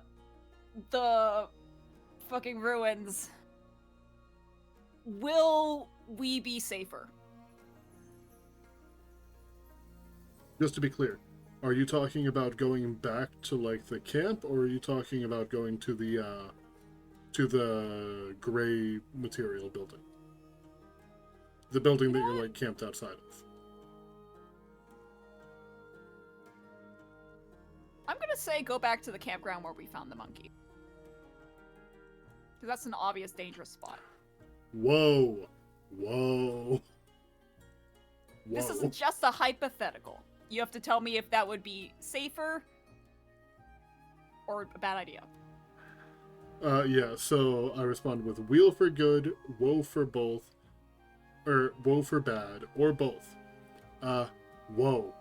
fucking ruins, will we be safer? Just to be clear, are you talking about going back to like the camp, or are you talking about going to the gray material building? The building that you're like camped outside of. I'm gonna say go back to the campground where we found the monkey. Because that's an obvious dangerous spot. Whoa. Whoa. This Whoa. isn't just a hypothetical. You have to tell me if that would be safer or a bad idea. Yeah, so I respond with wheel for good, woe for both, or woe for bad, or both. Whoa.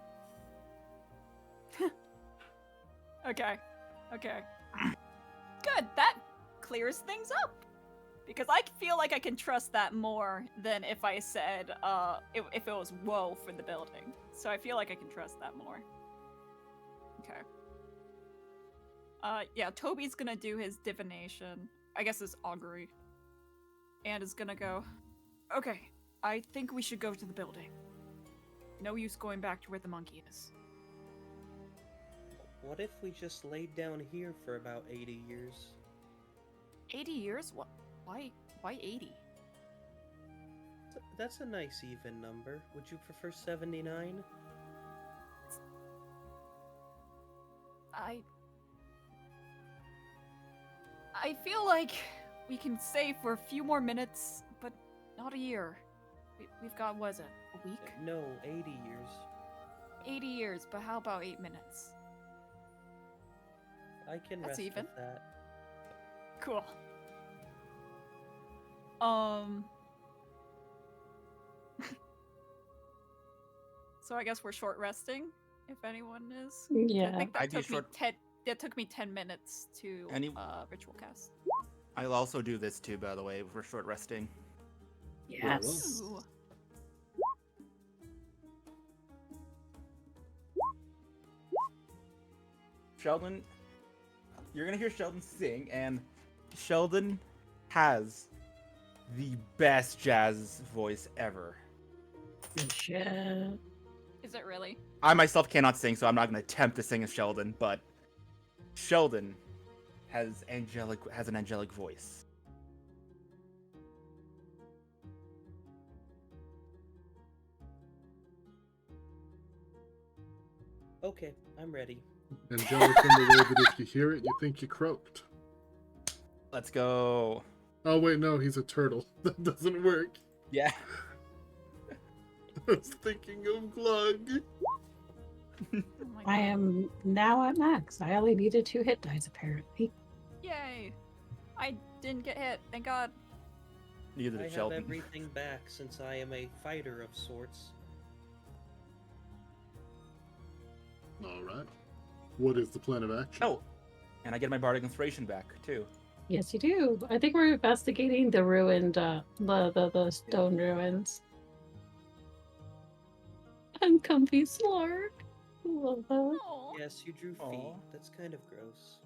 Okay. Okay. Good. That clears things up. Because I feel like I can trust that more than if I said, if it was whoa for the building. So I feel like I can trust that more. Okay. Yeah, Toby's gonna do his divination. I guess his augury. And is gonna go, okay, I think we should go to the building. No use going back to where the monkey is. What if we just laid down here for about 80 years? 80 years? What? Why 80? That's a nice even number. Would you prefer 79? I feel like we can stay for a few more minutes, but not a year. We've got, what is it, a week? No, 80 years. 80 years, but how about 8 minutes? I can That's rest even. with that. Cool. So I guess we're short resting, if anyone is. I Yeah. think that I'd be took me short- 10. That took me 10 minutes to ritual cast. I'll also do this too, by the way. We're short resting. Yes. Ooh. Sheldon, you're gonna hear Sheldon sing, and Sheldon has the best jazz voice ever. Shit. Is it really? I myself cannot sing, so I'm not gonna attempt to sing as Sheldon, but Sheldon has an angelic voice. Okay, I'm ready. Angelic in the way that if you hear it, you think you croaked. Let's go. Oh wait, no, he's a turtle. That doesn't work. Yeah. I was thinking of Glug. Oh my I God. am now at max. I only needed 2 hit dice apparently. Yay! I didn't get hit, thank God. Neither I did have Sheldon. everything back since I am a fighter of sorts. Alright. What is the plan of action? Oh, and I get my bardic inspiration back too. Yes, you do. I think we're investigating the ruined, the stone ruins. Uncomfy Slark. Love that. Aw. Yes, you drew feet. Aw. That's kind of gross.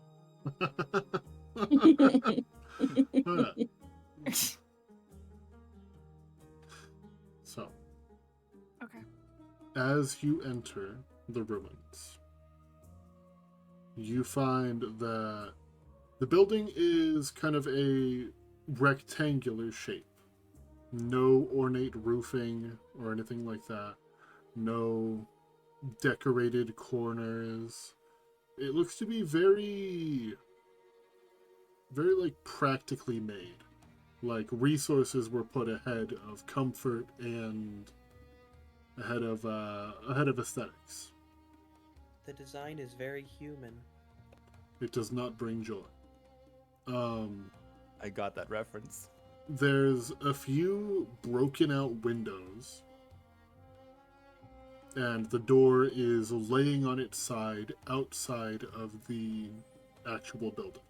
So, Okay. as you enter the ruins, you find that the building is kind of a rectangular shape. No ornate roofing or anything like that. No decorated corners. It looks to be very like practically made. Like resources were put ahead of comfort and ahead of aesthetics. The design is very human. It does not bring joy. I got that reference. There's a few broken out windows, and the door is laying on its side outside of the actual building.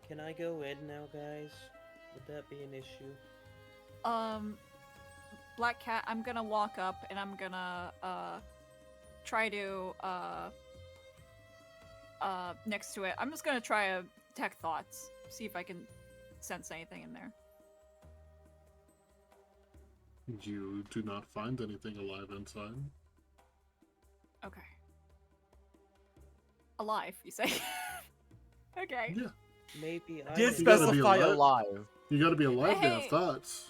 Can I go in now, guys? Would that be an issue? Black Cat, I'm gonna walk up and I'm gonna try to next to it. I'm just gonna try to detect thoughts, see if I can sense anything in there. You do not find anything alive inside. Okay. Alive, you say? Okay. Yeah, Maybe I. Did You gotta be specify alive. alive. you gotta be alive to have Hey. thoughts.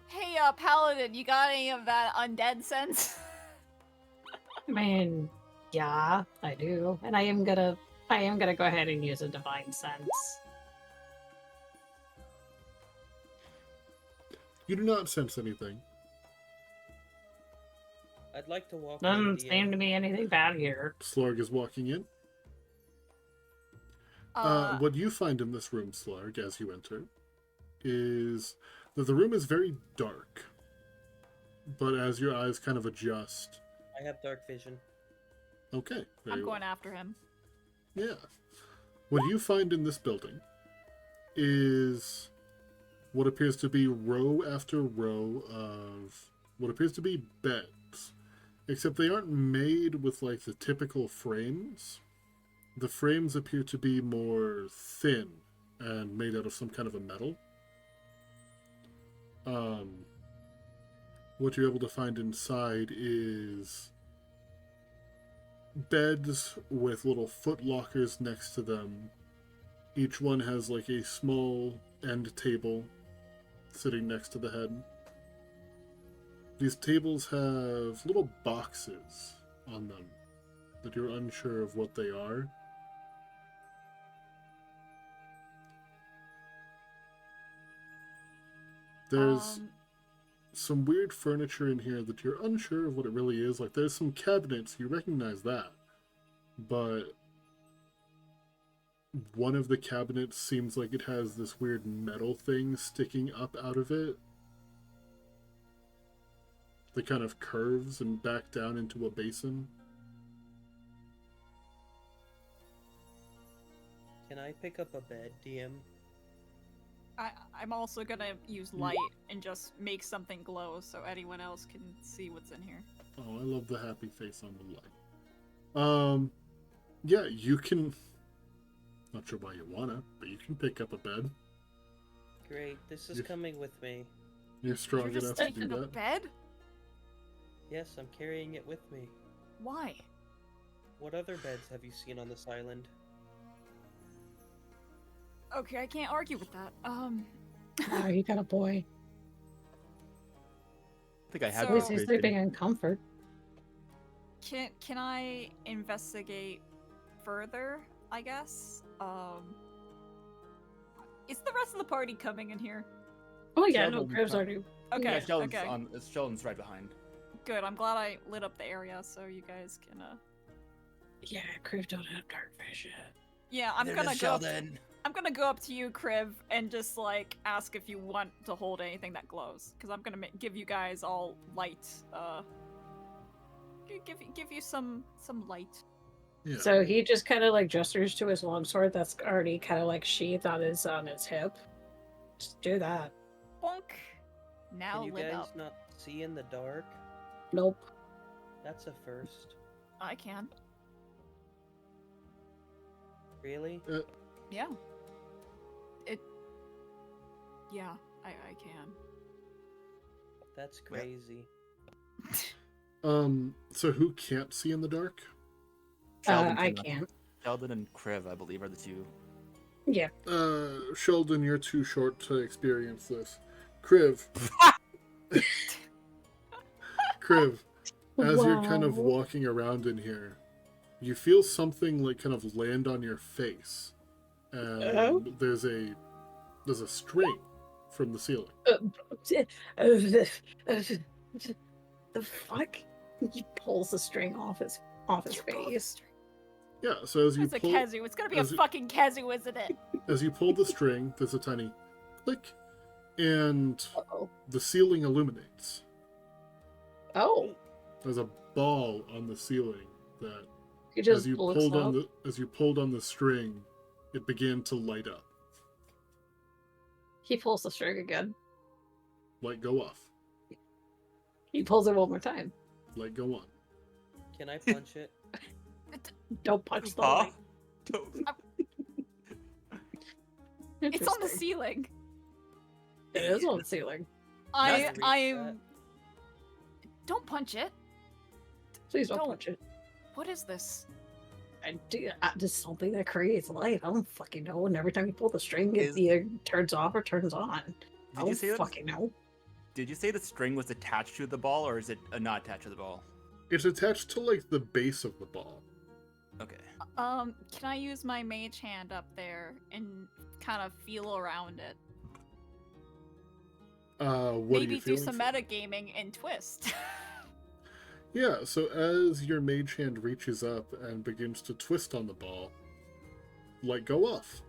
Hey, Paladin, you got any of that undead sense? I mean, yeah, I do. And I am gonna go ahead and use a divine sense. You do not sense anything. I'd like to walk. Doesn't in seem to be anything bad here. Slorg is walking in. What you find in this room, Slorg, as you enter, is that the room is very dark. But as your eyes kind of adjust, I have dark vision. okay, very I'm well. going after him. Yeah. What you find in this building is what appears to be row after row of what appears to be beds. Except they aren't made with like the typical frames. The frames appear to be more thin and made out of some kind of a metal. What you're able to find inside is beds with little foot lockers next to them. Each one has like a small end table sitting next to the head. These tables have little boxes on them that you're unsure of what they are. There's some weird furniture in here that you're unsure of what it really is. Like, there's some cabinets, you recognize that. But one of the cabinets seems like it has this weird metal thing sticking up out of it that kind of curves and back down into a basin. Can I pick up a bed, DM? I'm also gonna use light and just make something glow so anyone else can see what's in here. Oh, I love the happy face on the light. Yeah, you can... Not sure why you wanna, but you can pick up a bed. Great, this is You- coming with me. You're strong You're just enough to do taking a that. bed? Yes, I'm carrying it with me. Why? What other beds have you seen on this island? Okay, I can't argue with that. Oh, you got a boy. I think I have So- At least he's this sleeping in comfort. Can I investigate further, I guess? Is the rest of the party coming in here? Oh yeah, no, Sheldon- Crib's already. Okay, Yeah, Sheldon's okay. Sheldon's right behind. Good, I'm glad I lit up the area so you guys can, Yeah, Crib don't have dark vision. Yeah, I'm gonna go up to you, Kriv, and just like ask if you want to hold anything that glows, because I'm gonna give you guys all light. Give you some light. Yeah. So he just kind of like gestures to his longsword that's already kind of like sheathed on his hip. Just do that. Bonk. Now Can you lit guys up. not see in the dark? Nope. That's a first. I can. Really? Yeah. Yeah, I can. That's crazy. So who can't see in the dark? I can. can't. Sheldon and Kriv, I believe, are the two. Yeah. Sheldon, you're too short to experience this. Kriv. Kriv, as you're kind of Wow. walking around in here, you feel something like kind of land on your face. And Oh? there's a string from the ceiling. The fuck? He pulls the string off his You pull the face. string. Yeah, so as you It's a pull kazoo. It's gonna be a as you- fucking kazoo, isn't it? as you pull the string, there's a tiny click, and Uh-oh. the ceiling illuminates. Oh, There's a ball on the ceiling that he just as you looks pulled up. on the string, it began to light up. He pulls the string again. Light go off. He pulls it one more time. Light go on. Can I punch it? Don't punch the Huh? light. It's on the Interesting. ceiling. It is on the ceiling. Read I'm. that. Don't punch it. Please don't Don't. punch it. What is this? Just something that creates light. I don't fucking know. And every time you pull the string, it Is- either turns off or turns on. I Did don't you say that? fucking know. Did you say the string was attached to the ball, or is it not attached to the ball? It's attached to like the base of the ball. Okay. Can I use my mage hand up there and kind of feel around it? What are Maybe you do feeling? some for? metagaming and twist. Yeah, so as your mage hand reaches up and begins to twist on the ball, light go off,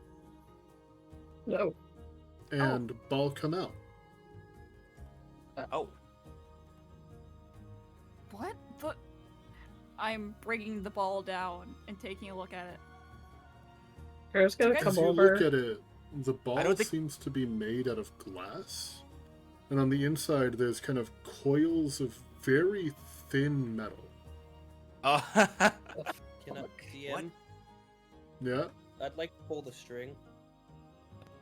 No. and ball come out. Oh. What? I'm bringing the ball down and taking a look at it. Crib's gonna Okay. come As you over. look at it, the ball don't think- seems to be made out of glass, and on the inside there's kind of coils of very thin metal. Oh. Can I, Fuck. DM? What? Yeah, I'd like to pull the string.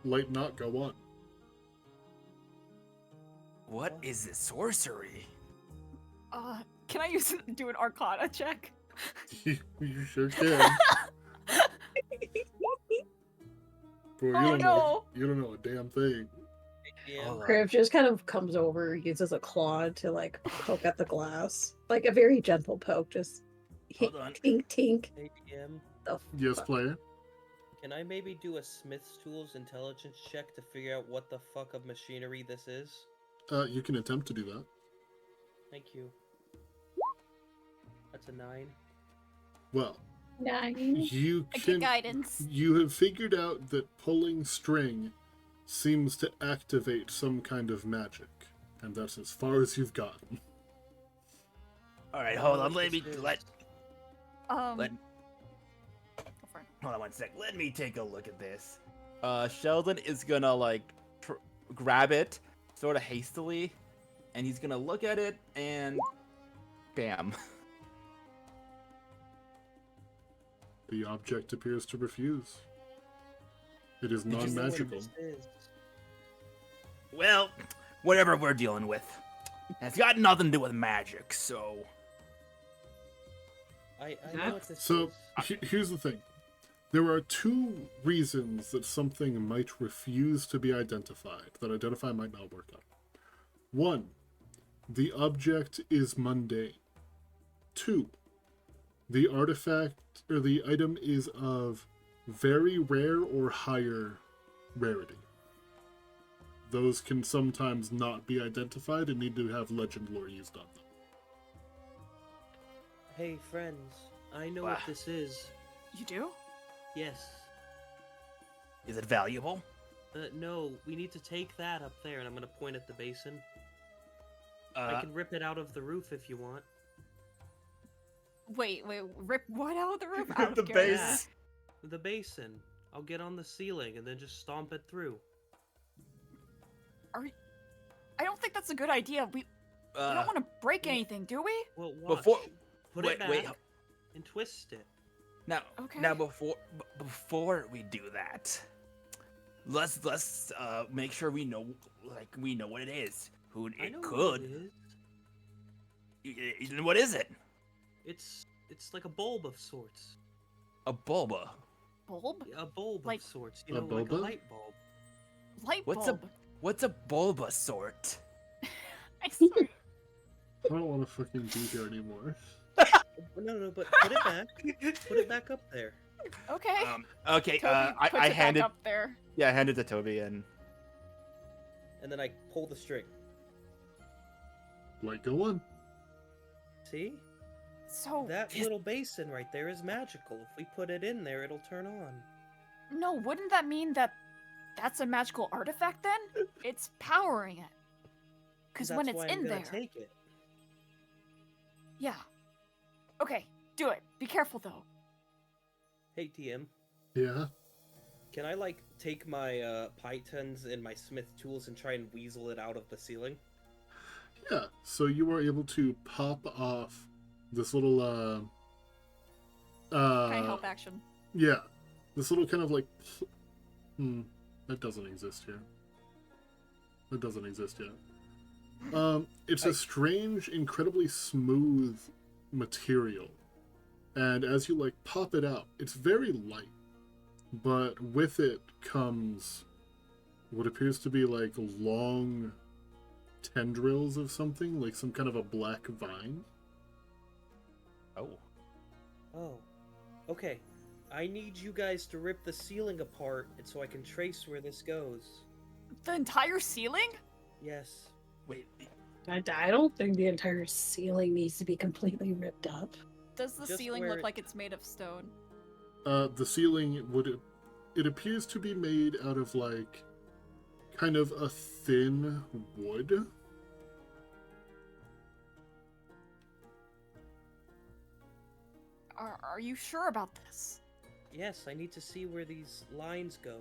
light not go on. What is this sorcery? Can I do an Arcana check? You sure can. Bro, Oh no! you don't know a damn thing. Yeah. Hold on. Griff just kind of comes over, uses a claw to like poke at the glass. Like a very gentle poke, just Hold on. tink tink. Hey, DM, The Yes, fuck? player. can I maybe do a Smith's Tools intelligence check to figure out what the fuck of machinery this is? You can attempt to do that. Thank you. That's a 9. Well, 9. you I get can. guidance. You have figured out that pulling string seems to activate some kind of magic, and that's as far as you've gotten. All right, I hold know on. what Let me this is. let. Go for it. Hold on one sec. Let me take a look at this. Sheldon is gonna like grab it, sort of hastily, and he's gonna look at it and, bam. The object appears to refuse. It is Did you say what non-magical. This is. Well, whatever we're dealing with, it's got nothing to do with magic. So I know what this So is. here's the thing. There are two reasons that something might refuse to be identified, that identify might not work out. One, the object is mundane. Two, the artifact or the item is of very rare or higher rarity. Those can sometimes not be identified and need to have legend lore used on them. Hey, friends, I know Wah. what this is. You do? Yes. is it valuable? No, we need to take that up there, and I'm gonna point at the basin. I Uh, can rip it out of the roof if you want. Wait, rip what out of the roof? Out the of curiosity. base. The basin. I'll get on the ceiling and then just stomp it through. I don't think that's a good idea. We don't want to break anything, do we? Well, watch. Before- Put wait, it back wait. and twist it. Now, Okay. now before we do that, let's make sure we know what it is. Who I it know could. What it is. What is it? It's like a bulb of sorts. A bulba. Bulb? A bulb Like- of sorts. A You know, like a bulba? light bulb. Light What's bulb. What's a bulba sort? I swear. I don't want to fucking be here anymore. No, but put it back. Put it back up there. Okay. Okay. Toby puts I it handed. back up there. Yeah, I handed it to Toby, and And then I pull the string. Like, go on. See? So That little basin right there is magical. If we put it in there, it'll turn on. no, wouldn't that mean that that's a magical artifact then? It's powering it. Because when That's it's why I'm in gonna there. take it. Yeah. Okay, do it. Be careful though. Hey, TM. Yeah. Can I, like, take my pythons and my smith tools and try and weasel it out of the ceiling? Yeah. So you are able to pop off this little Can I help action? yeah. This little kind of like that doesn't exist here. That doesn't exist yet. It's a strange, incredibly smooth material. And as you like pop it out, it's very light. But with it comes what appears to be like long tendrils of something, like some kind of a black vine. oh, Oh. Okay. I need you guys to rip the ceiling apart and so I can trace where this goes. The entire ceiling? Yes. wait. I don't think the entire ceiling needs to be completely ripped up. Does the Just ceiling where look it- like it's made of stone? The ceiling it appears to be made out of like kind of a thin wood. Are you sure about this? Yes, I need to see where these lines go.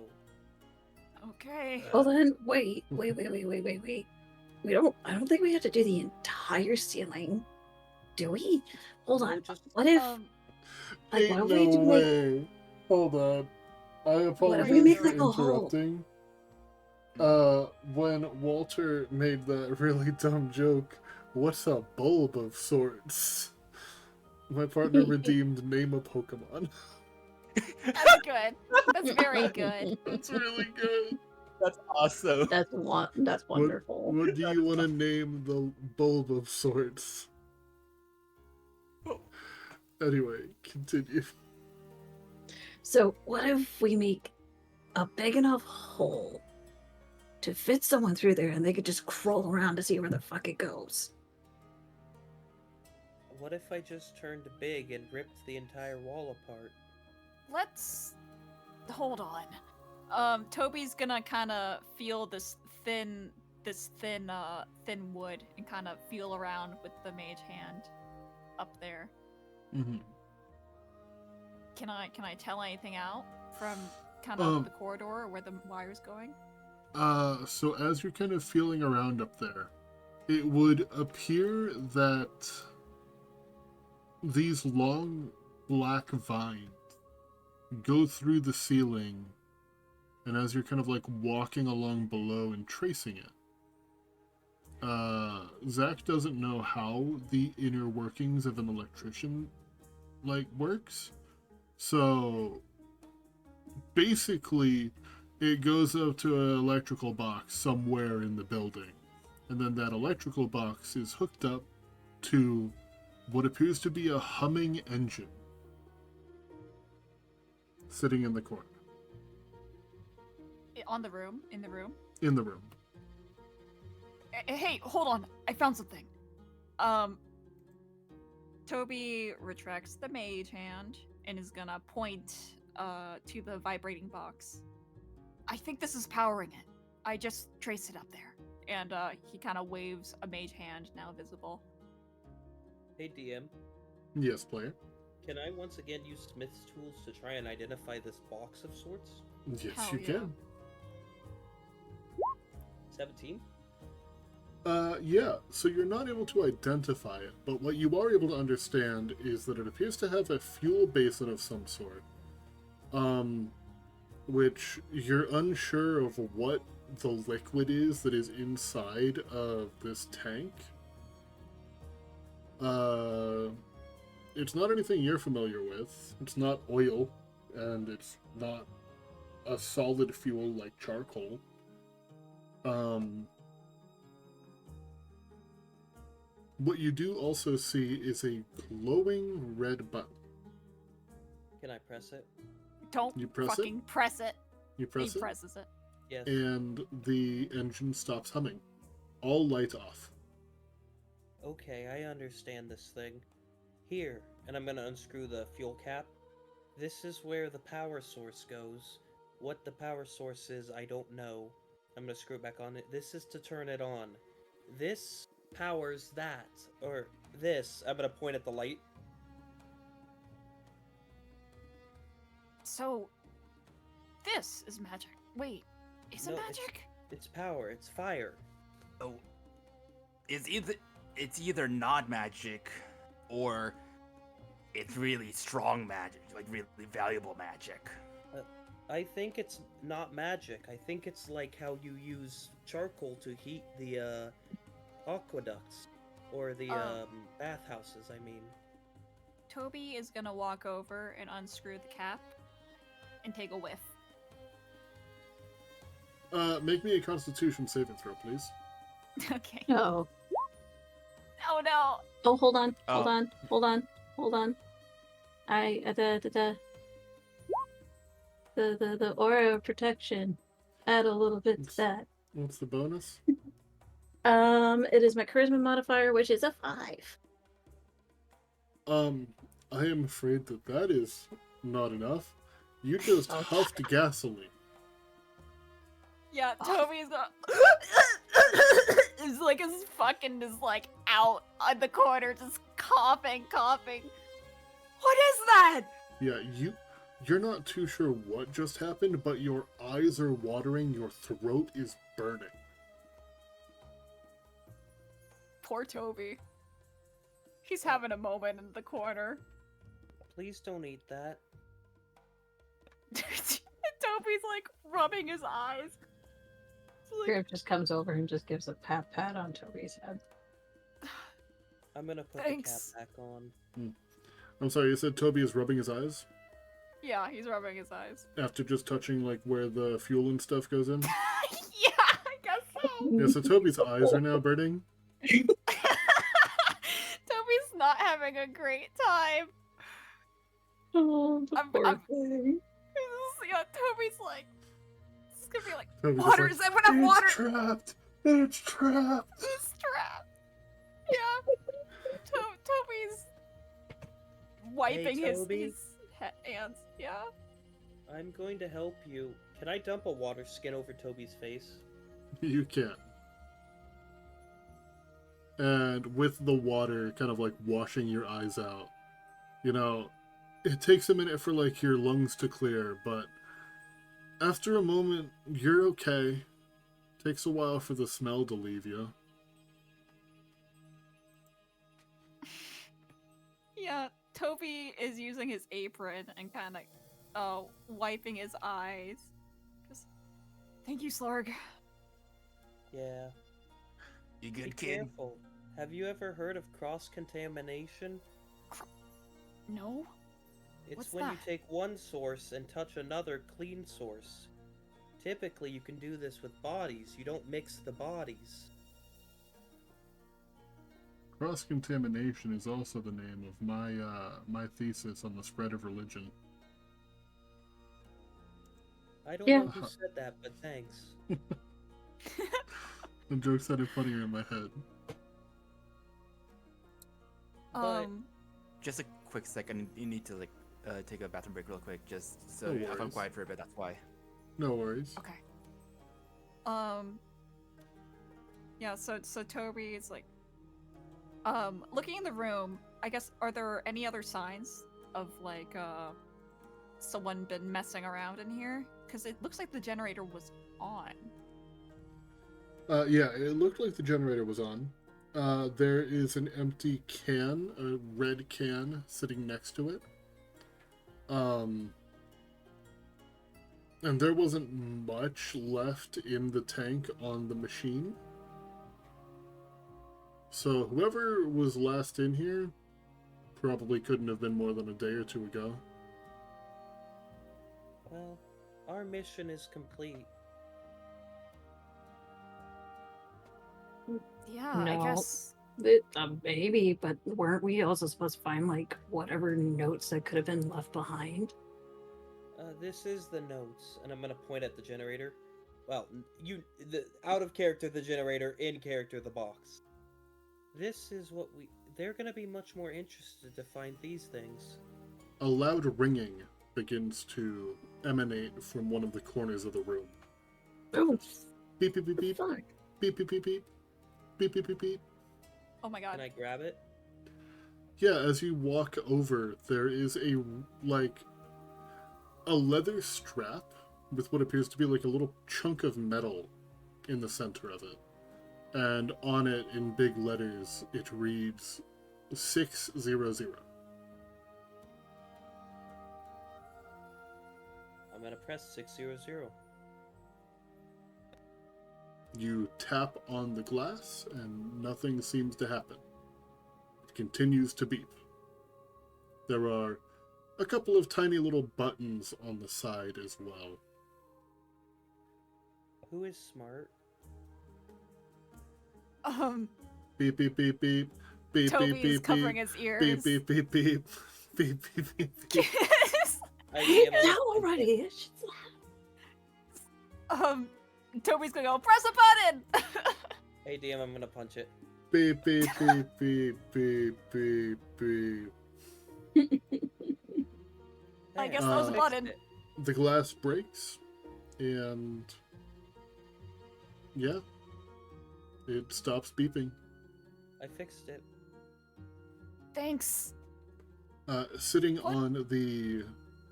Okay. Uh, Well then, wait. We don't. I don't think we have to do the entire ceiling. Do we? Hold No, on. just What if? Um, Like, why Ain't don't we do like? way. Hold on. I apologize we make for like a hole? interrupting. When Walter made that really dumb joke, what's a bulb of sorts? My partner redeemed name a Pokemon. That's good. That's very good. That's really good. That's awesome. That's wonderful. What do you want to name the bulb of sorts? Anyway, continue. So what if we make a big enough hole to fit someone through there and they could just crawl around to see where the fuck it goes? What if I just turned big and ripped the entire wall apart? Let's hold on. Toby's gonna kind of feel this thin wood and kind of feel around with the mage hand up there. Mm-hmm. Can I tell anything out from kind of the corridor or where the wire's going? So as you're kind of feeling around up there, it would appear that these long black vines go through the ceiling, and as you're kind of like walking along below and tracing it, Zach doesn't know how the inner workings of an electrician works. So basically it goes up to an electrical box somewhere in the building, and then that electrical box is hooked up to what appears to be a humming engine sitting in the corner. In the room? In the room. Hey, hold on. I found something. Toby retracts the mage hand and is gonna point to the vibrating box. I think this is powering it. I just traced it up there. And he kind of waves a mage hand, now visible. Hey DM, Yes, player. can I once again use Smith's tools to try and identify this box of sorts? Yes, Hell you yeah. can. 17? Yeah, so you're not able to identify it, but what you are able to understand is that it appears to have a fuel basin of some sort. Which you're unsure of what the liquid is that is inside of this tank. It's not anything you're familiar with. It's not oil, and it's not a solid fuel like charcoal. What you do also see is a glowing red button. Can I press it? Don't You press it? fucking press it. You press He it, presses it. Yes. and the engine stops humming. All lights off. Okay, I understand this thing. Here, and I'm gonna unscrew the fuel cap. This is where the power source goes. What the power source is, I don't know. I'm gonna screw it back on it. This is to turn it on. This powers that. Or this. I'm gonna point at the light. So, this is magic. Wait, is it No, magic? It's power, it's fire. Oh, it's either not magic, or it's really strong magic, like really valuable magic. I think it's not magic. I think it's like how you use charcoal to heat the aqueducts. Or the bathhouses, I mean. Toby is gonna walk over and unscrew the cap and take a whiff. Make me a Constitution saving throw, please. Okay. Oh. Oh no! Oh, hold on. Hold Oh. on. Hold on. Hold on. The aura of protection. Add a little bit to that. What's the bonus? It is my charisma modifier, which is a 5. I am afraid that is not enough. You just Oh. huffed gasoline. Yeah, Toby's gonna. Is like his fucking just like out on the corner, just coughing. What is that? Yeah, you're not too sure what just happened, but your eyes are watering, your throat is burning. Poor Toby. He's having a moment in the corner. Please don't eat that. Toby's like rubbing his eyes. It's like, Griff just comes over and just gives a pat on Toby's head. I'm gonna put Thanks. the cap back on. I'm sorry, you said Toby is rubbing his eyes Yeah, he's rubbing his eyes. after just touching like where the fuel and stuff goes in? Yeah, I guess so. Yeah, so Toby's eyes are now burning. Toby's not having a great time. Oh, the I'm- poor I'm- thing. Yeah, Toby's like, this is gonna be like, Toby's just water, like, does anyone have it's water? trapped! It's trapped! He's trapped. Yeah. Toby's wiping his Toby? hands. Yeah. I'm going to help you. Can I dump a water skin over Toby's face? You can. And with the water kind of like washing your eyes out, you know, it takes a minute for like your lungs to clear, but after a moment, you're okay. Takes a while for the smell to leave you. Yeah, Toby is using his apron and kind of wiping his eyes. Just, thank you, Slurg. Yeah. You Be good, kid? careful. Have you ever heard of cross-contamination? No? It's What's when you that? take one source and touch another clean source. Typically, you can do this with bodies. You don't mix the bodies. Cross-contamination is also the name of my thesis on the spread of religion. I don't Yeah. know who said that, but thanks. The joke sounded funnier in my head. But- Just a quick second. You need to like take a bathroom break real quick, just so No if I'm worries. quiet for a bit. That's why. No worries. Okay. Yeah, so Toby is like looking in the room, I guess, are there any other signs of like someone been messing around in here? Because it looks like the generator was on. Yeah, it looked like the generator was on. There is an empty can, a red can, sitting next to it. And there wasn't much left in the tank on the machine. So whoever was last in here probably couldn't have been more than a day or two ago. Well, our mission is complete. Yeah, I No. guess. Maybe, but weren't we also supposed to find like whatever notes that could have been left behind? This is the notes, and I'm gonna point at the generator. Well, out of character the generator, in character the box. This is what they're gonna be much more interested to find these things. A loud ringing begins to emanate from one of the corners of the room. Oh, Beep beep beep beep. fuck. Beep beep beep beep. Beep beep beep beep. Oh my god. Can I grab it? Yeah, as you walk over, there is a leather strap with what appears to be like a little chunk of metal in the center of it. And on it, in big letters, it reads 600. I'm gonna press 600. You tap on the glass, and nothing seems to happen. It continues to beep. There are a couple of tiny little buttons on the side as well. Who is smart? Beep beep beep beep. Beep Toby beep is beep covering beep. his ears. Beep beep beep beep. Beep beep beep beep. I am Now already. It's just- Toby's gonna go press a button. Hey DM, I'm gonna punch it. Beep beep beep beep beep beep beep. I guess There, that was a fixed button. it. The glass breaks, and yeah, it stops beeping. I fixed it. Thanks. Sitting What? on the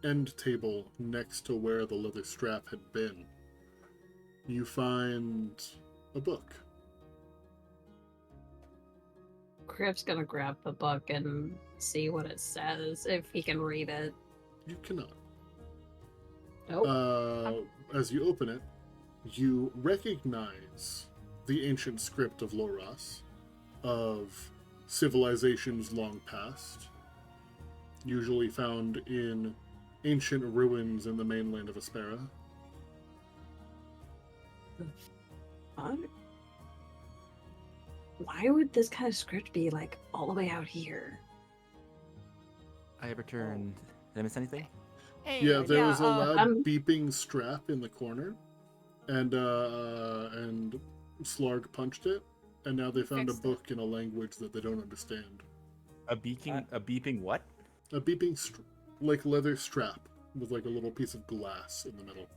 end table next to where the leather strap had been, you find a book. Griff's gonna grab the book and see what it says, if he can read it. You cannot. Nope. As you open it, you recognize the ancient script of Loras, of civilizations long past. usually found in ancient ruins in the mainland of Aspera. What? Why would this kind of script be like all the way out here? I returned. Did I miss anything? Hey, Yeah, there was a uh, loud I'm- beeping strap in the corner, and Slarg punched it, and now they You found a fixed it. book in a language that they don't understand. A beeping what? A beeping, like leather strap with like a little piece of glass in the middle.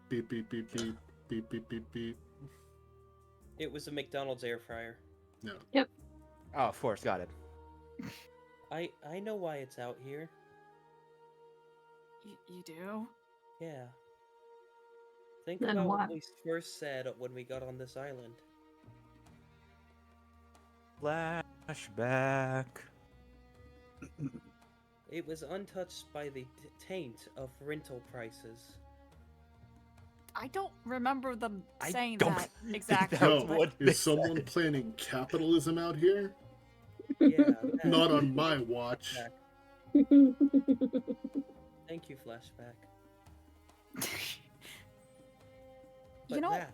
Beep beep beep beep beep beep beep beep. It was a McDonald's air fryer. Yeah. Oh, of course, got it. I know why it's out here. you do? Yeah. Think Then about what what? we first said when we got on this island. Flashback. It was untouched by the taint of rental prices. I don't remember them I saying don't that think exactly. that Yo, was what they is someone said. planning capitalism out here? Yeah. that- Not on my watch. Thank you, flashback. You But know, that,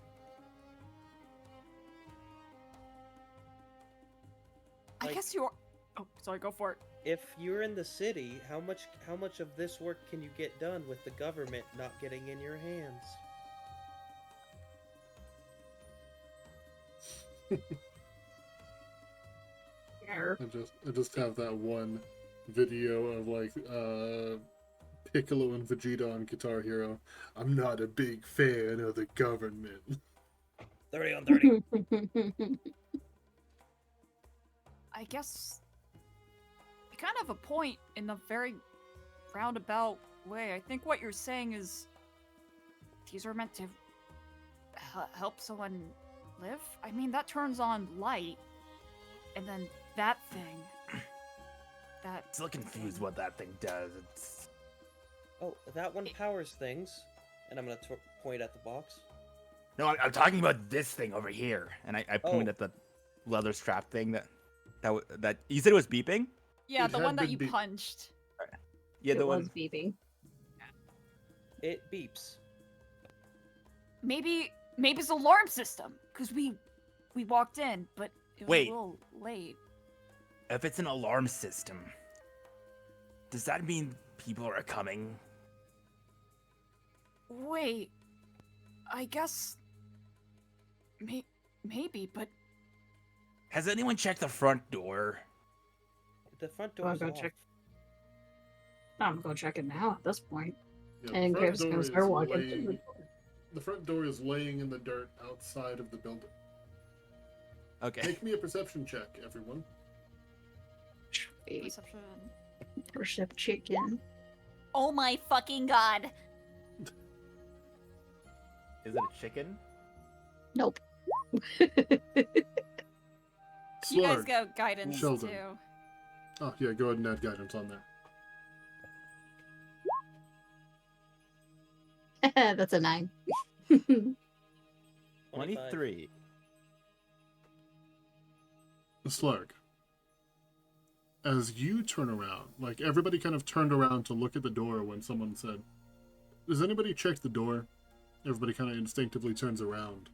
I like- guess you're. Oh, sorry. Go for it. if you're in the city, how much of this work can you get done with the government not getting in your hands? I just have that one video of like Piccolo and Vegeta on Guitar Hero. I'm not a big fan of the government. 30 on 30. I guess you kind of have a point in a very roundabout way. I think what you're saying is these are meant to help someone live. I mean, that turns on light, and then that thing. That. Still confused what that thing does. It's... Oh, that one powers things. And I'm gonna point at the box. No, I'm talking about this thing over here, and I point Oh. at the leather strap thing that you said it was beeping. Yeah, It the had one that been you beep- punched. Yeah, It the was one. beeping. It beeps. Maybe it's an alarm system because we walked in, but it was Wait. a little late. If it's an alarm system, does that mean people are coming? Wait, I guess. Maybe, but Has anyone checked the front door? The front Wanna door's go off. check? I'm gonna go check it now at this point. Yeah, the And front Griff's door gonna is start walking through the laying- door. The front door is laying in the dirt outside of the building. Okay. Make me a perception check, everyone. Sweet. perception. Worship chicken. Oh my fucking god! Is it a chicken? Nope. You guys Slarg. got guidance Sheldon. too. Oh yeah, go ahead and add guidance on there. That's a 9. 25. 23. Slarg. As you turn around, like everybody kind of turned around to look at the door when someone said, "Does anybody check the door?" Everybody kind of instinctively turns around.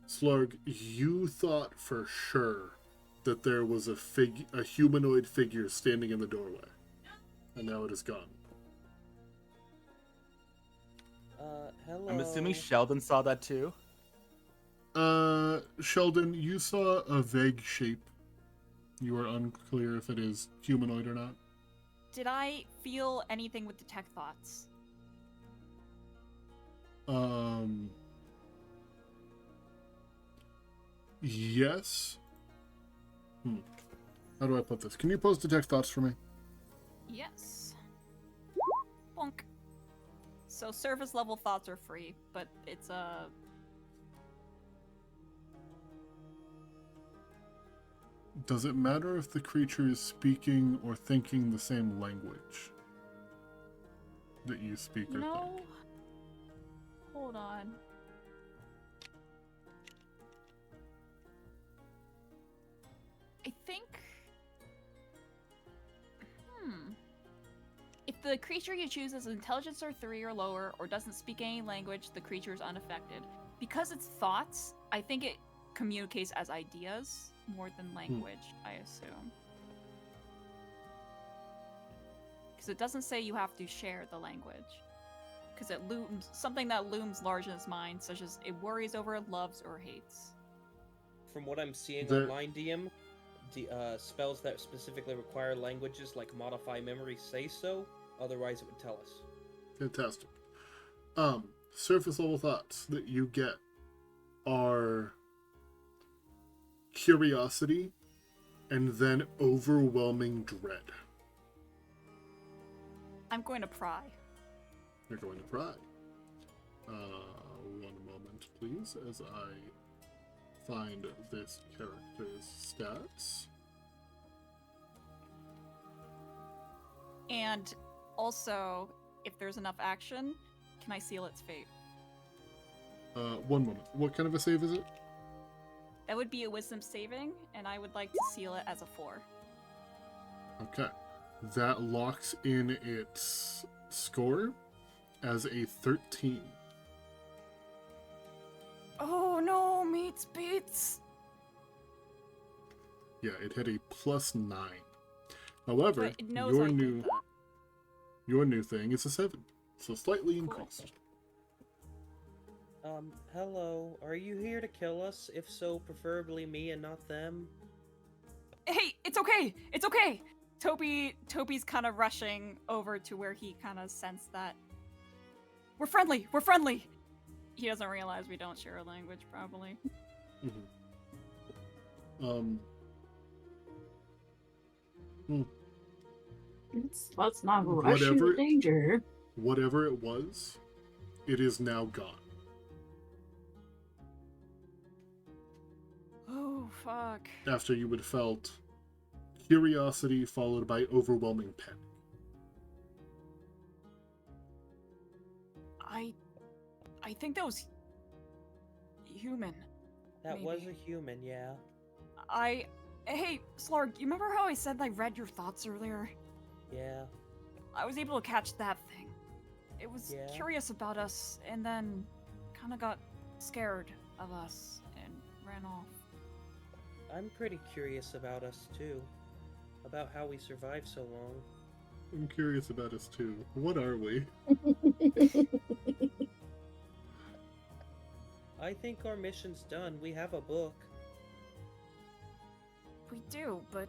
Slarg, you thought for sure that there was a humanoid figure standing in the doorway, and now it is gone. Hello. I'm assuming Sheldon saw that too. Sheldon, you saw a vague shape. You are unclear if it is humanoid or not. Did I feel anything with detect thoughts? Yes. How do I put this? Can you post detect thoughts for me? Yes. Bonk. So surface level thoughts are free, but it's a Does it matter if the creature is speaking or thinking the same language that you speak or no. think? Hold on. I think. the creature you choose has intelligence or 3 or lower, or doesn't speak any language, the creature is unaffected. Because it's thoughts, I think it communicates as ideas more than language, I assume. Because it doesn't say you have to share the language. Because it looms, something that looms large in its mind, such as it worries over, loves, or hates. From what I'm seeing There- online, DM, spells that specifically require languages like modify memory say so. Otherwise, it would tell us. Fantastic. Surface level thoughts that you get are curiosity and then overwhelming dread. I'm going to pry. You're going to pry. One moment, please, as I find this character's stats. And also, if there's enough action, can I seal its fate? One moment. What kind of a save is it? That would be a wisdom saving, and I would like to seal it as a 4. Okay. That locks in its score as a 13. Oh no, meats beats! Yeah, it had a +9. However, But it knows your I did new that. your new thing is a 7, so slightly Cool. increased. Hello. Are you here to kill us? If so, preferably me and not them. Hey, it's okay! It's okay! Toby's kind of rushing over to where he kind of sensed that. We're friendly! We're friendly! He doesn't realize we don't share a language, probably. Um. Let's not rush into Whatever- danger. Whatever it was, it is now gone. Oh, fuck. After you had felt curiosity followed by overwhelming panic. I think that was human. That was Maybe. a human, yeah. Hey, Slarg, you remember how I said I read your thoughts earlier? Yeah. I was able to catch that thing. It was Yeah. curious about us, and then kind of got scared of us and ran off. I'm pretty curious about us, too. About how we survived so long. I'm curious about us too. What are we? I think our mission's done. We have a book. We do, but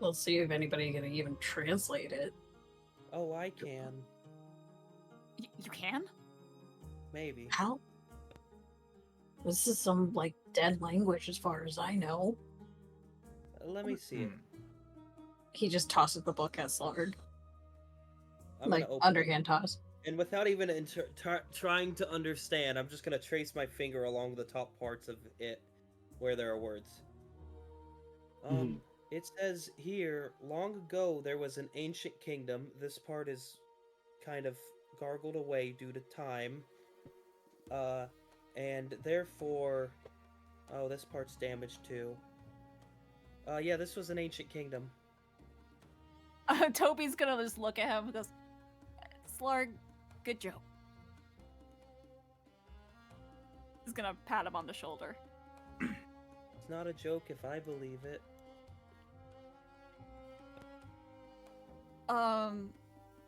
We'll see if anybody can even translate it. Oh, I can. you can? Maybe. How? This is some like dead language, as far as I know. Let me see it. He just tosses the book at Slard, I'm like gonna open it. underhand toss. And without even trying to understand, I'm just gonna trace my finger along the top parts of it where there are words. Mhm. It says here, long ago there was an ancient kingdom. This part is kind of gargled away due to time. And therefore... Oh, this part's damaged too. Yeah, this was an ancient kingdom. Toby's gonna just look at him and goes, Slarg, good joke. He's gonna pat him on the shoulder. It's not a joke if I believe it.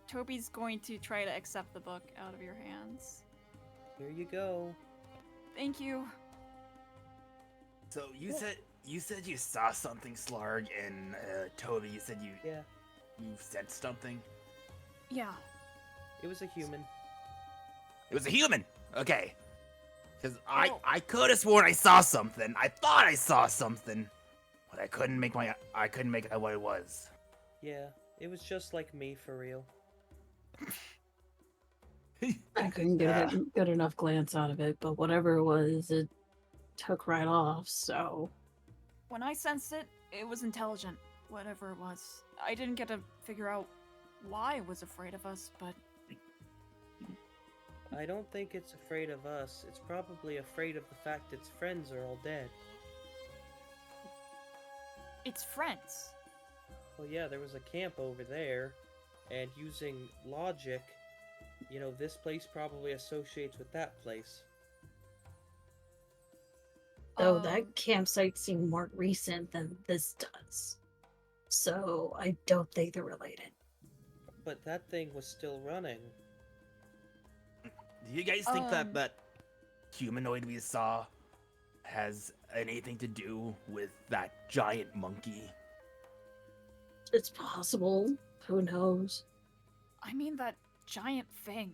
Toby's going to try to accept the book out of your hands. Here you go. Thank you. So you said you saw something, Slarg, and Toby. You said you Yeah, sensed something. Yeah. it was a human. It was a human. Okay. Because Oh. I could have sworn I saw something. I thought I saw something, but I couldn't make out what it was. Yeah, it was just like me for real. I couldn't get a good enough glance out of it, but whatever it was, it took right off. So When I sensed it, it was intelligent. Whatever it was. I didn't get to figure out why it was afraid of us, but I don't think it's afraid of us. It's probably afraid of the fact its friends are all dead. it's friends. Well, yeah, there was a camp over there. And using logic, you know, this place probably associates with that place. Though Um, that campsite seemed more recent than this does. So I don't think they're related. But that thing was still running. Do you guys think that Um, that humanoid we saw has anything to do with that giant monkey? It's possible. Who knows? I mean that giant thing.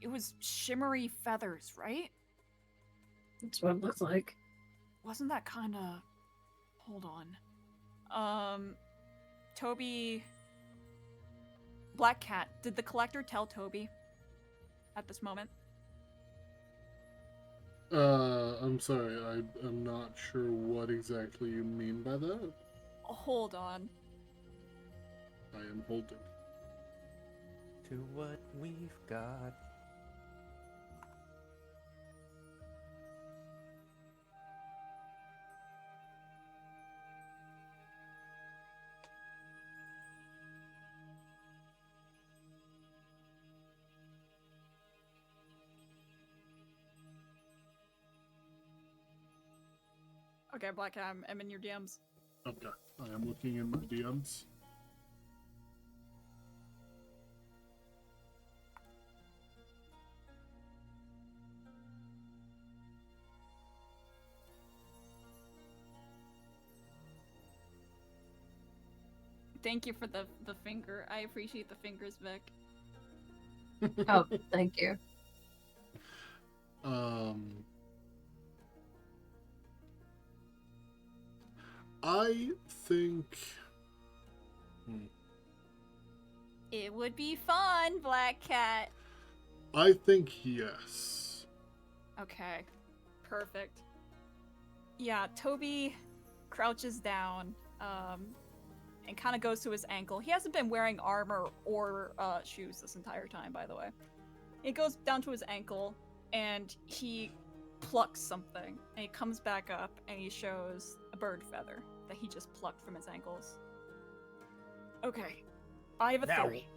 It was shimmery feathers, right? That's what it looks like. Wasn't that kind of? Hold on. Toby. Black Cat. Did the collector tell Toby at this moment? I'm sorry, I'm not sure what exactly you mean by that. Hold on. I am holding. To what we've got. Okay, Black Cat, I'm in your DMs. Okay, I am looking in my DMs. Thank you for the finger. I appreciate the fingers, Vic. Oh, thank you. I think. It would be fun, Black Cat. I think yes. Okay, perfect. Yeah, Toby crouches down, and kind of goes to his ankle. He hasn't been wearing armor or shoes this entire time, by the way. It goes down to his ankle, and he plucks something, and he comes back up, and he shows a bird feather that he just plucked from his ankles. Okay, I have a Now- theory.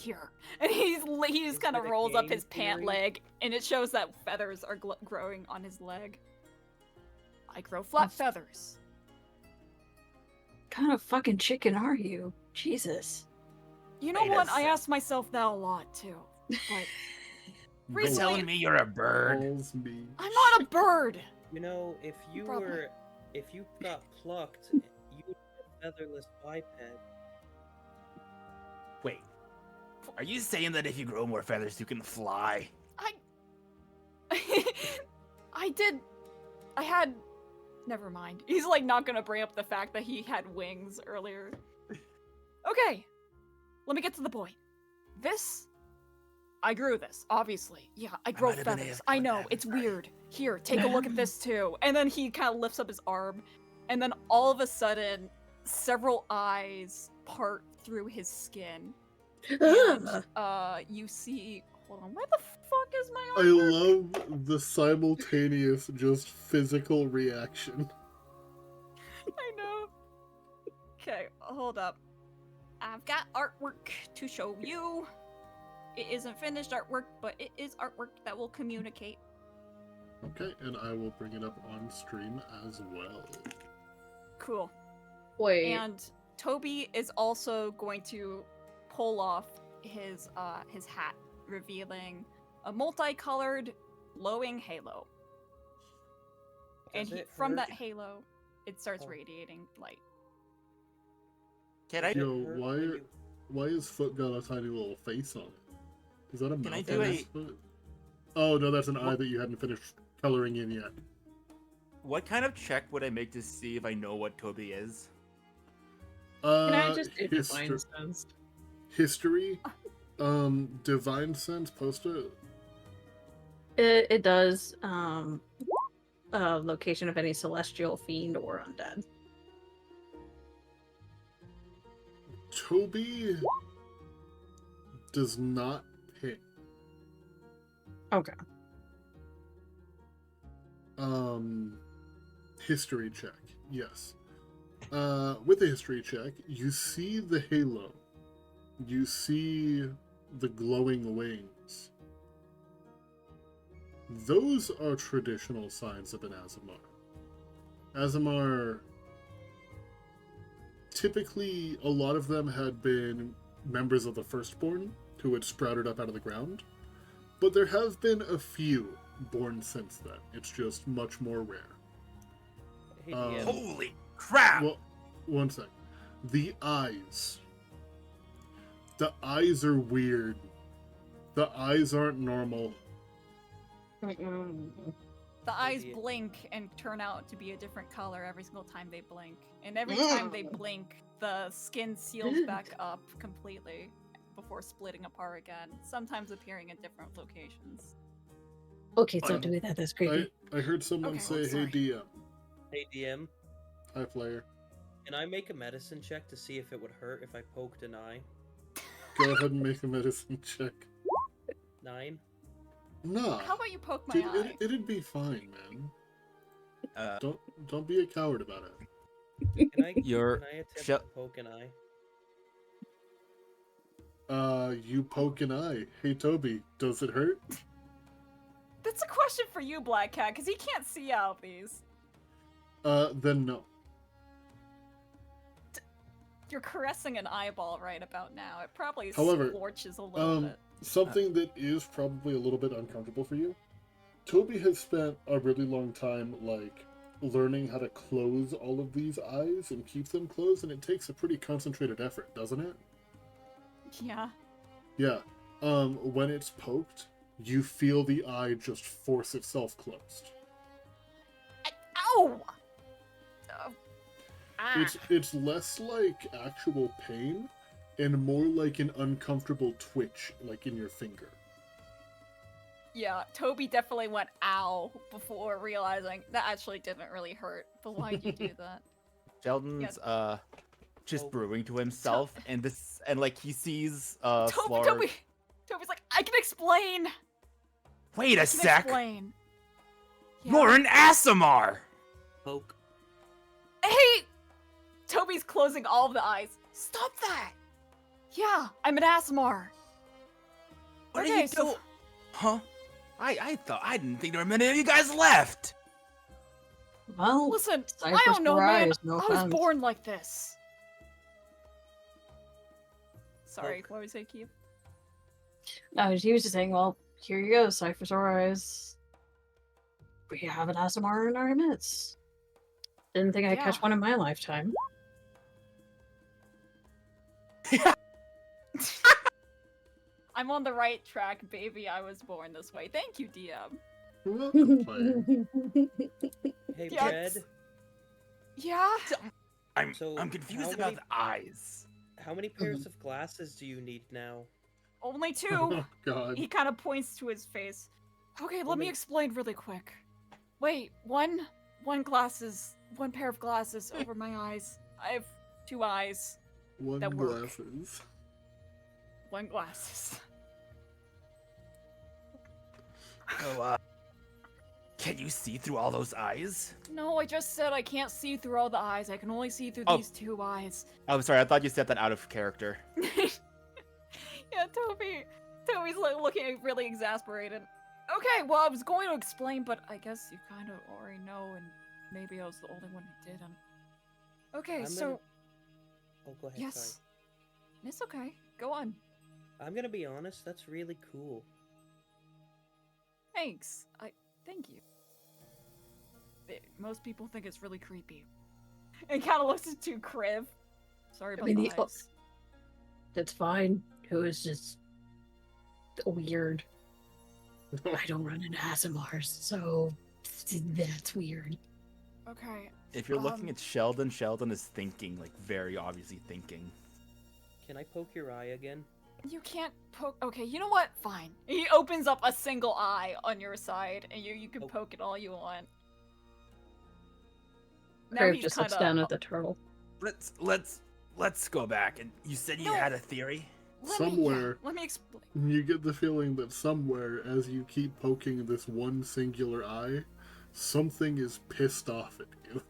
Here, and he's kind of it a rolls up game his pant theory? leg, and it shows that feathers are growing on his leg. I grow flat feathers. What kind of fucking chicken are you? Jesus. You know Wait a what? I sec. ask myself that a lot too. But You're Recently- telling me you're a bird? Calls me. I'm not a bird. You know, if you Probably. got plucked, you would be a featherless biped. Wait. Are you saying that if you grow more feathers, you can fly? I had. Never mind. He's like not gonna bring up the fact that he had wings earlier. Okay, let me get to the point. I grew this, obviously. Yeah, I grow might have been feathers. AFK I with know, that, it's sorry. weird. Here, take a look at this too. And then he kind of lifts up his arm, and then all of a sudden, several eyes part through his skin. Ugh. And, you see. Hold on, where the fuck is my I artwork? love the simultaneous, just physical reaction. I know. Okay, hold up. I've got artwork to show you. It isn't finished artwork, but it is artwork that will communicate. Okay, and I will bring it up on stream as well. Cool. Wait. And Toby is also going to pull off his hat, revealing a multicolored glowing halo. And Does it from hurt? that halo, it starts Oh. radiating light. Can I? Does it Yo, hurt why when are- you- Why has Foot got a tiny little face on it? Is that a Can I mouth do on a- his foot? Oh no, that's an eye that you hadn't finished coloring in yet. What kind of check would I make to see if I know what Toby is? Can I just do history- divine sense? History, divine sense, poster. It does. Location of any celestial fiend or undead. Toby does not pick. Okay. History check. Yes. With a history check, you see the halo. You see the glowing wings. Those are traditional signs of an Azamar. Azamar, typically, a lot of them had been members of the Firstborn who had sprouted up out of the ground, but there have been a few born since then. It's just much more rare. Hey, DM. Holy crap! Well, one sec. The eyes. The eyes are weird. The eyes aren't normal. Mm-mm. The eyes Idiot. blink and turn out to be a different color every single time they blink. And every time they blink, the skin seals back up completely before splitting apart again, sometimes appearing in different locations. Okay, stop doing that. That's creepy. I heard someone Okay, say, sorry. hey DM. Hey, DM. Hi player. Can I make a medicine check to see if it would hurt if I poked an eye? Go ahead and make a medicine check. 9. Nah. How about you poke my Dude, eye? it'd be fine, man. Don't be a coward about it. Can I, You're- can I attempt shut- to poke an eye? You poke an eye. Hey Toby, does it hurt? That's a question for you, Black Cat, because he can't see out these. Then no. You're caressing an eyeball right about now. It probably However, scorches a little bit. Something that is probably a little bit uncomfortable for you. Toby has spent a really long time, like, learning how to close all of these eyes and keep them closed, and it takes a pretty concentrated effort, doesn't it? Yeah. Yeah. When it's poked, you feel the eye just force itself closed. Ow! Ah. It's less like actual pain and more like an uncomfortable twitch, like in your finger. Yeah, Toby definitely went ow before realizing that actually didn't really hurt. But why'd you do that? Sheldon's just Oh. brewing to himself, and like he sees Toby's like, I can explain. Wait I a can sec! explain. Yeah. You're an Asimar! Poke. Hey! Toby's closing all of the eyes. Stop that! Yeah, I'm an Asmar. What Okay, are you so- doing? Huh? I didn't think there were many of you guys left! Well, Listen, I Cypress don't know, man. Rise, no I was offense. born like this. Sorry, Poke. what was it, Keith? no, he was just saying, well, here you go, Cypher's Rise. We have an Asimar in our midst. Didn't think I'd Yeah. catch one in my lifetime. I'm on the right track, baby. I was born this way. Thank you, DM. Welcome, player. Hey, Yeah, Red. Yeah? I'm So, confused how about many- the eyes. How many pairs of glasses do you need now? Only two. Oh god. He kind of points to his face. Okay, let me Only- explain really quick. Wait, one pair of glasses over my eyes. I have two eyes, One that work. glasses. one glasses. Oh, can you see through all those eyes? No, I just said I can't see through all the eyes. I can only see through Oh. these two eyes. I'm sorry, I thought you said that out of character. Yeah, Toby's like looking really exasperated. Okay, well, I was going to explain, but I guess you kind of already know, and maybe I was the only one who didn't. Okay, I'm so gonna- Oh, go ahead. yes, Sorry. it's okay. Go on. I'm gonna be honest. That's really cool. Thanks. Thank you. Most people think it's really creepy. It kind of looks into Kriv. Sorry about mean, the the- eyes. That's fine. It was just weird. I don't run into Asimars, so that's weird. Okay. If you're looking Um, at Sheldon, Sheldon is thinking, like, very obviously thinking. Can I poke your eye again? You can't poke. Okay, you know what? Fine. He opens up a single eye on your side, and you can Oh. poke it all you want. Now Crave he's just looks kinda- down at the turtle. Let's go back. And you said you No. had a theory? Somewhere. Let me explain. You get the feeling that somewhere, as you keep poking this one singular eye, something is pissed off at you.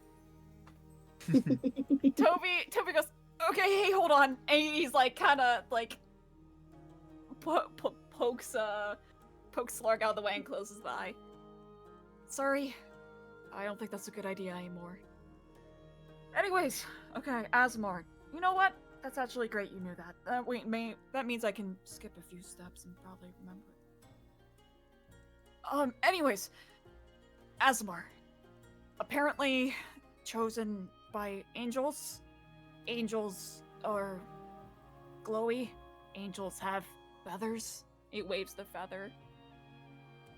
Toby goes, okay, hey, hold on. And he's like, kind of like pokes Slarg out of the way and closes the eye. Sorry, I don't think that's a good idea anymore. Anyways, okay, Asmar. You know what? That's actually great you knew that. That means I can skip a few steps and probably remember it. Anyways, Asmar. Apparently chosen by angels. Angels are glowy. Angels have feathers. He waves the feather.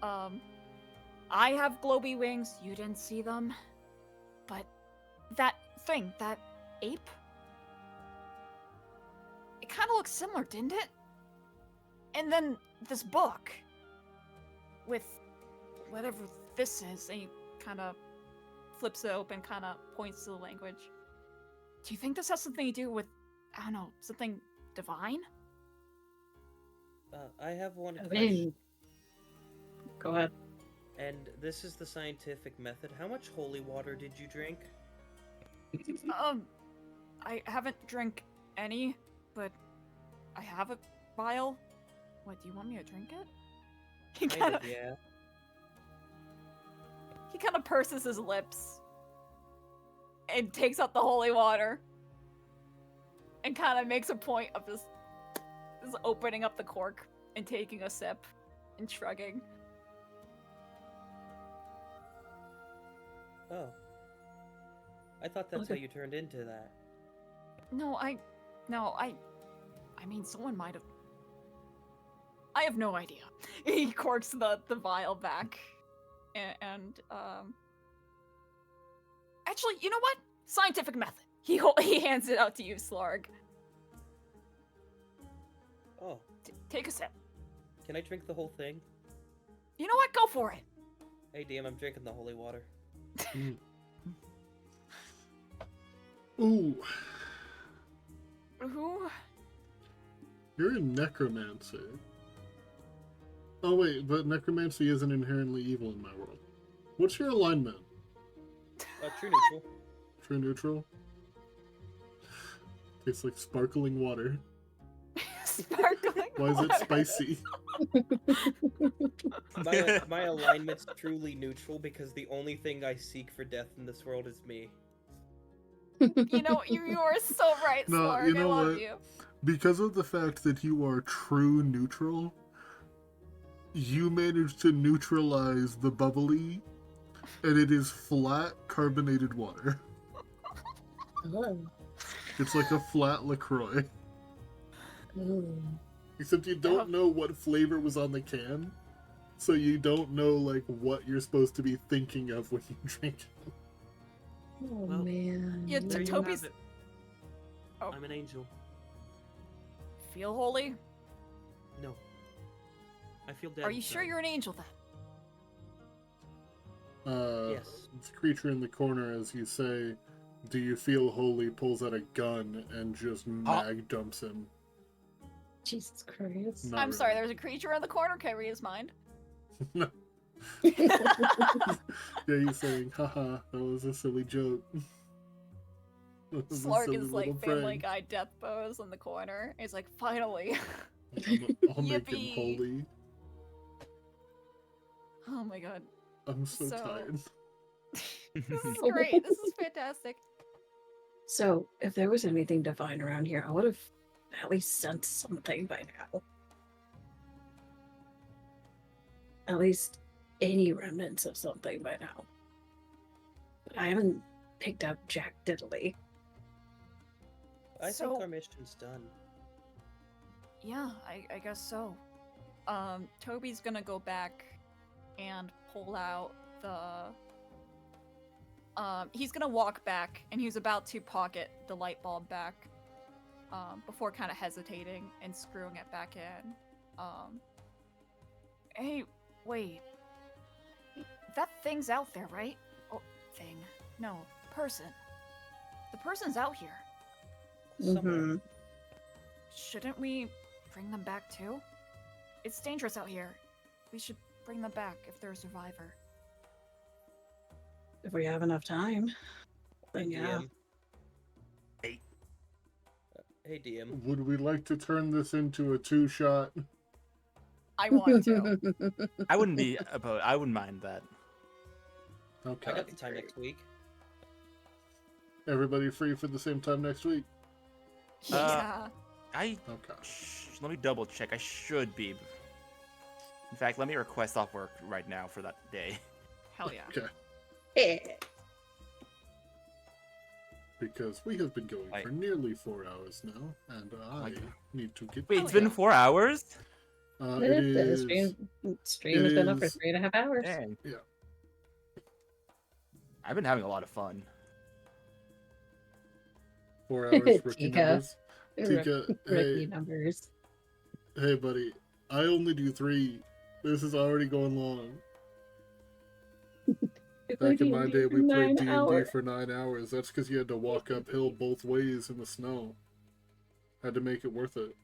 I have globy wings. You didn't see them. But that thing, that ape, it kind of looks similar, didn't it? And then this book with whatever this is, and he kind of flips it open, kind of points to the language. Do you think this has something to do with, I don't know, something divine? I have one I question. mean, go ahead. And this is the scientific method. How much holy water did you drink? I haven't drank any, but I have a vial. What, do you want me to drink it? He kind of Yeah. purses his lips and takes out the holy water and kind of makes a point of just opening up the cork and taking a sip and shrugging. Oh. I thought that's Okay. how you turned into that. No, I mean, someone might have. I have no idea. He corks the vial back, and actually, you know what? Scientific method. He hands it out to you, Slarg. Oh. Take a sip. Can I drink the whole thing? You know what? Go for it. Hey, DM, I'm drinking the holy water. Ooh, Who? you're a necromancer. Oh wait, but necromancy isn't inherently evil in my world. What's your alignment? True neutral. True neutral? Tastes like sparkling water. Sparkling. Why is it water. spicy? My alignment's truly neutral because the only thing I seek for death in this world is me. You know, you are so right, No, Slarg. you know I love what? you. Because of the fact that you are true neutral, you managed to neutralize the bubbly, and it is flat carbonated water. Oh. It's like a flat LaCroix. Ooh. Except you don't know what flavor was on the can, so you don't know like what you're supposed to be thinking of when you drink it. Oh Well, man. Yeah, There you Toby's- have it. Oh. I'm an angel. Feel holy? No. I feel dead. Are you sure inside. you're an angel then? Yes. The creature in the corner, as you say, "Do you feel holy?" pulls out a gun and just mag dumps him. Jesus Christ. Not I'm sorry, really. there's a creature in the corner. Can I read his mind? No. Yeah, he's saying, haha, that was a silly joke. That was a Slarg silly is like little Family prank. Guy death pose in the corner. He's like, finally. I'll make him Yippee. holy. Oh my god. I'm so So- tired. This is great. This is fantastic. So, if there was anything divine around here, I would have at least sensed something by now. At least any remnants of something by now. But I haven't picked up Jack Diddley. I So- think our mission's done. Yeah, I guess so. Toby's gonna go back and pull out the. He's gonna walk back and he's about to pocket the light bulb back. Before kind of hesitating and screwing it back in. Hey, wait. That thing's out there, right? Oh, thing. No, person. The person's out here. Somewhere. Mhm. Shouldn't we bring them back too? It's dangerous out here. We should bring them back if they're a survivor. If we have enough time. Then Hey, yeah. DM, Hey, DM. Would we like to turn this into a 2-shot? I want to. I wouldn't be opposed. I wouldn't mind that. Okay. I got the time next week. Everybody free for the same time next week? Yeah. I Okay. let me double check. I should be. In fact, let me request off work right now for that day. Hell yeah. Okay. Yeah. Because we have been going Right. for nearly 4 hours now, and I God. need to get. Wait, Oh, it's been yeah. 4 hours? It The is stream has been up for is- 3.5 hours. Dang. Yeah. I've been having a lot of fun. 4 hours rookie Tika. numbers. Tika, Rookie hey, numbers. hey, buddy. I only do 3. This is already going long. Back in my day, we played D&D for 9 hours. That's because you had to walk uphill both ways in the snow. Had to make it worth it.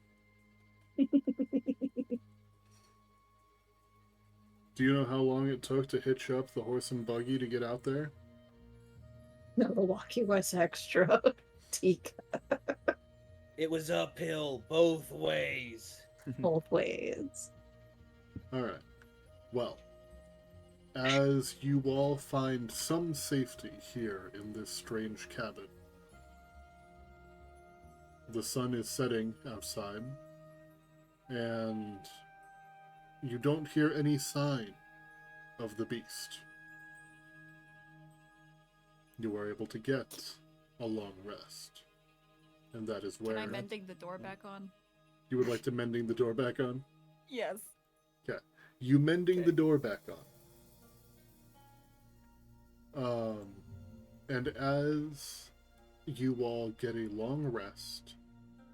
Do you know how long it took to hitch up the horse and buggy to get out there? No, the walking was extra. Tika. It was uphill both ways. Both ways. Alright. Well, as you all find some safety here in this strange cabin, the sun is setting outside, and you don't hear any sign of the beast. You are able to get a long rest, and that is Can where I mending the door back on? you would like to mending the door back on. Yes. You mending Okay. the door back on. And as you all get a long rest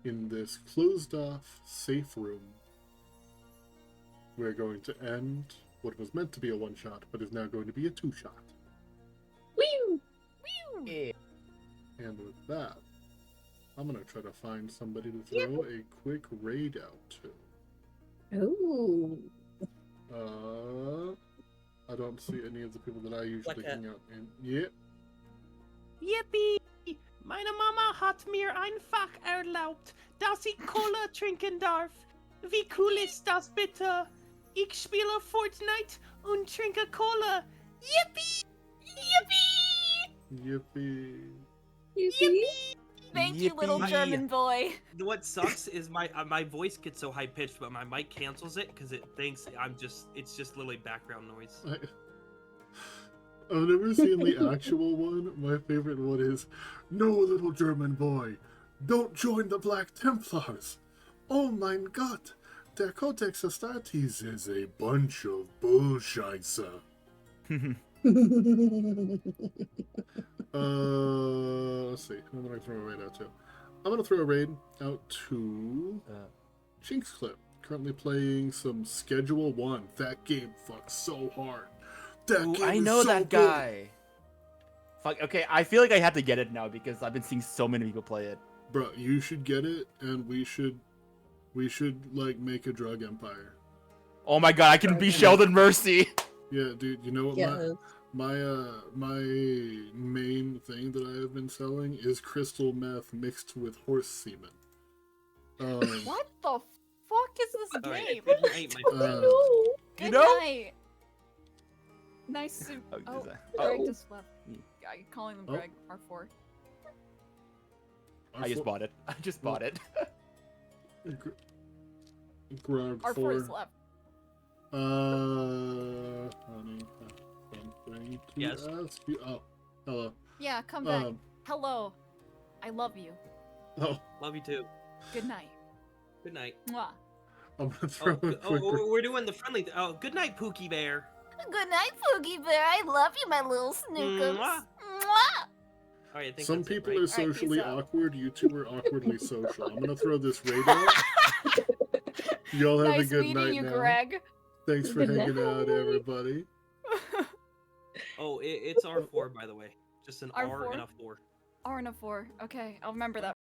in this closed off, safe room, we're going to end what was meant to be a 1-shot, but is now going to be a 2-shot. Woo! Yeah. And with that, I'm going to try to find somebody to throw a quick raid out to. Ooh. I don't see any of the people that I usually Like hang out in. Yeah. Yippie! Meine Mama hat mir einfach erlaubt, dass ich Cola trinken darf. Wie cool ist das bitte? Ich spiele Fortnite und trinke Cola. Yippie! Yippie! Yippee. Yippee. Thank you, little Yippee. German boy. What sucks is my voice gets so high pitched, but my mic cancels it because it thinks it's just literally background noise. I've never seen the actual one. My favorite one is, "No, little German boy, don't join the Black Templars. Oh mein Gott, der Codex Astartes is a bunch of bullshitzer." Let's see. Who am I going to throw a raid out to? I'm going to throw a raid out to Chinks Clip. Currently playing some Schedule 1. That game fucks so hard. That Ooh, game I is know so that good. guy. Fuck. Okay, I feel like I have to get it now because I've been seeing so many people play it. Bro, you should get it, and we should like make a drug empire. Oh my god, I can be Sheldon Mercy. Yeah, dude. You know what? Yes. My main thing that I have been selling is crystal meth mixed with horse semen. What the fuck is this Alright, game? good night, my friend. No. Good know? night. Nice to. Oh, Oh, is that- Greg Oh. just left. I'm calling them Oh. Greg. R4. I just bought it. I just bought it. Grog R4 4. is left. Honey, something to Yes? ask you. Oh, hello. Yeah, come back. Um, Hello. I love you. oh, Love you too. Good night. Good night. Mwah. I'm gonna throw a quick. We're doing the friendly. Oh, good night, Pookie Bear. Good night, Poogie Bear. I love you, my little snookums. Mwah. Mwah. All right, I think Some that's it, people right? are socially peace out. awkward. You two are awkwardly social. I'm gonna throw this raid out. Y'all have Nice a good meeting night you, now. Greg. Thanks for Good hanging out, night. everybody. Oh, it's R4 by the way. Just an R R4? and a 4. R and a 4. Okay, I'll remember that